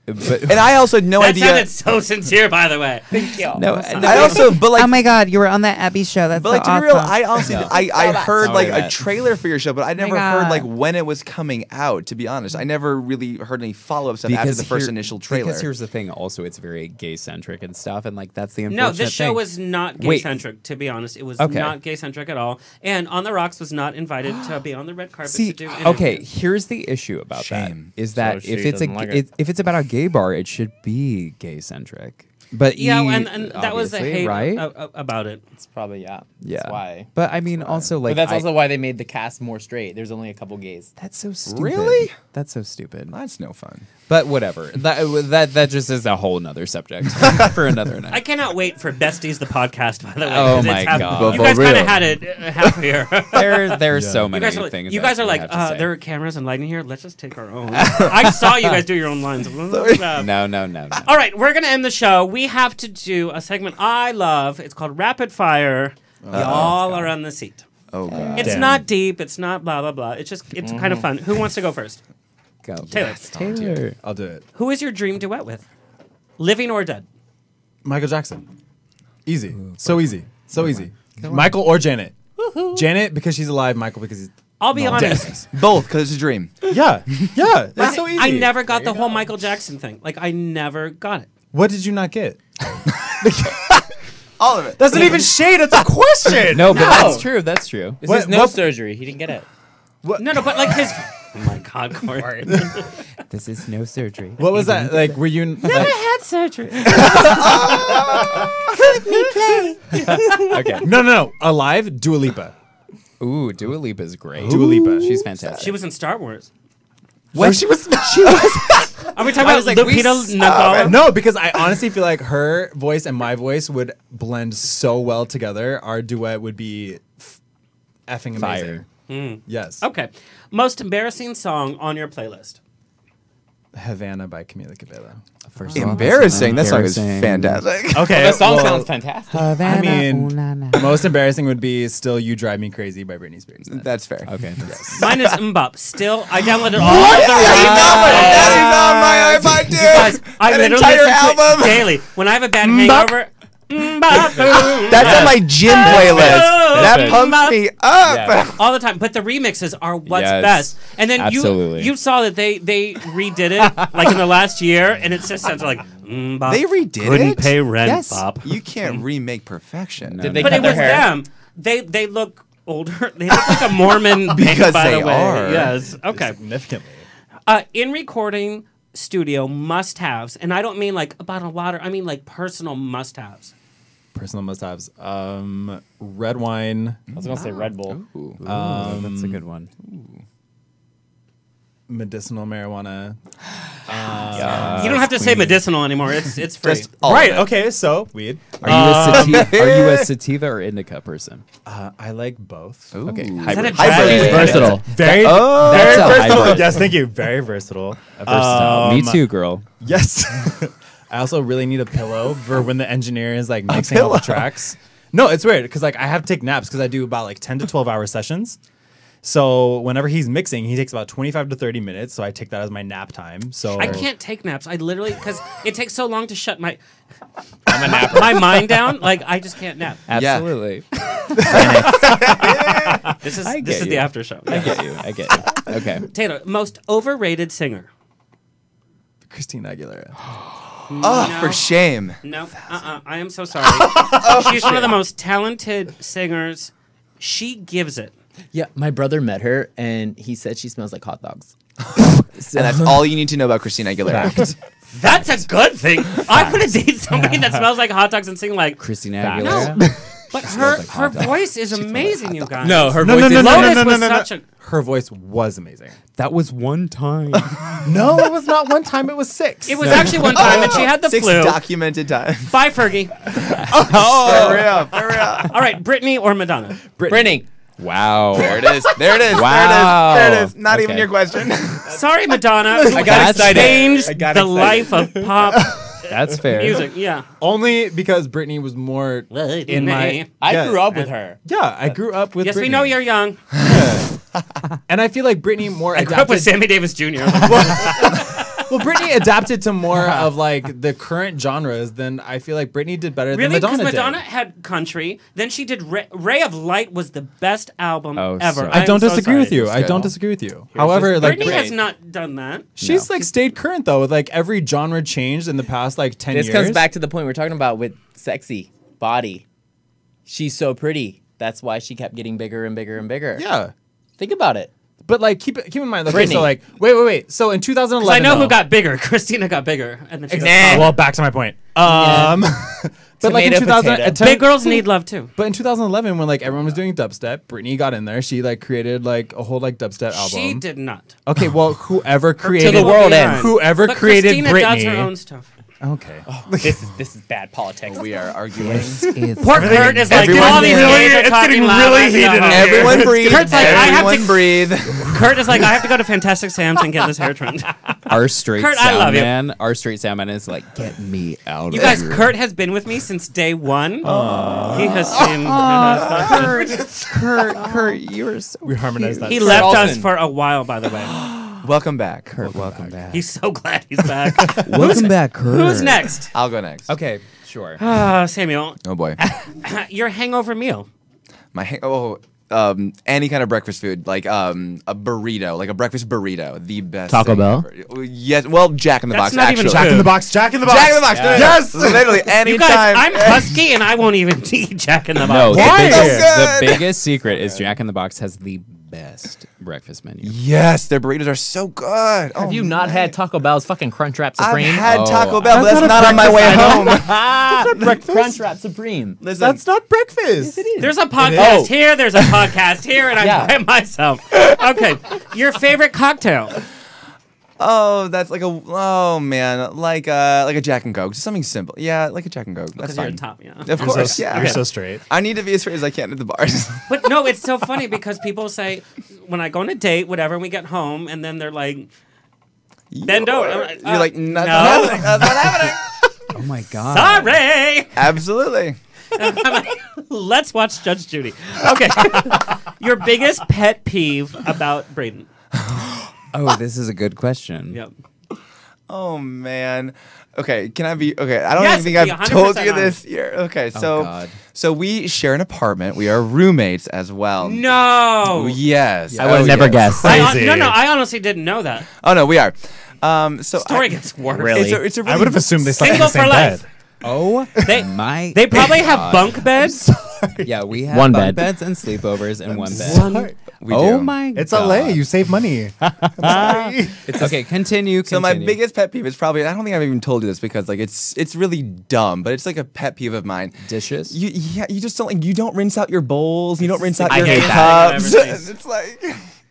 And I also had no That idea. sounded so sincere, by the way. Thank you. no, I also, but like, oh my God, you were on that Abby show. That's but like to be real, I honestly, No. I heard Sorry, like a Matt. trailer for your show, but I never God. heard like when it was coming out. To be honest, I never really heard any follow up stuff after the first initial trailer. Because here's the thing: also, it's very gay centric and stuff, and like that's the No, unfortunate this show thing. was not Wait. gay-centric, to be honest. It was Okay. not gay-centric at all. And On the Rocks was not invited to be on the red carpet See, to do okay, interviews. here's the issue about Shame. that: is that she if it's doesn't like it. if it's about a gay bar, it should be gay centric. But Yeah, E, and that was the obviously, hate right? About it. It's probably Yeah. That's why. But I mean, also like But that's I- also why they made the cast more straight. There's only a couple gays. that's so stupid. Really? That's so stupid. That's no fun. But whatever. That just is a whole nother subject for another night. I cannot wait for Besties, the podcast, by the way. Oh 'cause my it's half- God. You For guys kind real. of had it half here. There are so You many guys are, things. you that guys are we like, have to say. there are cameras and lighting here. Let's just take our own. I saw you guys do your own lines. No. All right, we're going to end the show. We have to do a segment I love. It's called Rapid Fire. Y'all are on the seat. Oh god. It's not deep. It's not blah, blah, blah. It's just, it's kind of fun. Who wants to go first? Go. Taylor. Taylor. I'll do it. Who is your dream duet with? Living or dead? Michael Jackson. Easy. So easy. So easy. Michael or Janet. Janet because she's alive. Michael because he's. I'll be No, honest. Both, because it's a dream. Yeah. Yeah. That's so easy. I never got the whole Michael Jackson thing. Like, I never got it. What did you not get? All of it. That's not even shade. That's a question. No, but that's true. That's true. This What- is no what- surgery. He didn't get it. No, but like his... Oh my God, Corey. This is no surgery. What was that? Like, were you? Never had surgery. Okay. No. Alive. Dua Lipa. Ooh, Dua Lipa is great. Dua Lipa. She's fantastic. She was in Star Wars. What? She was. Are we talking about like, Lupita Nyong'o? No, because I honestly feel like her voice and my voice would blend so well together. Our duet would be effing amazing. Fire. Yes. Okay. Most embarrassing song on your playlist? Havana by Camila Cabello. First Embarrassing. That song is fantastic. Okay. That song sounds fantastic. I mean, most embarrassing would be "Still You Drive Me Crazy" by Britney Spears. That's fair. Okay. Mine is Mbop. Still, I downloaded all That is on my iPod, dude. Guys, I That literally entire listen to it album. daily. When I have a bad hangover, That's on my gym playlist. That pumps me up. Yeah. all the time. But the remixes are what's Yes, best. And then absolutely. you saw that they redid it like in the last year, and it just sounds like They redid couldn't it. pay rent, Yes. Bob. You can't remake perfection. No, Did they But cut it their was hair? them. They look older. They look like a Mormon band, Because by they the way. are. Yes. Okay. Significantly. In recording studio must-haves, and I don't mean like a bottle of water. I mean like personal must-haves. Personal must-haves. Red wine. I was gonna say Red Bull. Ooh, that's a good one. Medicinal marijuana. You don't have to say medicinal anymore. It's free. Just all Right. of it. Okay. So weed. Are you a sativa or indica person? I like both. Ooh. Okay, Is that a hybrid. drag? Versatile. Very, Oh. very That's a versatile. hybrid. Yes, thank you. Very versatile. Versatile. Me too, girl. Yes. I also really need a pillow for when the engineer is like mixing all the tracks. No, it's weird because like I have to take naps because I do about like 10 to 12 hour sessions. So whenever he's mixing, he takes about 25 to 30 minutes. So I take that as my nap time. So I can't take naps. I literally because it takes so long to shut my my mind down. Like I just can't nap. Absolutely. This is I this get is the you. after show. I get you. I get you. Okay. Taylor, most overrated singer. Christina Aguilera. Oh, No. for shame. No, I am so sorry. She's one of the most talented singers. She gives it. Yeah, my brother met her and he said she smells like hot dogs. And that's all you need to know about Christina Aguilera. That's a good thing. I want to date somebody that smells like hot dogs and sing like Christina No, Aguilera. but smells her like hot dogs. voice is amazing, you guys. No, her No, voice no, is no, Lotus no, no, was no, no. such a. Her voice was amazing. That was one time. No, it was not one time. It was 6. It was actually one time, and she had the 6 flu. documented times. Bye, Fergie. For real, for real. All right, Britney or Madonna? Brittany. Wow. There it is. There it is. Wow. There it is. There it is. Not even Okay. your question. Sorry, Madonna. I got That excited. changed I got the excited. life of pop That's fair. music. Yeah. Only because Britney was more in my. I Yeah. grew up with her. Yeah, I grew up with Yes, Britney. we know you're young. And I feel like Britney more I grew up with adapted. Sammy Davis Jr. Well, Britney adapted to more of like the current genres than I feel like Britney did better Really? than Because Madonna Madonna did. had country. Then she did Ray of Light was the best album Oh, ever. sorry. I don't I'm so disagree with sorry. you. I good. don't disagree with you. However, like Britney has Great. not done that. she's like stayed current though with like every genre changed in the past like 10 This years. comes back to the point we're talking about with sexy body. She's so pretty. That's why she kept getting bigger and bigger and bigger. Yeah. Think about it. But like keep in mind okay, Britney. so like wait. So in 2011 Because I know who though- got bigger. Christina got bigger. And then she got Nah. smaller. Well, back to my point. But like in Tomato, 2000 potato. Big girls need love too. But in 2011 when like everyone was doing dubstep, Britney got in there. She like created like a whole like dubstep album. She did not. Okay, well, whoever created the world ends. Whoever But created Christina Britney. does her own stuff. Okay. This is bad politics. We are arguing. Poor Kurt is like, Everyone- all these gays are talking loud. I know. Everyone breathe. Kurt's like, I have Everyone to- breathe. Kurt is like, I have to go to Fantastic Sam's and get this hair trimmed. Our straight Kurt, I love you. sound man is like, get me out You of guys, here. Kurt has been with me since day one. He has seen. Kurt, you were so We harmonized that. He Kurt left us Olson. for a while, by the way. Welcome back. Kurt, welcome back. He's so glad he's back. Welcome back, Kurt. Who's next? I'll go next. Okay, sure. Samuel, Oh boy. your hangover meal. Any kind of breakfast food, like a burrito, like a breakfast burrito, the best. Taco thing Bell? ever. Yes, well, Jack in the That's Box. not even Actually, Jack in the Box. Jack in the Box. Jack in the Box. No, no, no. Yes. Literally You anytime. guys, I'm husky and I won't even eat Jack in the No, Box. Why? the biggest secret is Jack in the Box has the best breakfast menu. Yes, their burritos are so good. Have you not had Taco Bell's fucking Crunchwrap I've Supreme? had Taco Oh, Bell, but that's not on my way home. Crunchwrap Supreme. Listen, That's not breakfast. There's a podcast is. here, there's a podcast here, and I'm Yeah. by myself. Okay, your favorite cocktail. Oh, that's like oh man, like a Jack and Coke, just something simple. Yeah, like a Jack and Coke. That's Because you're fine. a top, yeah. Of course, yeah. You're so straight. I need to be as straight as I can at the bars. But no, it's so funny because people say when I go on a date, whatever, and we get home, and then they're like, bend over. You're like, no. That's not happening. Oh my god. Sorry. Absolutely. Let's watch Judge Judy. Okay. Your biggest pet peeve about Braden. Oh, this is a good question. Yep. Oh man. Okay, can I be okay? I don't Yes, even think be I've told 100% you on. this here. Okay, so God. so we share an apartment. We are roommates as well. No. Yes. I would have never guessed. Crazy. No, I honestly didn't know that. Oh no, we are. So Story gets worse. Really? It's a really I would have assumed they slept in Single the same for life. bed. Oh They- my. They probably have God. bunk beds. Yeah, we have One bunk bed. beds and sleepovers in one bed. Sorry. we Oh do. my It's god. LA. You save money. I'm sorry. Okay, continue. So my continue. biggest pet peeve is probably I don't think I've even told you this because like it's really dumb, but it's like a pet peeve of mine. dishes. You just don't like you don't rinse out your bowls, you don't rinse out the your gayest thing cups. I've ever seen. It's like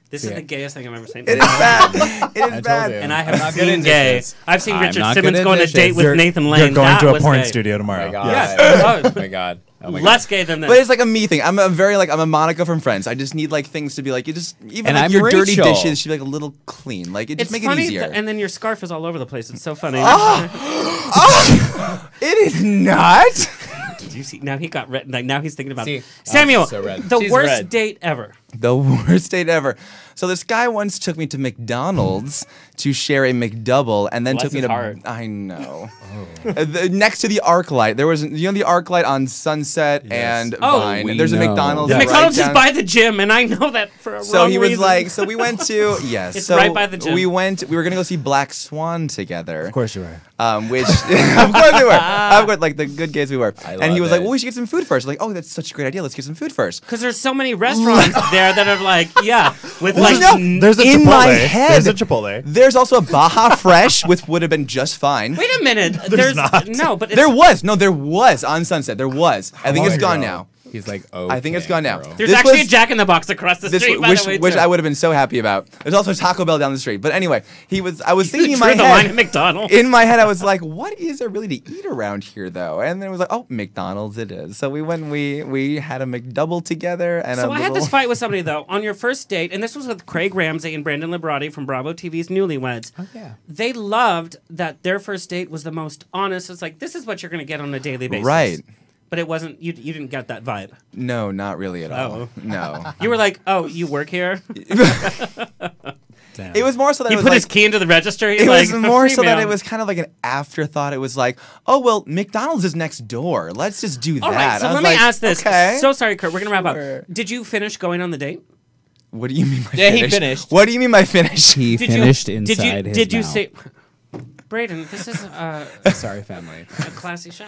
This is the gayest thing I've ever seen. it is bad. It is told bad. you. And I I'm have not good seen at gay. dishes. I've seen I'm Richard not Simmons good at go on a dishes. date with Nathan Lane. You're going That to a was porn gay. studio Oh tomorrow. my god. Yes. Oh my god. Oh my god. Less gay than this. But it's like a me thing. I'm a very like I'm a Monica from Friends. I just need like things to be like you just even And like I'm your dirty Rachel. dishes should be like a little clean. Like it just It's make funny, it easier. and then your scarf is all over the place. It's so funny. It is not. Do you see? Now he got red. Like now he's thinking about See, it. Samuel, so red. the She's worst red. date ever. The worst date ever. So this guy once took me to McDonald's to share a McDouble, and then Bless took me his to. heart. I know. Next to the arc light, there was the arc light on Sunset and Oh, Vine. we There's a know. McDonald's. The right McDonald's is down- by the gym, and I know that for a So wrong he was reason. like, so we went to yes. It's so right by the gym. We went. We were gonna go see Black Swan together. Of course you were. Which of course we were. Of course, like the good gays we were. And he love was like, it. "Well, we should get some food first." Like, "Oh, that's such a great idea. Let's get some food first." because there's so many restaurants there that are like, yeah, with Well, like no, There's a in Chipotle. my head. There's a Chipotle. There's also a Baja Fresh, which would have been just fine. Wait a minute. There's not. no, but it's, There was on Sunset. There was. I think it's gone now. He's like, oh. I think it's gone now. there's This actually was- a Jack in the Box across the street. By which the way, which too. I would have been so happy about. There's also Taco Bell down the street. But anyway, I was thinking in drew my the line at head. McDonald's. In my head, I was like, "What is there really to eat around here, though?" And then it was like, "Oh, McDonald's it is." So we went. We had a McDouble together, and So a I had this little- fight with somebody though on your first date, and this was with Craig Ramsey and Brandon Liberati from Bravo TV's Newlyweds. Oh yeah. They loved that their first date was the most honest. It's like this is what you're going to get on a daily basis, Right. But it wasn't. You didn't get that vibe. No, not really at all. Oh. No. You were like, "Oh, you work here." It was more so that He it was put like, his key into the register. He's it like, was more so that "Free it meal." was kind of like an afterthought. It was like, oh well, McDonald's is next door. Let's just do All that. right, so I was let me like, ask this. Okay. So sorry, Kurt. We're gonna wrap up. Did you finish going on the date? What do you mean by Yeah, he finish? finished. What do you mean by finish? He Did finished you, inside his Did you mouth. say, Braden? This is Sorry, family. a classy show.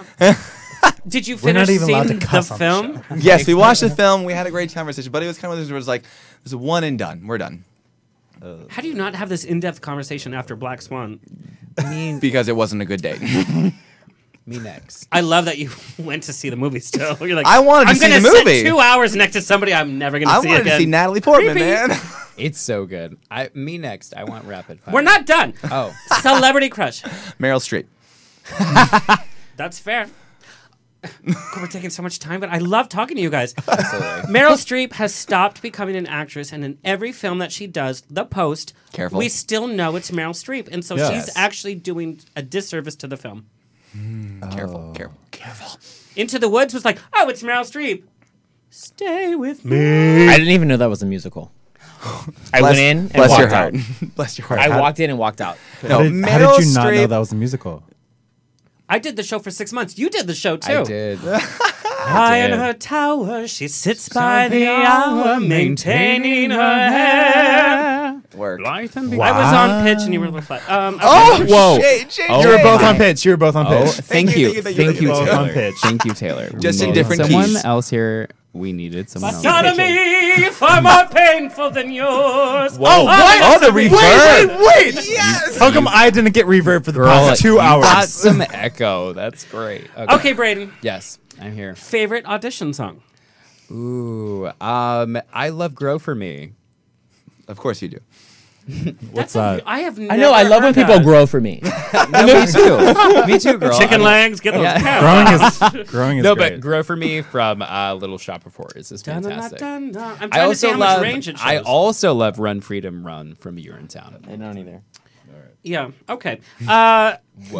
Did you We're finish not even allowed to seeing the cuss on the film? Yes, we watched the film. We had a great conversation, but it was kind of one of those where it was like, this is one and done. We're done. How do you not have this in-depth conversation after Black Swan? I mean, Because it wasn't a good date. me next. I love that you went to see the movie still. You're like, I wanted to I'm see gonna the movie. sit 2 hours next to somebody I'm never going I to see wanted again. to see Natalie Portman, Creepy. man. It's so good. Me next. I want rapid fire. We're not done. Oh. Celebrity crush. Meryl Streep. That's fair. We're taking so much time, but I love talking to you guys. Absolutely. Meryl Streep has stopped becoming an actress, and in every film that she does, The Post, Careful. we still know it's Meryl Streep, and so Yes. she's actually doing a disservice to the film. Careful, careful. Into the Woods was like, oh, it's Meryl Streep. Stay with me. I didn't even know that was a musical. I went in and bless walked your heart. out. Bless your heart. I walked in and walked out. No, How did Meryl you not know Streep- that was a musical? I did the show for 6 months. You did the show, too. I did. High in did. her tower, she sits by the hour, maintaining her hair. Work. I was on pitch, and you were a little flat. Oh, Whoa. You were both on pitch. You were both on Oh, pitch. thank you. thank you, Thank you, thank you. On Taylor. pitch. Thank you, Taylor. We Just in needed different someone keys. else here. We needed someone else. Sodomy far more painful than yours. Whoa. Oh, the reverb. Wait. Yes. How come I didn't get reverb for the Girl, past 2 you hours? got some echo. That's great. Okay, Braden. Yes, I'm here. Favorite audition song? Ooh, I love "Grow for Me." Of course you do. What's that? I have. I know. I love when people grow for me. Me too. Me too, girl. Chicken legs, get those calves. Growing is no, great. but grow for me from Little Shop of Horrors is fantastic. I'm trying I to see also how much love. range it shows. I also love Run Freedom Run from Urinetown. I don't either. Yeah. Okay.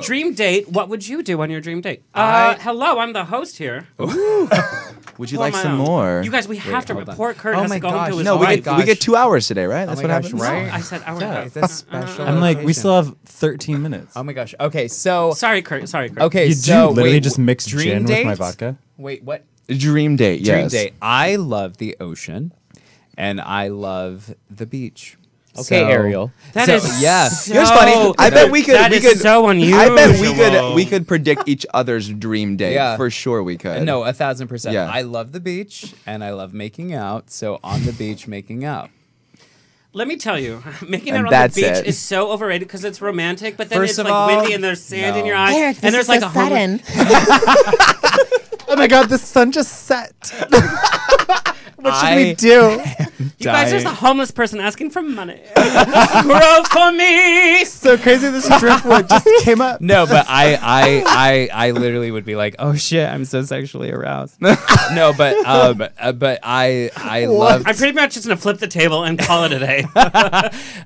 Dream date. What would you do on your dream date? Hello, I'm the host here. Would you Who like am I some on? more? You guys, we have to report. Kurt Oh has my to go gosh. into his No, wife. we get 2 hours today, right? That's Oh what my gosh, happens. right? I said hour and a Yeah, half. it's a special. I'm like, we occasion. still have 13 minutes. Oh my gosh. Okay, so Sorry, Kurt. okay, You so do literally wait, just mix dream gin date? with my vodka? Wait, what? Dream date, yes. Dream date. I love the ocean, and I love the beach. Okay, So- Ariel. That so, is yeah. so- Here's funny. I bet we could. That we is could. so unusual. I bet we could predict each other's dream date. Yeah. For sure, we could. No, 1,000%. Yeah. I love the beach, and I love making out. So on the beach, making out. Let me tell you, making And out on the that's beach it. is so overrated because it's romantic, but then First it's of like all, windy and there's sand in no. your eyes, Eric, and there's like a sudden. Oh my god, the sun just set. What should we I do? You guys, there's a homeless person asking for money. Grow for me. So crazy this driftwood just came up. No, but I literally would be like, oh shit, I'm so sexually aroused. No, but I love. I'm pretty much just gonna flip the table and call it a day.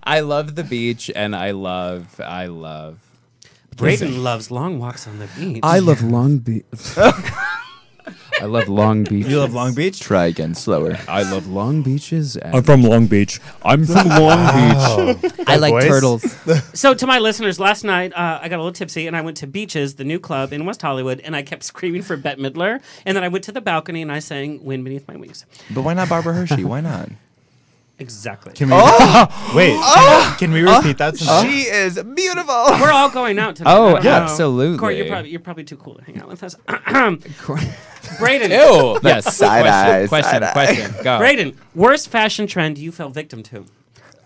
I love the beach, and I love. Brayden loves long walks on the beach. I love Long Beach. I love Long Beach. You love Long Beach? Try again, slower. I love Long Beaches. I'm from Long Beach. I'm from Long Beach. I like voice? turtles. So to my listeners, last night I got a little tipsy and I went to Beaches, the new club in West Hollywood, and I kept screaming for Bette Midler. And then I went to the balcony and I sang "Wind Beneath My Wings." But why not Barbara Hershey? Why not? Exactly. Can we wait? Can we repeat that? She is beautiful. We're all going out tonight. Oh, I don't know. absolutely. Corey, you're probably too cool to hang out with us. Brayden. Ew. Yes. Side eyes, Question. side eye. Question. Go. Brayden, worst fashion trend you fell victim to?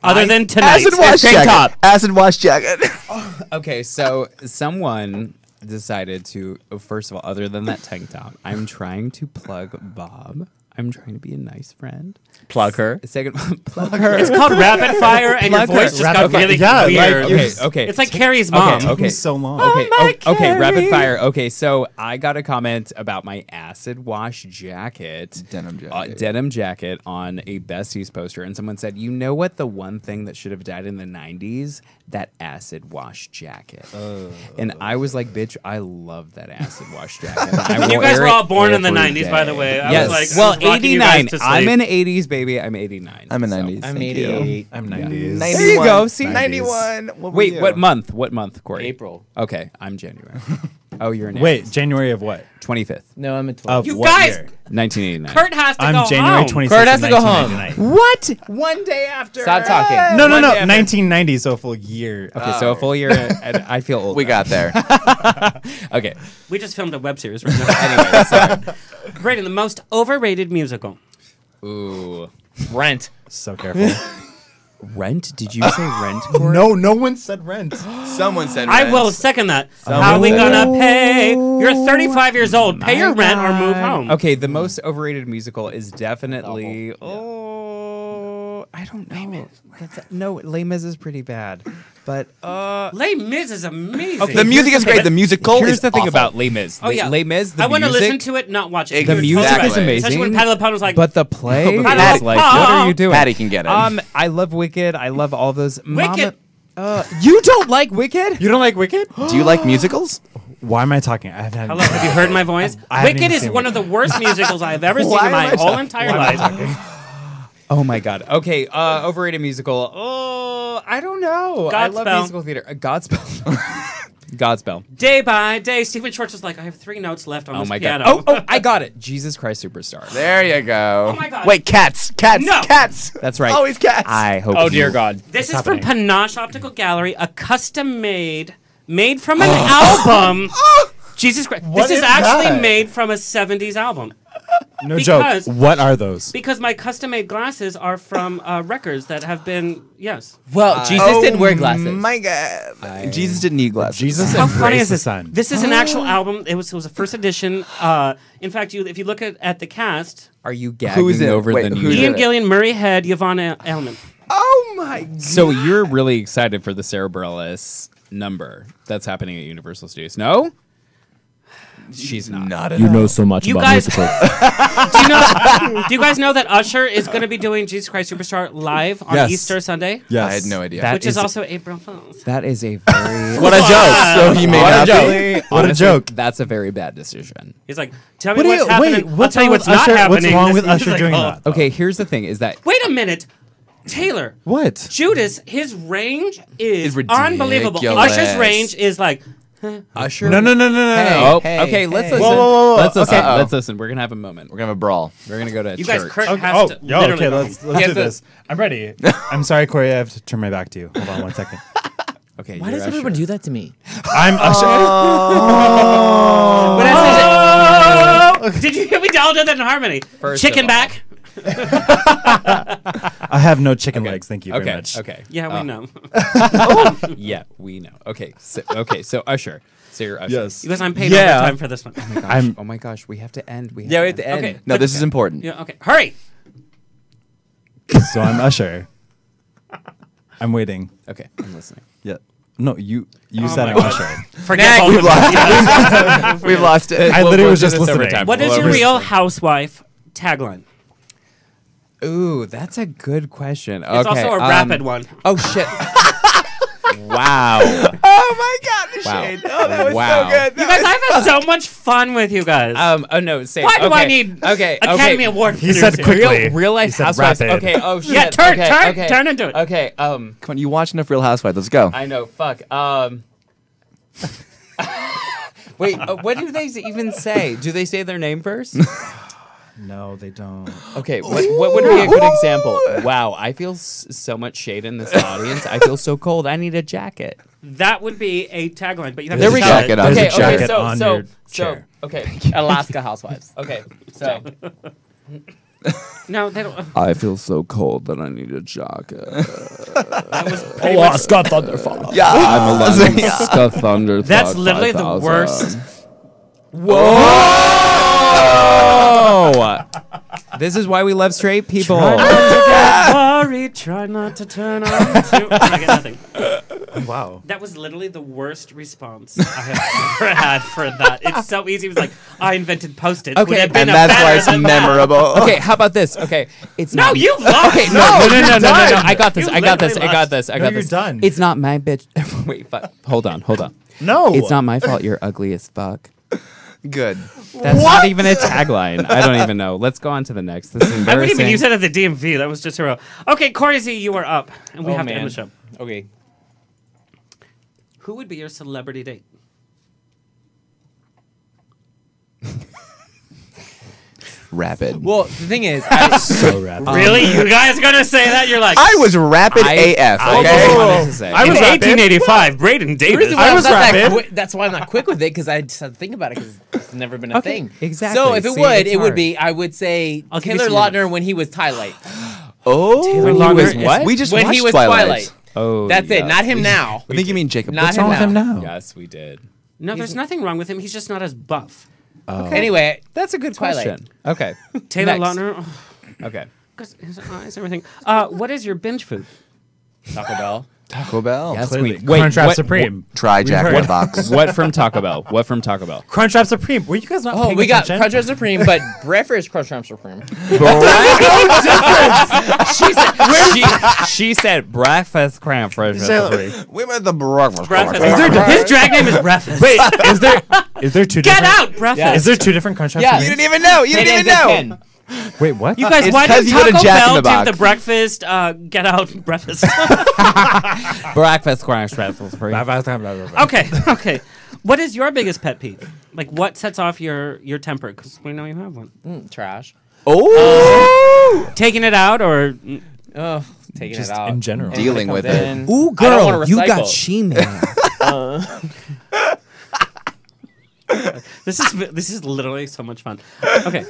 Other than tonight. Acid wash Tank jacket. top. Acid wash jacket. Okay, so someone decided to. Oh, first of all, other than that tank top, I'm trying to plug Bob. I'm trying to be a nice friend. Plug her. Second, plug her. It's called rapid fire, and your Plug her. voice just got Okay, really yeah, weird. Okay. It's like Carrie's mom. Okay. so long. Okay, rapid fire. Okay, so I got a comment about my acid wash jacket, denim jacket on a Besties poster, and someone said, "You know what? The one thing that should have died in the '90s, that acid wash jacket." And I was like, "Bitch, I love that acid wash jacket." You guys were all born in the 90s, by the way. I Yes. was like, well, I was rocking you guys 89. to sleep. I'm in 80s, baby. I'm 89. I'm a so. 90s. I'm thank 88. you. I'm 90s. There you go. See, 91. What were Wait, you? what month? What month, Corey? April. Okay, I'm January. Oh, you're in Wait, January of what? 25th, No, I'm at 12. Of You what guys- year? 1989. Kurt has to I'm go January home. 26th. Kurt has to go home. 1999. What? One day after. Stop talking. No, no, One no. day after. 1990, so a full year. Okay, so a full year, and I feel old. We got there. Okay. We just filmed a web series right now. Anyway, sorry. Brayden, the most overrated musical. Ooh. Rent. So careful. Rent? Did you say Rent, Corey? No one said rent. Someone said I rent. will second that. How are we gonna pay? You're 35 years old. Pay your rent or move home. Okay, the most overrated musical is definitely. Oh, I don't know. No, Les Mis is pretty bad, but Les Mis is amazing. Okay, The music is great. The musical here's is the thing awful. about Les Mis. Oh yeah, Les Mis. The I want to music, listen to it, not watch it. The You're music totally is right. amazing. Especially when Patty LaPone was like, But the play is Patty like, LaPone. what are you doing? Patty can get it. I love Wicked. I love all those. Wicked. You don't like Wicked? You don't like Wicked? Do you like musicals? Why am I talking? I haven't. hello, have you heard my voice? I haven't Wicked even is seen one of the worst musicals I have ever seen Why in my am I whole talking? entire life. Oh my god. Okay, overrated musical. Oh, I don't know. I love Godspell. musical theater. Godspell. Godspell. Day by day, Stephen Schwartz was like, I have 3 notes left on Oh this my piano. god. Oh, I got it. Jesus Christ Superstar. There you go. Oh my God. Wait, cats. No. Cats. That's right. Always cats. I hope. Oh, dear God. This is happening? from Panache Optical Gallery, a custom made from an album. Jesus Christ. What This is is actually that? made from a 70s album. No Because- joke. What are those? Because my custom made glasses are from records that have been, yes. Well, Jesus didn't wear glasses. My God. Jesus didn't need glasses. Jesus How funny embraced is the this? sun. This is an actual album. It was a first edition. In fact, if you look at the cast, Are you gagging Who's in it? over Wait, the who's news? in Ian it? Gillian, Murray Head, Yvonne Elliman. Oh my God. So you're really excited for the Cerebrellis number that's happening at Universal Studios? No? She's not. You know so much You about guys- musicals. Do you guys know that Usher is going to be doing Jesus Christ Superstar live on Yes. Easter Sunday? Yes. I had no idea. That Which is also April Fool's. That is a very... What a joke. So he made What a up. joke. What a Honestly, joke. That's a very bad decision. He's like, tell me what's happening. I'll tell you what's not Usher, happening. What's wrong with He's Usher like, doing oh. that? Okay, here's the thing: is that Wait a minute. Taylor. What? Judas, his range is It's unbelievable. ridiculous. Usher's range is like, Usher? No. Oh, hey, okay. Let's hey. listen. Whoa. Let's listen. Uh-oh. Let's listen. We're gonna have a moment. We're gonna have a brawl. We're gonna go to you church. guys, Kurt Okay. has to literally okay. go Let's home. do Yes, this. I'm ready. I'm sorry, Corey. I have to turn my back to you. Hold on 1 second. Okay. Why you're does everyone Usher. do that to me? I'm Usher. But I said, did you hear me all do that in harmony? First Chicken of all. back. I have no chicken legs. Thank you very Okay. much. Okay. Yeah, we know. Yeah, we know. Okay. So Usher. So you're Usher. Yes. Because I'm paid Yeah. overtime for this one. Oh my gosh. We have to end. We have Yeah, we have to end. Okay. No, this is important. Yeah, okay. Hurry. So I'm Usher. I'm waiting. Okay. I'm listening. Yeah. No, you Oh said my I'm God. Usher. Forget both of them. We've lost it. I literally we'll was do just this every listening. time. What is your Real Housewife tagline? Ooh, that's a good question. It's okay, also a rapid one. Oh shit! Wow. Oh my God, the Wow. shade. Oh, that was Wow. so good. You guys, I've had so much fun with you guys. Oh no, say Why do okay. I need Academy Award? He said winners here? quickly. Real life He said housewives. rapid. Okay. Oh shit. Yeah, turn okay. turn into it. Okay. Come on, you watch enough Real Housewives. Let's go. I know. Fuck. Wait. What do they even say? Do they say their name first? No, they don't. Okay. What would be a good example? Wow. I feel so much shade in this audience. I feel so cold. I need a jacket. That would be a tagline, but you have There's to a tell jacket it. on. Okay. There's a jacket on your chair. Okay. Alaska Housewives. Okay. So. No, they don't. I feel so cold that I need a jacket. Alaska Thunderfuck. Yeah. I'm Alaska Thunder. That's literally the worst. Whoa! This is why we love straight people. Sorry, try not to turn on. I get nothing. Wow. That was literally the worst response I have ever had for that. It's so easy. It was like, I invented Post-its. Okay, Would have been And a that's better why it's than that. memorable. Okay, how about this? Okay, it's No, not. you lost. Okay, no. I got this. You I got this. literally I got lost. this. I No, got you're this. done. It's not my bitch. Wait, hold on. No. It's not my fault. You're ugly as fuck. Good. That's not even a tagline. I don't even know. Let's go on to the next. This is I wouldn't embarrassing. even use it at the DMV. That was just a real. Okay, Cory Z, you are up, and we have to end the show. Okay. Who would be your celebrity date? Rapid. Well, the thing is, so rapid. Really? You guys gonna say that? You're like, I was rapid AF. I Okay. just wanted to say. I in was rapid. 1885, Braden the reason Davis. why I was I'm not that rapid. quick- that's why I'm not quick with it, because I just had to think about it, because it's never been a Okay, thing. exactly. So if it See, would, it's it would hard. be, I would say I'll give you Taylor some Lautner when he was Twilight. Oh, Taylor When he Lautner was is- what? We just When watched he was Twilight. Oh, That's it, yes. not him now. I think you mean Jacob. Not What's him wrong with him now. now? Yes, we did. No, there's nothing wrong with him. He's just not as buff. Anyway, That's a good Twilight. question. Okay. Taylor Next. Lautner. Oh, Okay. because his eyes, everything. What is your binge food? Taco Bell. Taco Bell. Yes, Clearly. queen. Wait, Crunchwrap what- Supreme. Try Jack in heard- the Box. What from Taco Bell? What from Taco Bell? Crunchwrap Supreme. Were you guys not Oh, paying we got attention? Crunchwrap Supreme, but breakfast Crunchwrap Supreme. She said breakfast cram fresh. We went the breakfast. Breakfast. His drag name is Breakfast. Wait, is there two Get different? out, Breakfast. Is there two different Crunchwrap Yeah. You Supremes? didn't even know. You didn't even know. Wait, what? You guys, It's why 'cause did you go to Taco Jack in Bell the do Box. the breakfast, get out breakfast? Breakfast cram fresh. Supreme. Okay. What is your biggest pet peeve? Like, what sets off your temper? Because we know you have one. Trash. Oh. Taking it out or... Oh, taking Just it out. in general. Dealing with it. In. Ooh, I don't girl, wanna you got recycle. She-Man. This is literally so much fun. Okay.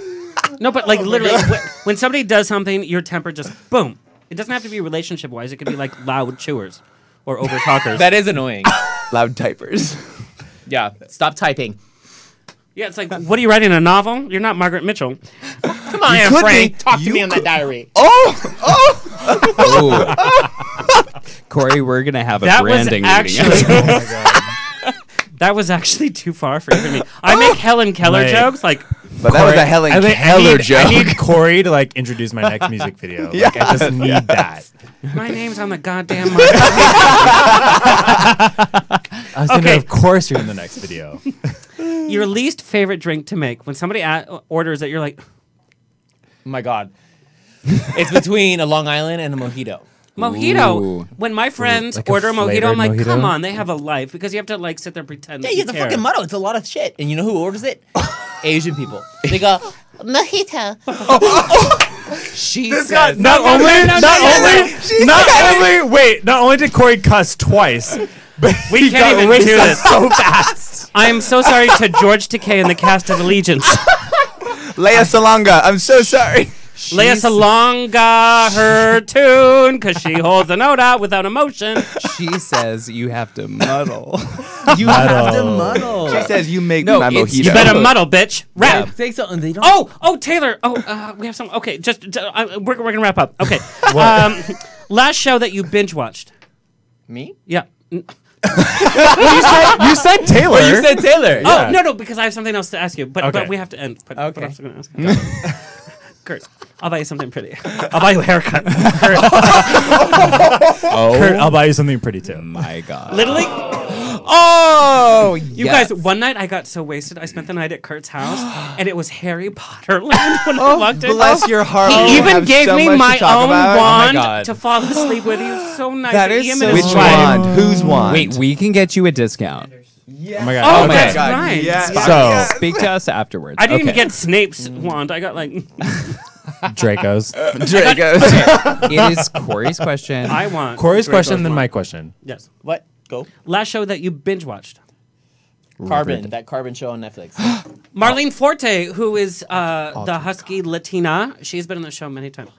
No, but like literally, when somebody does something, your temper just boom. It doesn't have to be relationship-wise. It could be like loud chewers or over talkers. That is annoying. Loud typers. Yeah, stop typing. Yeah, it's like, what are you writing, a novel? You're not Margaret Mitchell. Come on, You Anne could Frank. be. Talk to You me on that could- diary. Oh. Ooh. Corey, we're gonna have a That was branding actually. meeting. That was actually too far for even me. I make Helen Keller Wait. jokes like. But that was a Helen Keller joke. I need Corey to like introduce my next music video. Like, I just need that. My name's on the goddamn. I was thinking, of course, you're in the next video. Your least favorite drink to make when somebody orders it, you're like, Oh my God. It's between a Long Island and a mojito. mojito. Ooh. When my friends like a order a mojito, I'm like, flavored come mojito? on, they have a life because you have to like sit there and pretend. Yeah, that you have to care. fucking muddle. It's a lot of shit. And you know who orders it? Asian people. They go, mojito. She says, Not only did Corey cuss twice, but We can't even do this. so fast. I am so sorry to George Takei and the cast of Allegiance. Leia Salonga, I'm so sorry. Leia Salonga, her tune, because she holds the note out without emotion. She says you have to muddle. you have to muddle. She says you make No, my it's- mojito. You better muddle, bitch. Rap. Yeah, say something. They don't. Oh, Taylor. We have some. Okay, we're gonna wrap up. Okay. Last show that you binge watched. Me? Yeah. You said Taylor. Well, you said Taylor. Oh no, because I have something else to ask you. But Okay. we have to end. But Okay. I was gonna ask you. Kurt, I'll buy you something pretty. I'll buy you a haircut. Kurt, Kurt, I'll buy you something pretty too. My God. literally. Oh, You guys, one night I got so wasted. I spent the night at Kurt's house, and it was Harry Potter land when I walked in. Bless your heart. He You even have gave so me much to my talk own about. wand God. to fall asleep with. He was so nice. That And is Ian so and his Which wife- wand? Whose wand? Wait, we can get you a discount. Oh my Oh, god. Okay. that's God. right. Yeah. So Speak to us afterwards. I didn't even Okay. get Snape's wand. I got like Draco's. Draco. It is Corey's question. I want Corey's Draco's question, then wand. my question. Yes. What? Go. Last show that you binge watched. Carbon. That Carbon show on Netflix. Marlene Forte, who is the husky Latina. She's been on the show many times.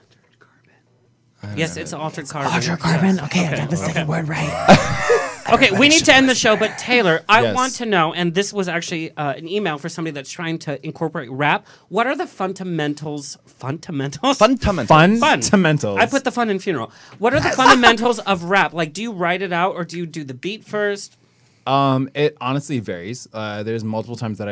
Yes, it's Altered Carbon. Altered Carbon? Okay, I got the second word right. Okay, we need to end the show, but Taylor, I Yes. want to know, and this was actually an email for somebody that's trying to incorporate rap. What are the fundamentals? Fundamentals? Fundamentals. I put the fun in funeral. What are the fundamentals of rap? Like, do you write it out or do you do the beat first? It honestly varies. There's multiple times that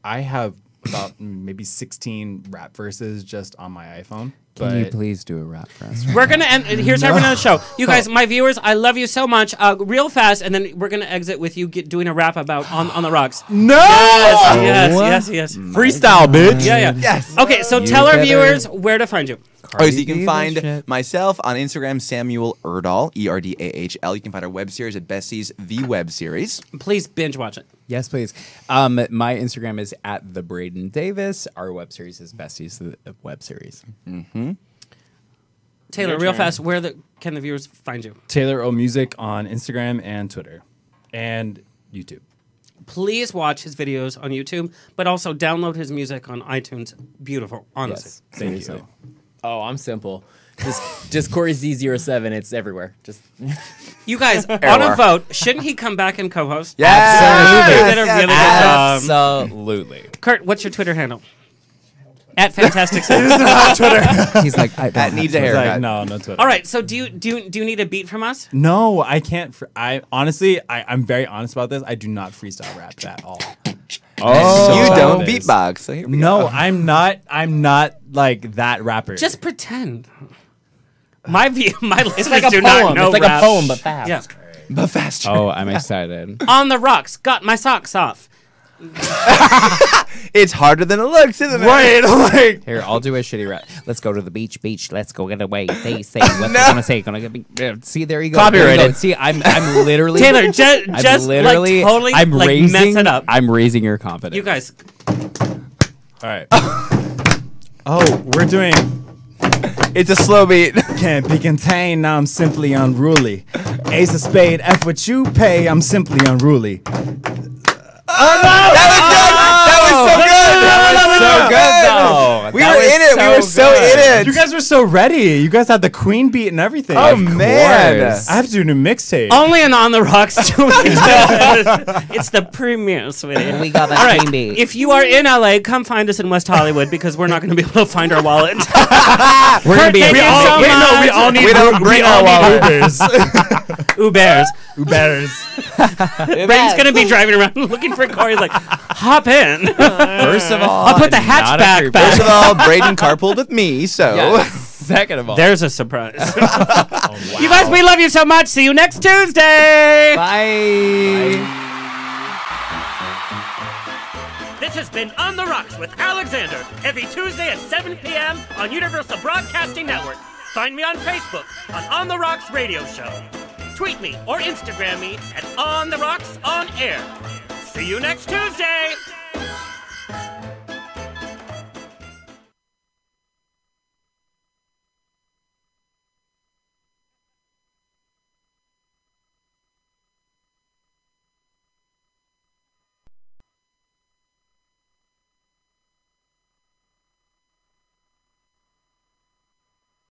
I have about maybe 16 rap verses just on my iPhone. Can you please do a rap for us? We're gonna end. Here's how we're gonna show you guys, my viewers. I love you so much. Real fast, and then we're gonna exit with you doing a rap about on the rocks. No. Yes. Freestyle, bitch. Yeah. Yes. Okay, so You tell our better- viewers where to find you. So you can find myself on Instagram, Samuel Erdahl, ERDAHL. You can find our web series at Besties, the web series. Please binge watch it. Yes, please. My Instagram is at the Braden Davis. Our web series is Besties, the web series. Mm-hmm. Taylor, real fast, where can the viewers find you? Taylor O Music on Instagram and Twitter and YouTube. Please watch his videos on YouTube, but also download his music on iTunes. Beautiful, honestly. Yes, Thank seriously. you. Oh, I'm simple. Just Cory Z07. It's everywhere. Just You guys, on a vote, shouldn't he come back and co-host? Absolutely. He did a really good job. Absolutely. Kurt, what's your Twitter handle? At Fantastic Sense. He's like, That needs a It's haircut. like, no Twitter. All right, so do you need a beat from us? No, I can't. I honestly, I'm very honest about this. I do not freestyle rap at all. Oh, You So don't it is. beatbox. So here we No, go. I'm not. I'm not like that rapper. Just pretend. My listeners it's like a do poem. not know It's like rap. a poem, but fast. Yeah. But faster. Oh, I'm excited. On the rocks. Got my socks off. It's harder than it looks, isn't it? right. Like Here, I'll do a shitty rap. Let's go to the beach. Let's go get away. They say what they're gonna say. Gonna get see, there you go. There you go. Copyrighted. See, I'm literally Taylor, I'm just literally, like totally I'm like raising, mess it up. I'm raising your confidence. You guys. all right. Oh, we're doing. It's a slow beat. Can't be contained. Now I'm simply unruly. Ace of spade. F what you pay. I'm simply unruly. That was so good. so good though. We were in it. We were so in it. You guys were so ready. You guys had the queen beat and everything. Oh, man. I have to do a new mixtape. Only an On the Rocks. It's the premiere, sweetie. We got that All right. queen beat. If you are in LA, come find us in West Hollywood because we're not going to be able to find our wallet. We're gonna be. Thank you so much. we all need. We don't bring our Ubers. Ubers. Braden's going to be driving around looking for Cory. Like, hop in. First of all, I'll put the not a hatchback creep. back. First of all, Braden carpooled with me, so. Yeah. Second of all, There's a surprise. You guys, we love you so much. See you next Tuesday. Bye. This has been On the Rocks with Alexander, every Tuesday at 7 p.m. on Universal Broadcasting Network. Find me on Facebook on the Rocks Radio Show. Tweet me or Instagram me at On the Rocks On Air. See you next Tuesday.